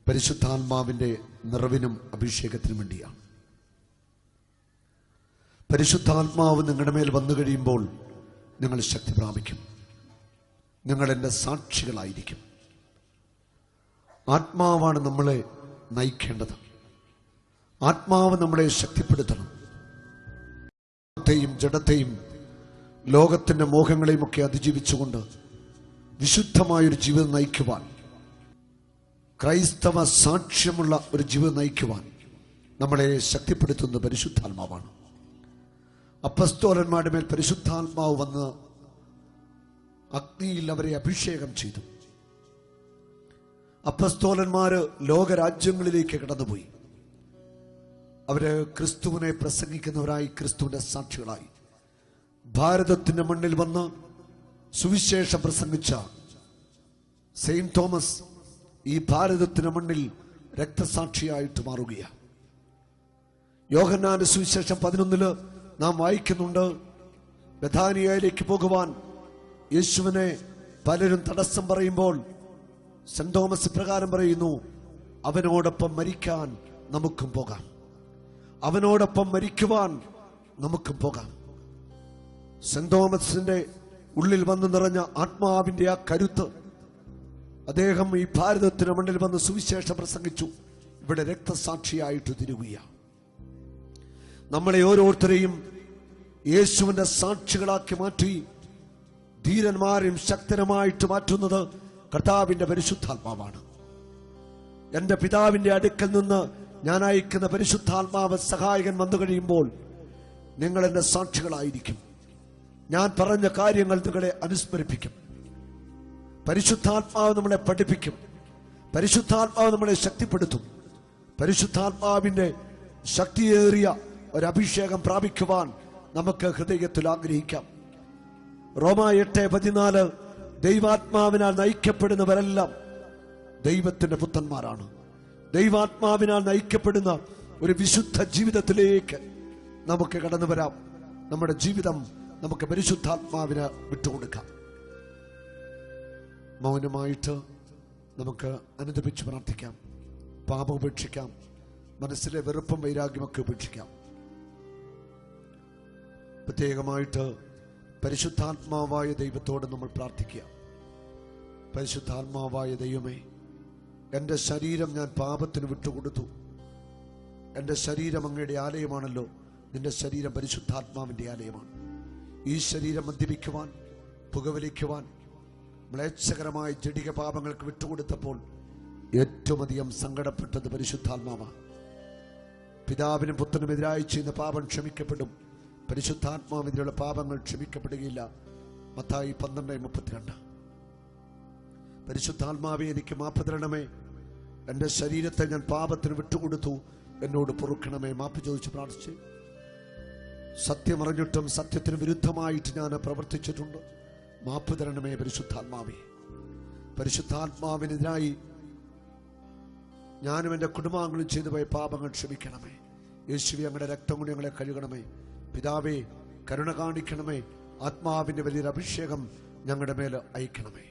പരിശുദ്ധാത്മാവിന്റെ നിറവിനും അഭിഷേകത്തിനും വേണ്ടിയാണ്. പരിശുദ്ധാത്മാവ് നിങ്ങളുടെ മേൽ വന്നു കഴിയുമ്പോൾ നിങ്ങൾ ശക്തി പ്രാപിക്കും. നിങ്ങൾ എൻ്റെ സാക്ഷികളായിരിക്കും. ആത്മാവാണ് നമ്മളെ നയിക്കേണ്ടത്. ആത്മാവ് നമ്മളെ ശക്തിപ്പെടുത്തണം. ജഡത്തെയും ലോകത്തിന്റെ മോഹങ്ങളെയും ഒക്കെ അതിജീവിച്ചുകൊണ്ട് വിശുദ്ധമായൊരു ജീവിതം നയിക്കുവാൻ, ക്രൈസ്തവ സാക്ഷ്യമുള്ള ഒരു ജീവിതം നയിക്കുവാൻ നമ്മളെ ശക്തിപ്പെടുത്തുന്ന പരിശുദ്ധാത്മാവാണ്. അപ്പസ്തോലന്മാരുടെ മേൽ പരിശുദ്ധാത്മാവ് വന്ന് അഗ്നിയിൽ അവരെ അഭിഷേകം ചെയ്തു. അപ്പസ്തോലന്മാര് ലോകരാജ്യങ്ങളിലേക്ക് കടന്നുപോയി. അവര് ക്രിസ്തുവിനെ പ്രസംഗിക്കുന്നവരായി, ക്രിസ്തുവിന്റെ സാക്ഷികളായി. ഭാരതത്തിന്റെ മണ്ണിൽ വന്ന് സുവിശേഷം പ്രസംഗിച്ച സെയിന്റ് തോമസ് ഈ ഭാരതത്തിന്റെ മണ്ണിൽ രക്തസാക്ഷിയായിട്ട് മാറുകയാണ്. യോഹന്നാന്റെ സുവിശേഷം 11 നാം വായിക്കുന്നുണ്ട്, ബഥാനിയയിലേക്ക് പോകുവാൻ യേശുവിനെ പലരും തടസ്സം പറയുമ്പോൾ സെന്റ് തോമസ് പ്രകാരം പറയുന്നു, അവനോടൊപ്പം മരിക്കാൻ നമുക്കും പോകാം, അവനോടൊപ്പം മരിക്കുവാൻ നമുക്കും പോകാം. സെന്റ് തോമസിന്റെ ഉള്ളിൽ വന്നു നിറഞ്ഞ ആത്മാവിന്റെ ആ കരുത്ത്, അദ്ദേഹം ഈ ഭാരതത്തിന് മണ്ണിൽ വന്ന് സുവിശേഷം പ്രസംഗിച്ചു. ഇവിടെ രക്തസാക്ഷിയായിട്ട് തിരുകുകയാണ്. നമ്മളെ ഓരോരുത്തരെയും യേശുവിന്റെ സാക്ഷികളാക്കി മാറ്റി ധീരന്മാരെയും ശക്തരുമായിട്ട് മാറ്റുന്നത് കർത്താവിന്റെ പരിശുദ്ധാത്മാവാണ്. എന്റെ പിതാവിന്റെ അടുക്കൽ നിന്ന് ഞാൻ അയക്കുന്ന പരിശുദ്ധാത്മാവ് സഹായകൻ വന്നു കഴിയുമ്പോൾ നിങ്ങൾ എന്റെ സാക്ഷികളായിരിക്കും. ഞാൻ പറഞ്ഞ കാര്യങ്ങൾ നിങ്ങളെ അനുസ്മരിപ്പിക്കും. പരിശുദ്ധാത്മാവ് നമ്മളെ പഠിപ്പിക്കും. പരിശുദ്ധാത്മാവ് നമ്മളെ ശക്തിപ്പെടുത്തും. പരിശുദ്ധാത്മാവിന്റെ ശക്തിയേറിയ ഒരഭിഷേകം പ്രാപിക്കുവാൻ നമുക്ക് ഹൃദയത്തിൽ ആഗ്രഹിക്കാം. റോമാ 8:14 ദൈവാത്മാവിനാൽ നയിക്കപ്പെടുന്നവരെല്ലാം ദൈവത്തിന്റെ പുത്രന്മാരാണ്. ദൈവാത്മാവിനാൽ നയിക്കപ്പെടുന്ന ഒരു വിശുദ്ധ ജീവിതത്തിലേക്ക് നമുക്ക് കടന്നു വരാം. നമ്മുടെ ജീവിതം നമുക്ക് പരിശുദ്ധാത്മാവിന് വിട്ടുകൊടുക്കാം. മൗനമായിട്ട് നമുക്ക് അനുദപിച്ച് പ്രാർത്ഥിക്കാം. പാപം ഉപേക്ഷിക്കാം. മനസ്സിലെ വെറുപ്പും വൈരാഗ്യമൊക്കെ ഉപേക്ഷിക്കാം. പ്രത്യേകമായിട്ട് പരിശുദ്ധാത്മാവായ ദൈവത്തോട് നമ്മൾ പ്രാർത്ഥിക്കുക. പരിശുദ്ധാത്മാവായ ദൈവമേ, എൻ്റെ ശരീരം ഞാൻ പാപത്തിന് വിട്ടുകൊടുത്തു. എൻ്റെ ശരീരം അങ്ങയുടെ ആലയമാണല്ലോ. നിന്റെ ശരീരം പരിശുദ്ധാത്മാവിൻ്റെ ആലയമാണ്. ഈ ശരീരം മദ്യപിക്കുവാൻ, പുകവലിക്കുവാൻ, മ്ലേച്ഛകരമായ ജഡിക പാപങ്ങൾക്ക് വിട്ടുകൊടുത്തപ്പോൾ ഏറ്റവും അധികം സങ്കടപ്പെട്ടത് പരിശുദ്ധാത്മാവാണ്. പിതാവിനും പുത്രനും എതിരായി ചെയ്യുന്ന പാപം ക്ഷമിക്കപ്പെടും, പരിശുദ്ധാത്മാവിനുള്ള പാപങ്ങൾ ക്ഷമിക്കപ്പെടുകയില്ല. മത്തായി 12:32. പരിശുദ്ധാത്മാവെ, എനിക്ക് മാപ്പ് തരണമേ. എൻ്റെ ശരീരത്തെ ഞാൻ പാപത്തിന് വിട്ടുകൊടുത്തു, എന്നോട് പൊറുക്കണമേ. മാപ്പ് ചോദിച്ച് പ്രാർത്ഥിച്ച്. സത്യമറിഞ്ഞിട്ടും സത്യത്തിന് വിരുദ്ധമായിട്ട് ഞാൻ പ്രവർത്തിച്ചിട്ടുണ്ട്. മാപ്പ് തരണമേ പരിശുദ്ധാത്മാവേ. പരിശുദ്ധാത്മാവിനെതിരായി ഞാനും എൻ്റെ കുടുംബാംഗങ്ങളും ചെയ്തു പോയ പാപങ്ങൾ ക്ഷമിക്കണമേ. യേശുവേ, അങ്ങയുടെ രക്തം കൊണ്ട് ഞങ്ങളെ കഴുകണമേ. പിതാവേ, കരുണ കാണിക്കണമേ. ആത്മാവിന്റെ വലിയൊരു അഭിഷേകം ഞങ്ങളുടെ മേൽ അയക്കണമേ.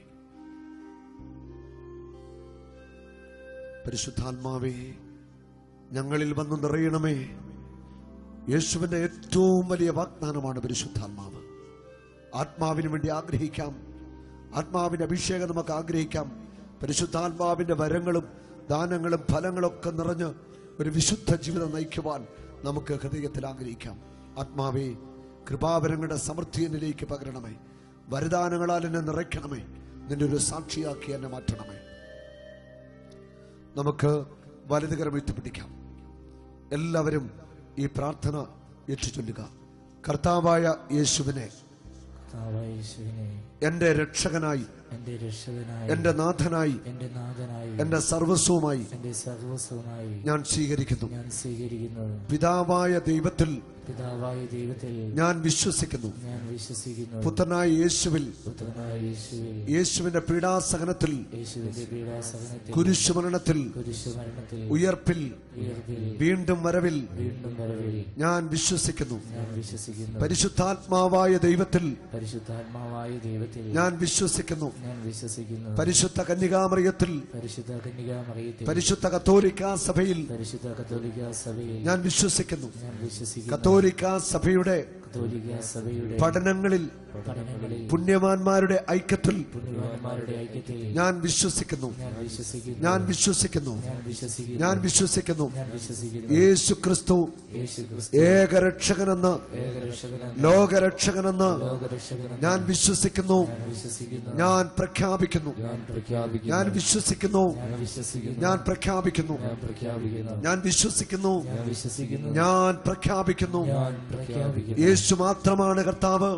പരിശുദ്ധാത്മാവേ, ഞങ്ങളിൽ വന്ന് നിറയണമേ. യേശുവിന്റെ ഏറ്റവും വലിയ വാഗ്ദാനമാണ് പരിശുദ്ധാത്മാവ്. ആത്മാവിന് വേണ്ടി ആഗ്രഹിക്കാം. ആത്മാവിന്റെ അഭിഷേകം നമുക്ക് ആഗ്രഹിക്കാം. പരിശുദ്ധാത്മാവിന്റെ വരങ്ങളും ദാനങ്ങളും ഫലങ്ങളൊക്കെ നിറഞ്ഞ് ഒരു വിശുദ്ധ ജീവിതം നയിക്കുവാൻ നമുക്ക് ഹൃദയത്തിൽ ആഗ്രഹിക്കാം. ആത്മാവേ, കൃപാവരങ്ങളുടെ സമൃദ്ധി എന്നിലേക്ക് പകരണമേ. വരദാനങ്ങളാൽ എന്നെ നിറയ്ക്കണമേ. നിന്റെ ഒരു സാക്ഷിയാക്കി എന്നെ മാറ്റണമേ. നമുക്ക് വലതുകരം ഉയർത്തിപ്പിടിക്കാം. എല്ലാവരും ഈ പ്രാർത്ഥന ഏറ്റുചൊല്ലുക. കർത്താവായ യേശുവിനെ എന്റെ രക്ഷകനായി, എന്റെ നാഥനായി, എന്റെ സർവസ്വമായി ഞാൻ സ്വീകരിക്കുന്നു. പിതാവായ ദൈവത്തിൽ ഞാൻ വിശ്വസിക്കുന്നു. പുത്രനായ യേശുവിൽ, യേശുവിന്റെ പീഡാസഹനത്തിൽ, കുരിശുമരണത്തിൽ, ഉയർപ്പിൽ, വീണ്ടും വരവിൽ ഞാൻ വിശ്വസിക്കുന്നു. പരിശുദ്ധാത്മാവായ ദൈവത്തിൽ ഞാൻ വിശ്വസിക്കുന്നു. പരിശുദ്ധ കന്യകാമറിയത്തിൽ, പരിശുദ്ധ കത്തോലിക്കാ സഭയിൽ ഞാൻ വിശ്വസിക്കുന്നു. കത്തോലിക്കാ സഭയുടെ പഠനങ്ങളിൽ പുണ്യവാന്മാരുടെ ഐക്യത്തിൽ ഞാൻ വിശ്വസിക്കുന്നു. ഞാൻ വിശ്വസിക്കുന്നു. ഞാൻ വിശ്വസിക്കുന്നു. യേശു ക്രിസ്തു ഏകരക്ഷകനെന്ന്, ലോകരക്ഷകനെന്ന് ഞാൻ വിശ്വസിക്കുന്നു. ഞാൻ പ്രഖ്യാപിക്കുന്നു. ഞാൻ വിശ്വസിക്കുന്നു. ഞാൻ പ്രഖ്യാപിക്കുന്നു. ഞാൻ വിശ്വസിക്കുന്നു. ഞാൻ പ്രഖ്യാപിക്കുന്നു. യേശു മാത്രമാണ് കർത്താവ്.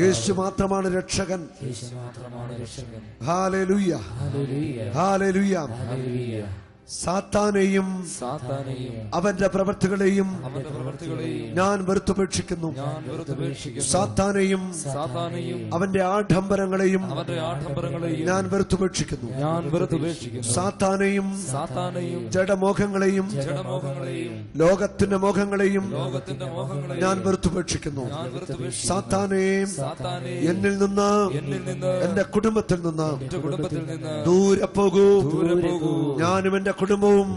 യേശു മാത്രമാണ് രക്ഷകൻ. ഹല്ലേലൂയ, ഹല്ലേലൂയ. സാത്താനെയും അവന്റെ പ്രവൃത്തികളെയും ഞാൻ വെറുത്തുപേക്ഷിക്കുന്നു. സാത്താനെയും അവന്റെ ആഡംബരങ്ങളെയും ഞാൻ വെറുത്തുപേക്ഷിക്കുന്നു. സാത്താനെയും ജഡമോഹങ്ങളെയും ലോകത്തിന്റെ മോഹങ്ങളെയും ഞാൻ വെറുത്തുപേക്ഷിക്കുന്നു. സാത്താനെയും എന്നിൽ നിന്ന്, എന്റെ കുടുംബത്തിൽ നിന്ന് ദൂരെ പോകൂ. ഞാനും എന്റെ കുടുംബവും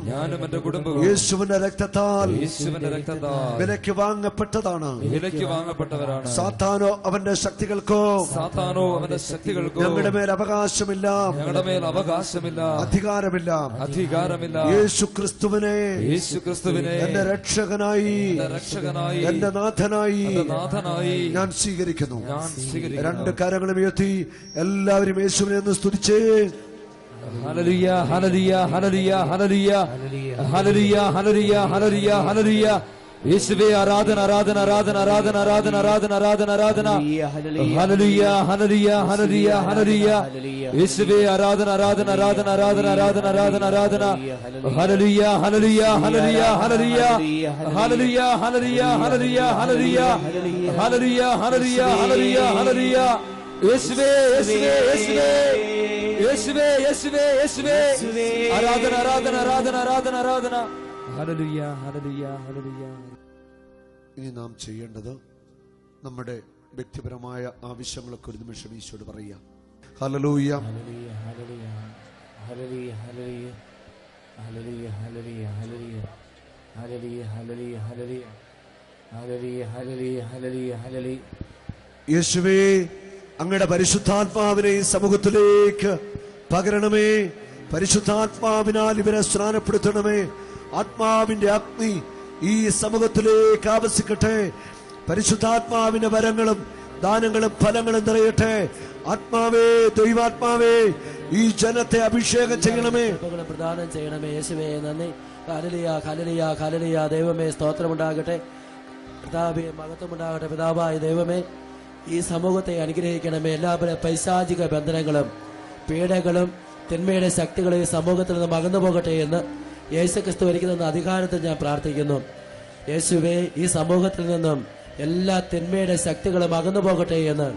യേശുവിന്റെ രക്തത്താൽ വിലയ്ക്ക് വാങ്ങപ്പെട്ടതാണ്. സാത്താനോ അവന്റെ ശക്തികൾക്കോ ഞങ്ങളുടെ മേൽ അവകാശമില്ല, അധികാരമില്ല. യേശു ക്രിസ്തുവിനെ എന്റെ രക്ഷകനായി, എന്റെ നാഥനായി ഞാൻ സ്വീകരിക്കുന്നു. രണ്ട് കരങ്ങളും ഉയർത്തി എല്ലാവരും യേശുവിനെ ഒന്ന് സ്തുതിച്ചേ. ഹല്ലേലൂയ, ഹല്ലേലൂയ, ഹല്ലേലൂയ, ഹല്ലേലൂയ, ഹല്ലേലൂയ, ഹല്ലേലൂയ, ഹല്ലേലൂയ, ഹല്ലേലൂയ. യേശുവേ, ആരാധന, ആരാധന, ആരാധന, ആരാധന, ആരാധന, ആരാധന, ആരാധന, ആരാധന. ഹല്ലേലൂയ, ഹല്ലേലൂയ, ഹല്ലേലൂയ, ഹല്ലേലൂയ. യേശുവേ, ആരാധന, ആരാധന, ആരാധന, ആരാധന, ആരാധന, ആരാധന, ആരാധന. ഹല്ലേലൂയ, ഹല്ലേലൂയ, ഹല്ലേലൂയ, ഹല്ലേലൂയ, ഹല്ലേലൂയ, ഹല്ലേലൂയ, ഹല്ലേലൂയ, ഹല്ലേലൂയ, ഹല്ലേലൂയ, ഹല്ലേലൂയ, ഹല്ലേലൂയ, ഹല്ലേലൂയ. യേശുവേ, യേശുവേ, യേശുവേ, യേശുവേ, യേശുവേ, യേശുവേ. ആരാധന, ആരാധന, ആരാധന, ആരാധന, ആരാധന. ഹല്ലേലൂയ, ഹല്ലേലൂയ, ഹല്ലേലൂയ. ഇനി നാം ചെയ്യേണ്ടത്, നമ്മുടെ വ്യക്തിപരമായ ആവശ്യങ്ങളൊക്കെ ഒരു നിമിഷം ഈശോയോട് പറയാം. ഹല്ലേലൂയ, ഹല്ലേലൂയ, ഹല്ലേലൂയ, ഹല്ലേലൂയ, ഹല്ലേലൂയ, ഹല്ലേലൂയ, ഹല്ലേലൂയ, ഹല്ലേലൂയ, ഹല്ലേലൂയ, ഹല്ലേലൂയ, ഹല്ലേലൂയ, ഹല്ലേലൂയ, ഹല്ലേലൂയ, ഹല്ലേലൂയ. യേശുവേ, അങ്ങയുടെ പരിശുദ്ധാത്മാവിനെ ഈ സമൂഹത്തിലേക്ക് പകരണമേ. പരിശുദ്ധാത്മാവിനാൽ ഇവരെ സ്നാനപ്പെടുത്തണമേ. ആത്മാവിന്റെ അഗ്നി ഈ സമൂഹത്തിലേക്ക് ആവസിക്കട്ടെ. പരിശുദ്ധാത്മാവിന്റെ വരങ്ങളും ദാനങ്ങളും ഫലങ്ങളും നിറയട്ടെ. ആത്മാവേ, ദൈവാത്മാവേ, ഈ ജനത്തെ അഭിഷേകം ചെയ്യണമേ, പ്രദാനം ചെയ്യണമേ. യേശുവേ നന്ദി. ഹല്ലേലൂയ, ഹല്ലേലൂയ, ഹല്ലേലൂയ. ദൈവമേ സ്തോത്രമുണ്ടാകട്ടെ. കർത്താവേ മഹത്വമുണ്ടാകട്ടെ. പിതാവായ ദൈവമേ, ഈ സമൂഹത്തെ അനുഗ്രഹിക്കണമേ. എല്ലാവരും പൈശാചിക ബന്ധനങ്ങളും പീഡകളും തിന്മയുടെ ശക്തികളും ഈ സമൂഹത്തിൽ നിന്നും അകന്നു പോകട്ടെ എന്ന് യേശുക്രിസ്തു ഒരുക്കുന്ന അധികാരത്തിൽ ഞാൻ പ്രാർത്ഥിക്കുന്നു. യേശുവേ, ഈ സമൂഹത്തിൽ നിന്നും എല്ലാ തിന്മയുടെ ശക്തികളും അകന്നു പോകട്ടെ എന്ന്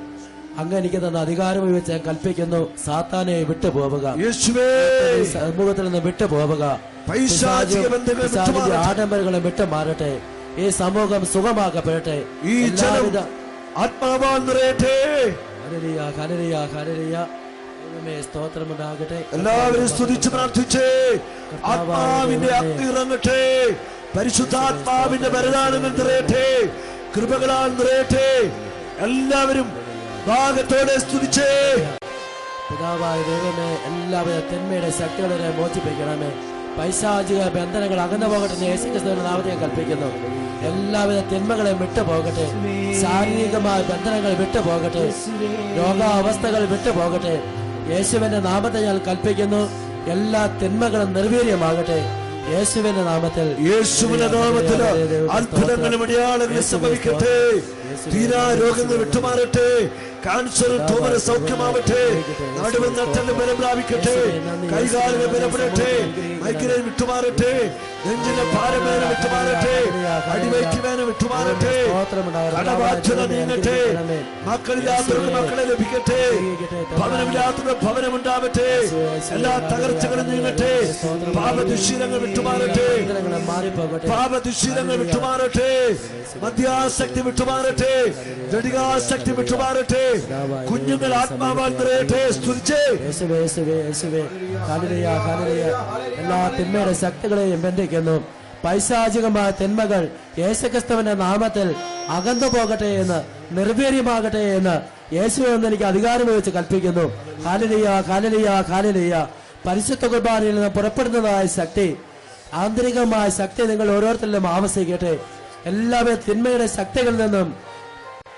അങ്ങ് എനിക്ക് തന്ന അധികാരം വെച്ച് ഞാൻ കൽപ്പിക്കുന്നു. സാത്താനെ വിട്ടുപോവുക, സമൂഹത്തിൽ നിന്ന് വിട്ടുപോവുക. പൈശാചിക ആഡംബരങ്ങളും വിട്ടു മാറട്ടെ. ഈ സമൂഹം സുഖമാക്കപ്പെടട്ടെ. ഈ ആത്മാവാൻ നിറയട്ടെ. ഹല്ലേലൂയ, ഹല്ലേലൂയ, ഹല്ലേലൂയ. ദൈവമേ സ്തോത്രമുണ്ടാകട്ടെ. എല്ലാവരും സ്തുതിച്ച് പ്രാർത്ഥിച്ചേ. ആത്മാവിന്റെ അഗ്നി ഇറങ്ങട്ടെ. പരിശുദ്ധാത്മാവിന്റെ വരദാനങ്ങൾ നിറയട്ടെ. കൃപകളാൽ നിറയട്ടെ. എല്ലാവരും ഭാഗത്തോടെ സ്തുതിച്ചേ. പിതാവായ ദൈവമേ, എല്ലാവിധ തിന്മയുടെ ശക്തികളെ മോചിപ്പിക്കണമേ. പൈശാചിക ബന്ധനങ്ങൾ അകന്നു പോകട്ടെ എന്ന് യേശുക്രിസ്തുവിന്റെ നാമത്തിൽ ഞാൻ കൽപ്പിക്കുന്നു. എല്ലാവിധ തിന്മകളെ വിട്ടുപോകട്ടെ. ശാരീരികമായ ബന്ധനങ്ങൾ വിട്ടുപോകട്ടെ. രോഗാവസ്ഥകൾ വിട്ടുപോകട്ടെ. യേശുവിന്റെ നാമത്തെ ഞാൻ കൽപ്പിക്കുന്നു. എല്ലാ തിന്മകളും നിർവീര്യമാകട്ടെ. യേശുവിന്റെ നാമത്തിൽ, യേശുവിന്റെ നാമത്തിൽ അത്ഭുതങ്ങളും അടയാളങ്ങളും സംഭവിക്കട്ടെ. തീരാ രോഗങ്ങൾ വിട്ടുമാറട്ടെ. Cancer tumour സൗഖ്യമാവട്ടെ. നടുവിൽ നട്ടല് ബലം പ്രാപിക്കട്ടെ. കൈകാലുകൾ ബലപ്പെടട്ടെ. മൈഗ്രൈൻ വിട്ടുമാറട്ടെ. നെഞ്ചിന്റെ ഭാരവേദന വിട്ടുമാറട്ടെ. അടിവയറ്റുവേദന വിട്ടുമാറട്ടെ. കടബാധ്യത നീങ്ങട്ടെ. മക്കളില്ലാത്തവർക്ക് മക്കളെ ലഭിക്കട്ടെ. ഭവനമില്ലാത്തവർക്ക് ഭവനമുണ്ടാവട്ടെ. എല്ലാ തകർച്ചകളും നീങ്ങട്ടെ. പാപദുശീലങ്ങൾ വിട്ടുമാറട്ടെ. പാപദുശീലങ്ങൾ വിട്ടുമാറട്ടെ. മദ്യാസക്തി വിട്ടുമാറട്ടെ. ജഡികാസക്തി വിട്ടുമാറട്ടെ. കുഞ്ഞുങ്ങൾ ആത്മാവാൻ നിറയട്ടെ. സ്തുതിച്ചേ. എല്ലാ തിന്മയുടെ ശക്തികളെയും ബന്ധിക്കുന്നു. പൈശാചികമായ തിന്മകൾ യേശുക്രിസ്തുവിന്റെ നാമത്തിൽ അകന്നു പോകട്ടെ എന്ന്, നിർവീര്യമാകട്ടെ എന്ന് യേശുവെന്ന് എനിക്ക് അധികാരം വെച്ച് കൽപ്പിക്കുന്നു. ഹല്ലേലൂയ, ഹല്ലേലൂയ, ഹല്ലേലൂയ. പരിശുദ്ധ കുർബാനയിൽ നിന്ന് പുറപ്പെടുന്നതായ ശക്തി, ആന്തരികമായ ശക്തി നിങ്ങൾ ഓരോരുത്തരിലും ആവസിക്കട്ടെ. എല്ലാവിധ തിന്മയുടെ ശക്തികളിൽ നിന്നും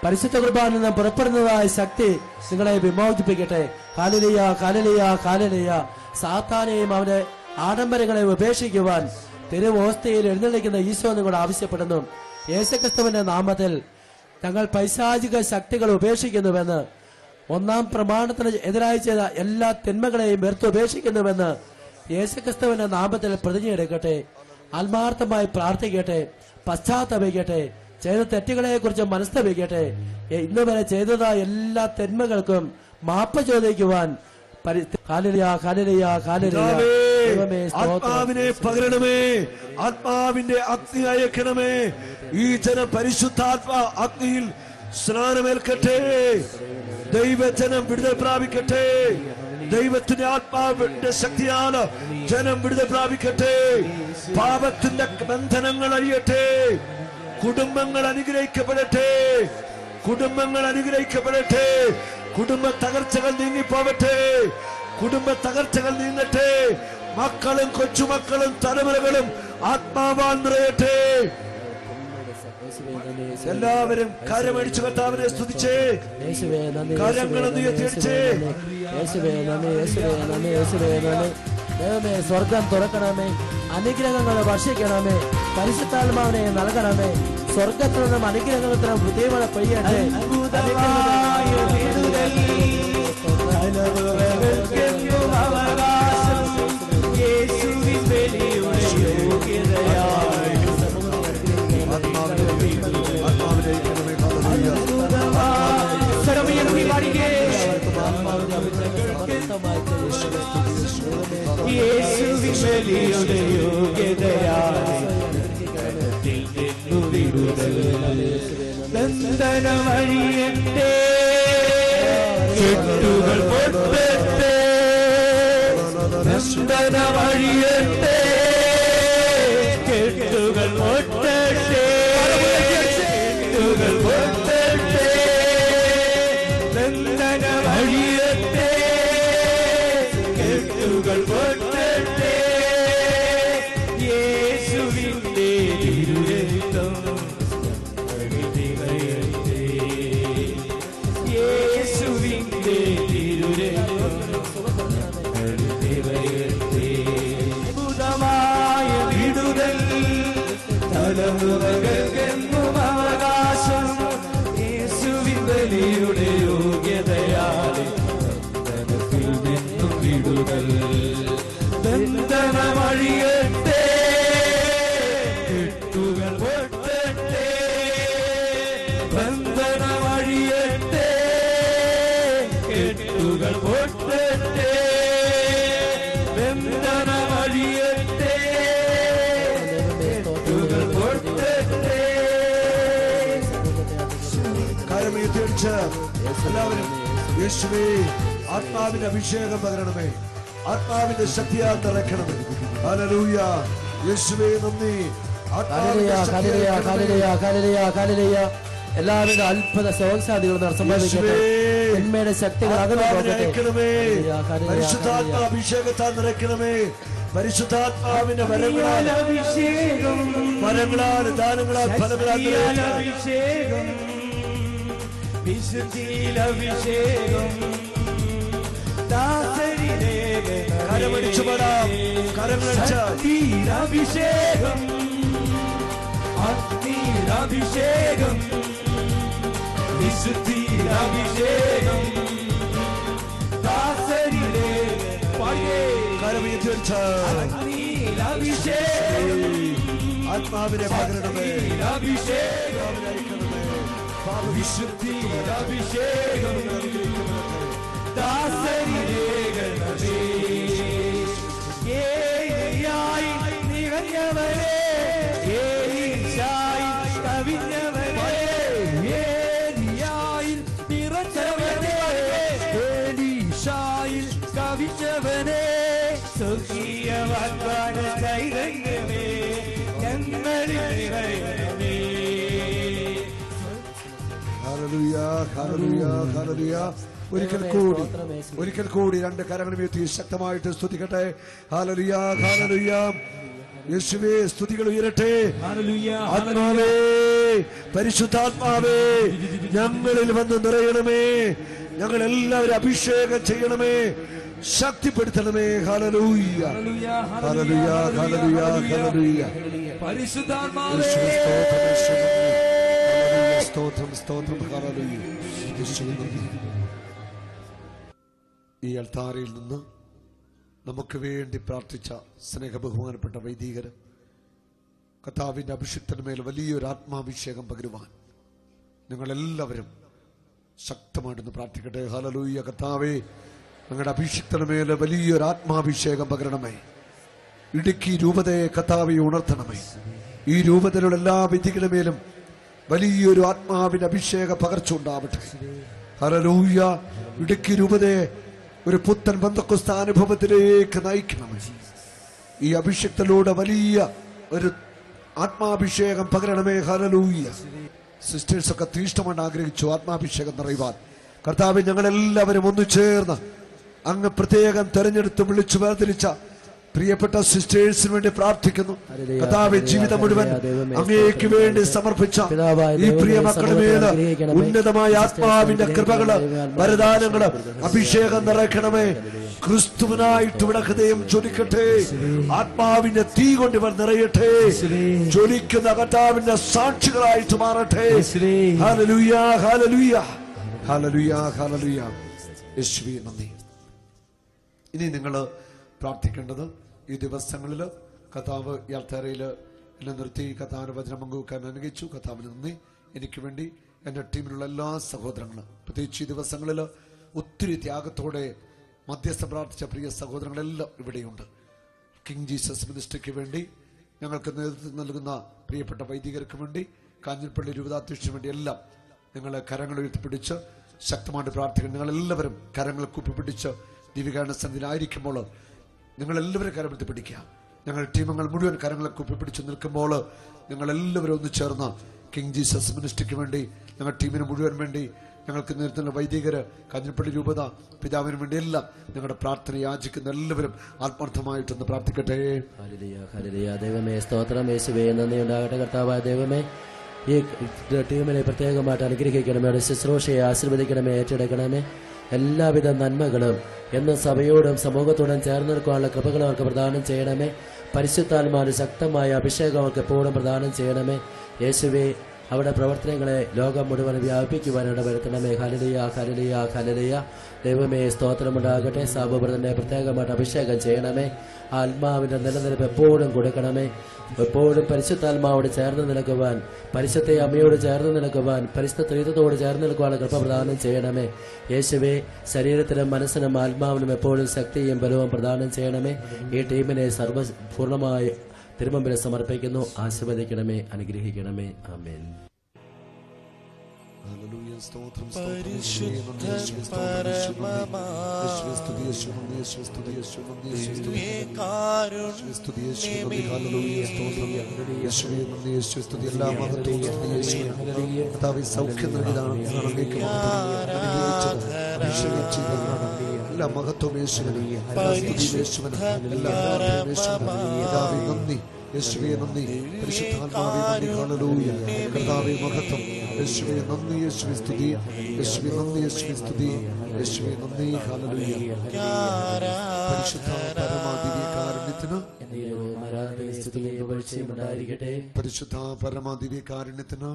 പരിശുദ്ധ കുർബാനയിൽ നിന്ന് പുറപ്പെടുന്നതായ ശക്തി നിങ്ങളെ വിമോചിപ്പിക്കട്ടെ. ഹല്ലേലൂയ, ഹല്ലേലൂയ, ഹല്ലേലൂയ. സാത്താനെയും അവന്റെ ആഡംബരങ്ങളെ ഉപേക്ഷിക്കുവാൻ തിരുവോസ്തിയിൽ എഴുന്നള്ളിക്കുന്ന ഈശോ നിങ്ങളോട് ആവശ്യപ്പെടുന്നു. യേശുക്രിസ്തുവിന്റെ നാമത്തിൽ ഞങ്ങൾ പൈശാചിക ശക്തികൾ ഉപേക്ഷിക്കുന്നുവെന്ന്, ഒന്നാം പ്രമാണത്തിന് എതിരായി ചെയ്ത എല്ലാ തിന്മകളെയും വെറുത്തുപേക്ഷിക്കുന്നുവെന്ന് യേശുക്രിസ്തുവിന്റെ നാമത്തിൽ പ്രതിജ്ഞയെടുക്കട്ടെ. ആത്മാർത്ഥമായി പ്രാർത്ഥിക്കട്ടെ. പശ്ചാത്തപിക്കട്ടെ. ചെയ്ത തെറ്റുകളെ കുറിച്ച് മനസ്തപിക്കട്ടെ. ഇന്ന് വരെ ചെയ്തതായ എല്ലാ തിന്മകൾക്കും മാപ്പ് ചോദിക്കുവാൻ ആത്മാവിനെ പകരണമേ. ആത്മാവിന്റെ അഗ്നി അയക്കണമേ. ഈ ജനം പരിശുദ്ധാത്മാ അഗ്നിയിൽ സ്നാനമേൽക്കട്ടെ. ദൈവജനം വിടുതൽ പ്രാപിക്കട്ടെ. ദൈവത്തിന്റെ ആത്മാവിന്റെ ശക്തിയാണ് ജനം വിടുതൽ പ്രാപിക്കട്ടെ. പാപത്തിന്റെ ബന്ധനങ്ങൾ അഴിയട്ടെ. കുടുംബങ്ങൾ അനുഗ്രഹിക്കപ്പെടട്ടെ. കുടുംബങ്ങൾ അനുഗ്രഹിക്കപ്പെടട്ടെ. കുടുംബ തകർച്ചകൾ നീങ്ങിപ്പോവട്ടെ. കുടുംബ തകർച്ചകൾ നീങ്ങട്ടെ. മക്കളും കൊച്ചുമക്കളും തലമുറകളും ആത്മാവാൻ നിറയട്ടെ. എല്ലാവരും കരമടിച്ചു കർത്താവിനെ സ്തുതിച്ചേ. കരങ്ങളും ഉയർത്തിയടിച്ചേ. ദൈവമേ, സ്വർഗം തുറക്കണമേ. അനുഗ്രഹങ്ങൾ വർഷിക്കണമേ. പരിശുദ്ധാത്മാവിനെ നൽകണമേ. സ്വർഗത്തിൽ നിന്നും അനുഗ്രഹങ്ങൾ ഹൃദയമഴ പെയ്യട്ടെ. ബന്ധനമഴിയട്ടെ, കെട്ടുകൾ പൊട്ടട്ടെ, ബന്ധനമഴിയട്ടെ, കെട്ടുകൾ പൊട്ടട്ടെ, കെട്ടുകൾ പൊട്ടട്ടെ, ബന്ധനമഴിയട്ടെ, കെട്ടുകൾ പൊട്ടട്ടെ. യേശുവിന്റെ തിരുരക്തം ഞങ്ങളിതിവയട്ടെ, യേശുവിന്റെ തിരുരക്തം ഞങ്ങളിതിവയട്ടെ. അത്ഭുതമായ വിടുതൽ, തലമുറകൾക്കെന്നും അവകാശം, യേശുവിൻ ബലിയുടെ യോഗ്യതയാലെ ബന്ധനത്തിൽ നിന്നും വിടുതൽ. ബന്ധനമഴിയട്ടെ, കെട്ടുകൾ പൊട്ടട്ടെ, ബന്ധനമഴിയട്ടെ, കെട്ടുകൾ പൊട്ടട്ടെ, ബന്ധനമഴിയട്ടെ, കെട്ടുകൾ പൊട്ടട്ടെ. കരമീർത്തിയടിച്ച് എല്ലാവരും യേശുവേ ആത്മാവിന്റെ അഭിഷേകം പകരണമേ, ആത്മാവിന്റെ ശക്തിയാൽ നിറയ്ക്കണമേ. ഹല്ലേലൂയ. യേശുവേ നന്ദി. എല്ലാവരുടെ അത്ഭുത സൗഖ്യാദികളും സംഭവിക്കട്ടെ. നന്മയുടെ ശക്തികൾ അകന്നു പോകട്ടെ. പരിശുദ്ധാത്മാഭിഷേകത്താൽ നിറയ്ക്കണമേ. പരിശുദ്ധാത്മാവിന്റെ വരങ്ങളാൽ ദാനങ്ങളാൽ ഫലങ്ങളാൽ അഭിഷേകം, വിശുദ്ധിയിലഭിഷേകം, കരമടിച്ചു പാടാം. കരങ്ങളടിച്ച് അഭിഷേകം, അഗ്നിയിലഭിഷേകം, വിശുദ്ധിയിലഭിഷേകം, ദാസരിലെ കരമീർത്തിയടിച്ച് അഗ്നിയിലഭിഷേകം, ആത്മാവിനെ പകരണമേ. അഭിഷേകം, വിശുദ്ധിയിലഭിഷേകം, ദാസരിലേഖനമേ. ഏലിയായി നിറഞ്ഞവനെ, ഏലീശായി കവിഞ്ഞവനെ, ഏലിയായി നിറഞ്ഞവനെ, ഏലീശായി കവിഞ്ഞവനെ, സ്വർഗീയവാഗ്ദാന ചൈതന്യമേ ഞങ്ങളിൽ നിറയണമേ. ഹല്ലേലൂയ, ഹല്ലേലൂയ, ഹല്ലേലൂയ. ഒരിക്കൽ കൂടി രണ്ട് കരങ്ങൾ ഉയർത്തി ശക്തമായിട്ട് സ്തുതിക്കട്ടെ. ഹല്ലേലൂയ, ഹല്ലേലൂയ. യേശുവേ സ്തുതികൾ ഉയരട്ടെ. ആത്മാവേ, പരിശുദ്ധാത്മാവേ ഞങ്ങളിൽ വന്ന് നിറയണമേ. ഞങ്ങൾ എല്ലാവരും അഭിഷേകം ചെയ്യണമേ, ശക്തിപ്പെടുത്തണമേ. ഹല്ലേലൂയ, ഹല്ലേലൂയ, ഹല്ലേലൂയ, ഹല്ലേലൂയ. പരിശുദ്ധാത്മാവേ സ്തോത്രം, സ്തോത്രം, ഹല്ലേലൂയ. ഈ അൾത്താരയിൽ നിന്ന് നമുക്ക് വേണ്ടി പ്രാർത്ഥിച്ച സ്നേഹബഹുമാനപ്പെട്ട വൈദികര്, കർത്താവിന്റെ അഭിഷിക്തന്മേൽ വലിയൊരു ആത്മാഭിഷേകം പകരുവാൻ നിങ്ങളെല്ലാവരും ശക്തമായിട്ടൊന്ന് പ്രാർത്ഥിക്കട്ടെ. ഹല്ലേലൂയ. കർത്താവേ, ഞങ്ങളുടെ അഭിഷിക്തന്മേൽ വലിയൊരു ആത്മാഭിഷേകം പകരണമേ. ഇടുക്കി രൂപതയെ കർത്താവെ ഉണർത്തണമേ. ഈ രൂപതയിലുള്ള എല്ലാ വിധികളുടെ മേലും വലിയൊരു ആത്മാവിന്റെ അഭിഷേക പകർച്ച ഉണ്ടാവട്ടെ. ഹല്ലേലൂയ. ഇടുക്കി രൂപതയെ ഒരു പുത്തൻ പെന്തക്കോസ്ത് അനുഭവത്തിലേക്ക് നയിക്കണമേ. ഈ അഭിഷേകത്തിലൂടെ വലിയ ഒരു ആത്മാഭിഷേകം പകരണമേ. ഹല്ലേലൂയ. സിസ്റ്റേഴ്സ് ഒക്കെ തീഷ്ണമായിട്ട് ആഗ്രഹിച്ചു ആത്മാഭിഷേകം നിറയുവാൻ. കർത്താവ്, ഞങ്ങളെല്ലാവരും ഒന്നു ചേർന്ന് അങ്ങ് പ്രത്യേകം തെരഞ്ഞെടുത്ത് വിളിച്ചു വേർതിരിച്ച പ്രിയപ്പെട്ട സിസ്റ്റേഴ്സിന് വേണ്ടി പ്രാർത്ഥിക്കുന്നു. കർത്താവേ, ജീവിതം മുഴുവൻ അങ്ങേക്ക് വേണ്ടി സമർപ്പിച്ച ഈ പ്രിയ മക്കളുടെ മേല് ഉന്നതമായ ആത്മാവിന്റെ കൃപകള്, വരദാനങ്ങള്, അഭിഷേകം നിറയ്ക്കണമേ. ക്രിസ്തുവിനായിട്ട് ഇവിടെ ഹൃദയം ജ്വലിക്കട്ടെ. ആത്മാവിന്റെ തീ കൊണ്ട് ഇവർ നിറയട്ടെ. ജ്വലിക്കുന്ന കർത്താവിന്റെ സാക്ഷികളായിട്ട് മാറട്ടെ. ഹല്ലേലൂയ, ഹല്ലേലൂയ, ഹല്ലേലൂയ, ഹല്ലേലൂയ. യേശുവേ നന്ദി. ഇനി നിങ്ങൾ പ്രാർത്ഥിക്കേണ്ടത്, ഈ ദിവസങ്ങളിൽ കർത്താവ് ഈ അൾത്താരയിൽ എന്നെ നിർത്തി കർത്താവിന്റെ വചനം പങ്കുവെക്കാൻ അനുഗ്രഹിച്ചു. കർത്താവിന് നന്ദി. എനിക്ക് വേണ്ടി എൻ്റെ ടീമിലുള്ള എല്ലാ സഹോദരങ്ങളും, പ്രത്യേകിച്ച് ഈ ദിവസങ്ങളിൽ ഒത്തിരി ത്യാഗത്തോടെ മധ്യസ്ഥ പ്രാർത്ഥിച്ച പ്രിയ സഹോദരങ്ങളെല്ലാം ഇവിടെയുണ്ട്. കിങ് ജീസസ് മിനിസ്ട്രിക്ക് വേണ്ടി, ഞങ്ങൾക്ക് നേതൃത്വം നൽകുന്ന പ്രിയപ്പെട്ട വൈദികർക്ക് വേണ്ടി, കാഞ്ഞിരപ്പള്ളി രൂപതാധ്യക്ഷന് വേണ്ടി എല്ലാം നിങ്ങൾ കരങ്ങൾ ഉയർത്തിപ്പിടിച്ച് ശക്തമായിട്ട് പ്രാർത്ഥിക്കണം. നിങ്ങളെല്ലാവരും കരങ്ങൾ കുപ്പിപ്പിടിച്ച് ദിവ്യകാരുണ്യ സന്നിധിയിലായിരിക്കുമ്പോൾ നിങ്ങളെല്ലാവരും കരമെടുത്ത് പിടിക്കുക. ഞങ്ങൾ ടീമങ്ങൾ മുഴുവൻ കരങ്ങളെ കുപ്പിപ്പിടിച്ച് നിൽക്കുമ്പോൾ നിങ്ങളെല്ലാവരും ഒന്ന് ചേർന്ന് കിങ് ജീസസ് മിനിസ്ട്രിക്ക് വേണ്ടി, ഞങ്ങൾ ടീമിന് മുഴുവൻ വേണ്ടി, ഞങ്ങൾക്ക് നേതൃത്വ വൈദികര്, കാഞ്ഞിരപ്പള്ളി രൂപത പിതാവിന് വേണ്ടി എല്ലാം ഞങ്ങളുടെ പ്രാർത്ഥന യാചിക്കുന്ന എല്ലാവരും ആത്മാർത്ഥമായിട്ടൊന്ന് പ്രാർത്ഥിക്കട്ടെ. ദൈവമേ സ്തോത്രം, യേശുവേ നന്ദി ഉണ്ടാകട്ടെ. കർത്താവായ ദൈവമേ, ഈ ടീമിനെ പ്രത്യേകമായിട്ട് അനുഗ്രഹിക്കണമേ, അവിടെ ശുശ്രൂഷയെ ആശീർവദിക്കണമേ, ഏറ്റെടുക്കണമേ. എല്ലാവിധ നന്മകളും എന്നും സഭയോടും സമൂഹത്തോടും ചേർന്ന് നിൽക്കാനുള്ള കൃപകൾ അവർക്ക് പ്രദാനം ചെയ്യണമേ. പരിശുദ്ധാത്മാവിന്റെ ശക്തമായ അഭിഷേകം അവർക്ക് എപ്പോഴും പ്രദാനം ചെയ്യണമേ. യേശുവേ, അവിടെ പ്രവർത്തനങ്ങളെ ലോകം മുഴുവൻ വ്യാപിക്കുവാനിട വരുത്തണമേ. ഹല്ലേലൂയ, ഹല്ലേലൂയ, ഹല്ലേലൂയ. ദൈവമേ സ്തോത്രമുണ്ടാകട്ടെ. സാബുബ്രദറിനെ പ്രത്യേകമായിട്ട് അഭിഷേകം ചെയ്യണമേ. ആത്മാവിന്റെ നിലനിൽപ്പ് എപ്പോഴും കൊടുക്കണമേ. എപ്പോഴും പരിശുദ്ധാത്മാവോട് ചേർന്ന് നിൽക്കുവാൻ, പരിശുദ്ധ അമ്മയോട് ചേർന്ന് നിൽക്കുവാൻ, പരിശുദ്ധ ത്രിത്വത്തോട് ചേർന്ന് നിൽക്കുവാനുള്ള കൃപ പ്രദാനം ചെയ്യണമേ. യേശുവേ, ശരീരത്തിനും മനസ്സിനും ആത്മാവിനും എപ്പോഴും ശക്തിയും ബലവും പ്രദാനം ചെയ്യണമേ. ഈ ടീമിനെ പൂർണ്ണമായി തിരുമുമ്പിൽ സമർപ്പിക്കുന്നു. ആശീർവദിക്കണമേ, അനുഗ്രഹിക്കണമേ. ആമേൻ. സൗഖ്യം നൽകിയതാണ് എല്ലാ മഹത്വം യേശുവിന്, നന്ദി യേശുവേ, നന്ദി പരിശുദ്ധാത്മാവേ, നന്ദി. ഹല്ലേലൂയ. കർത്താവേ മഹത്വം, യേശുവേ നന്ദി, യേശുവേ സ്തുതി, യേശുവേ നന്ദി, യേശുവേ സ്തുതി, യേശുവേ നന്ദി. ഹല്ലേലൂയ. പരിശുദ്ധ പരമാദിവ്യകാരുണ്യത്തിന്, പരിശുദ്ധ പരമാദിവ്യകാരുണ്യത്തിന്,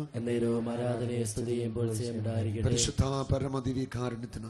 പരിശുദ്ധ പരമാദിവ്യകാരുണ്യത്തിന്.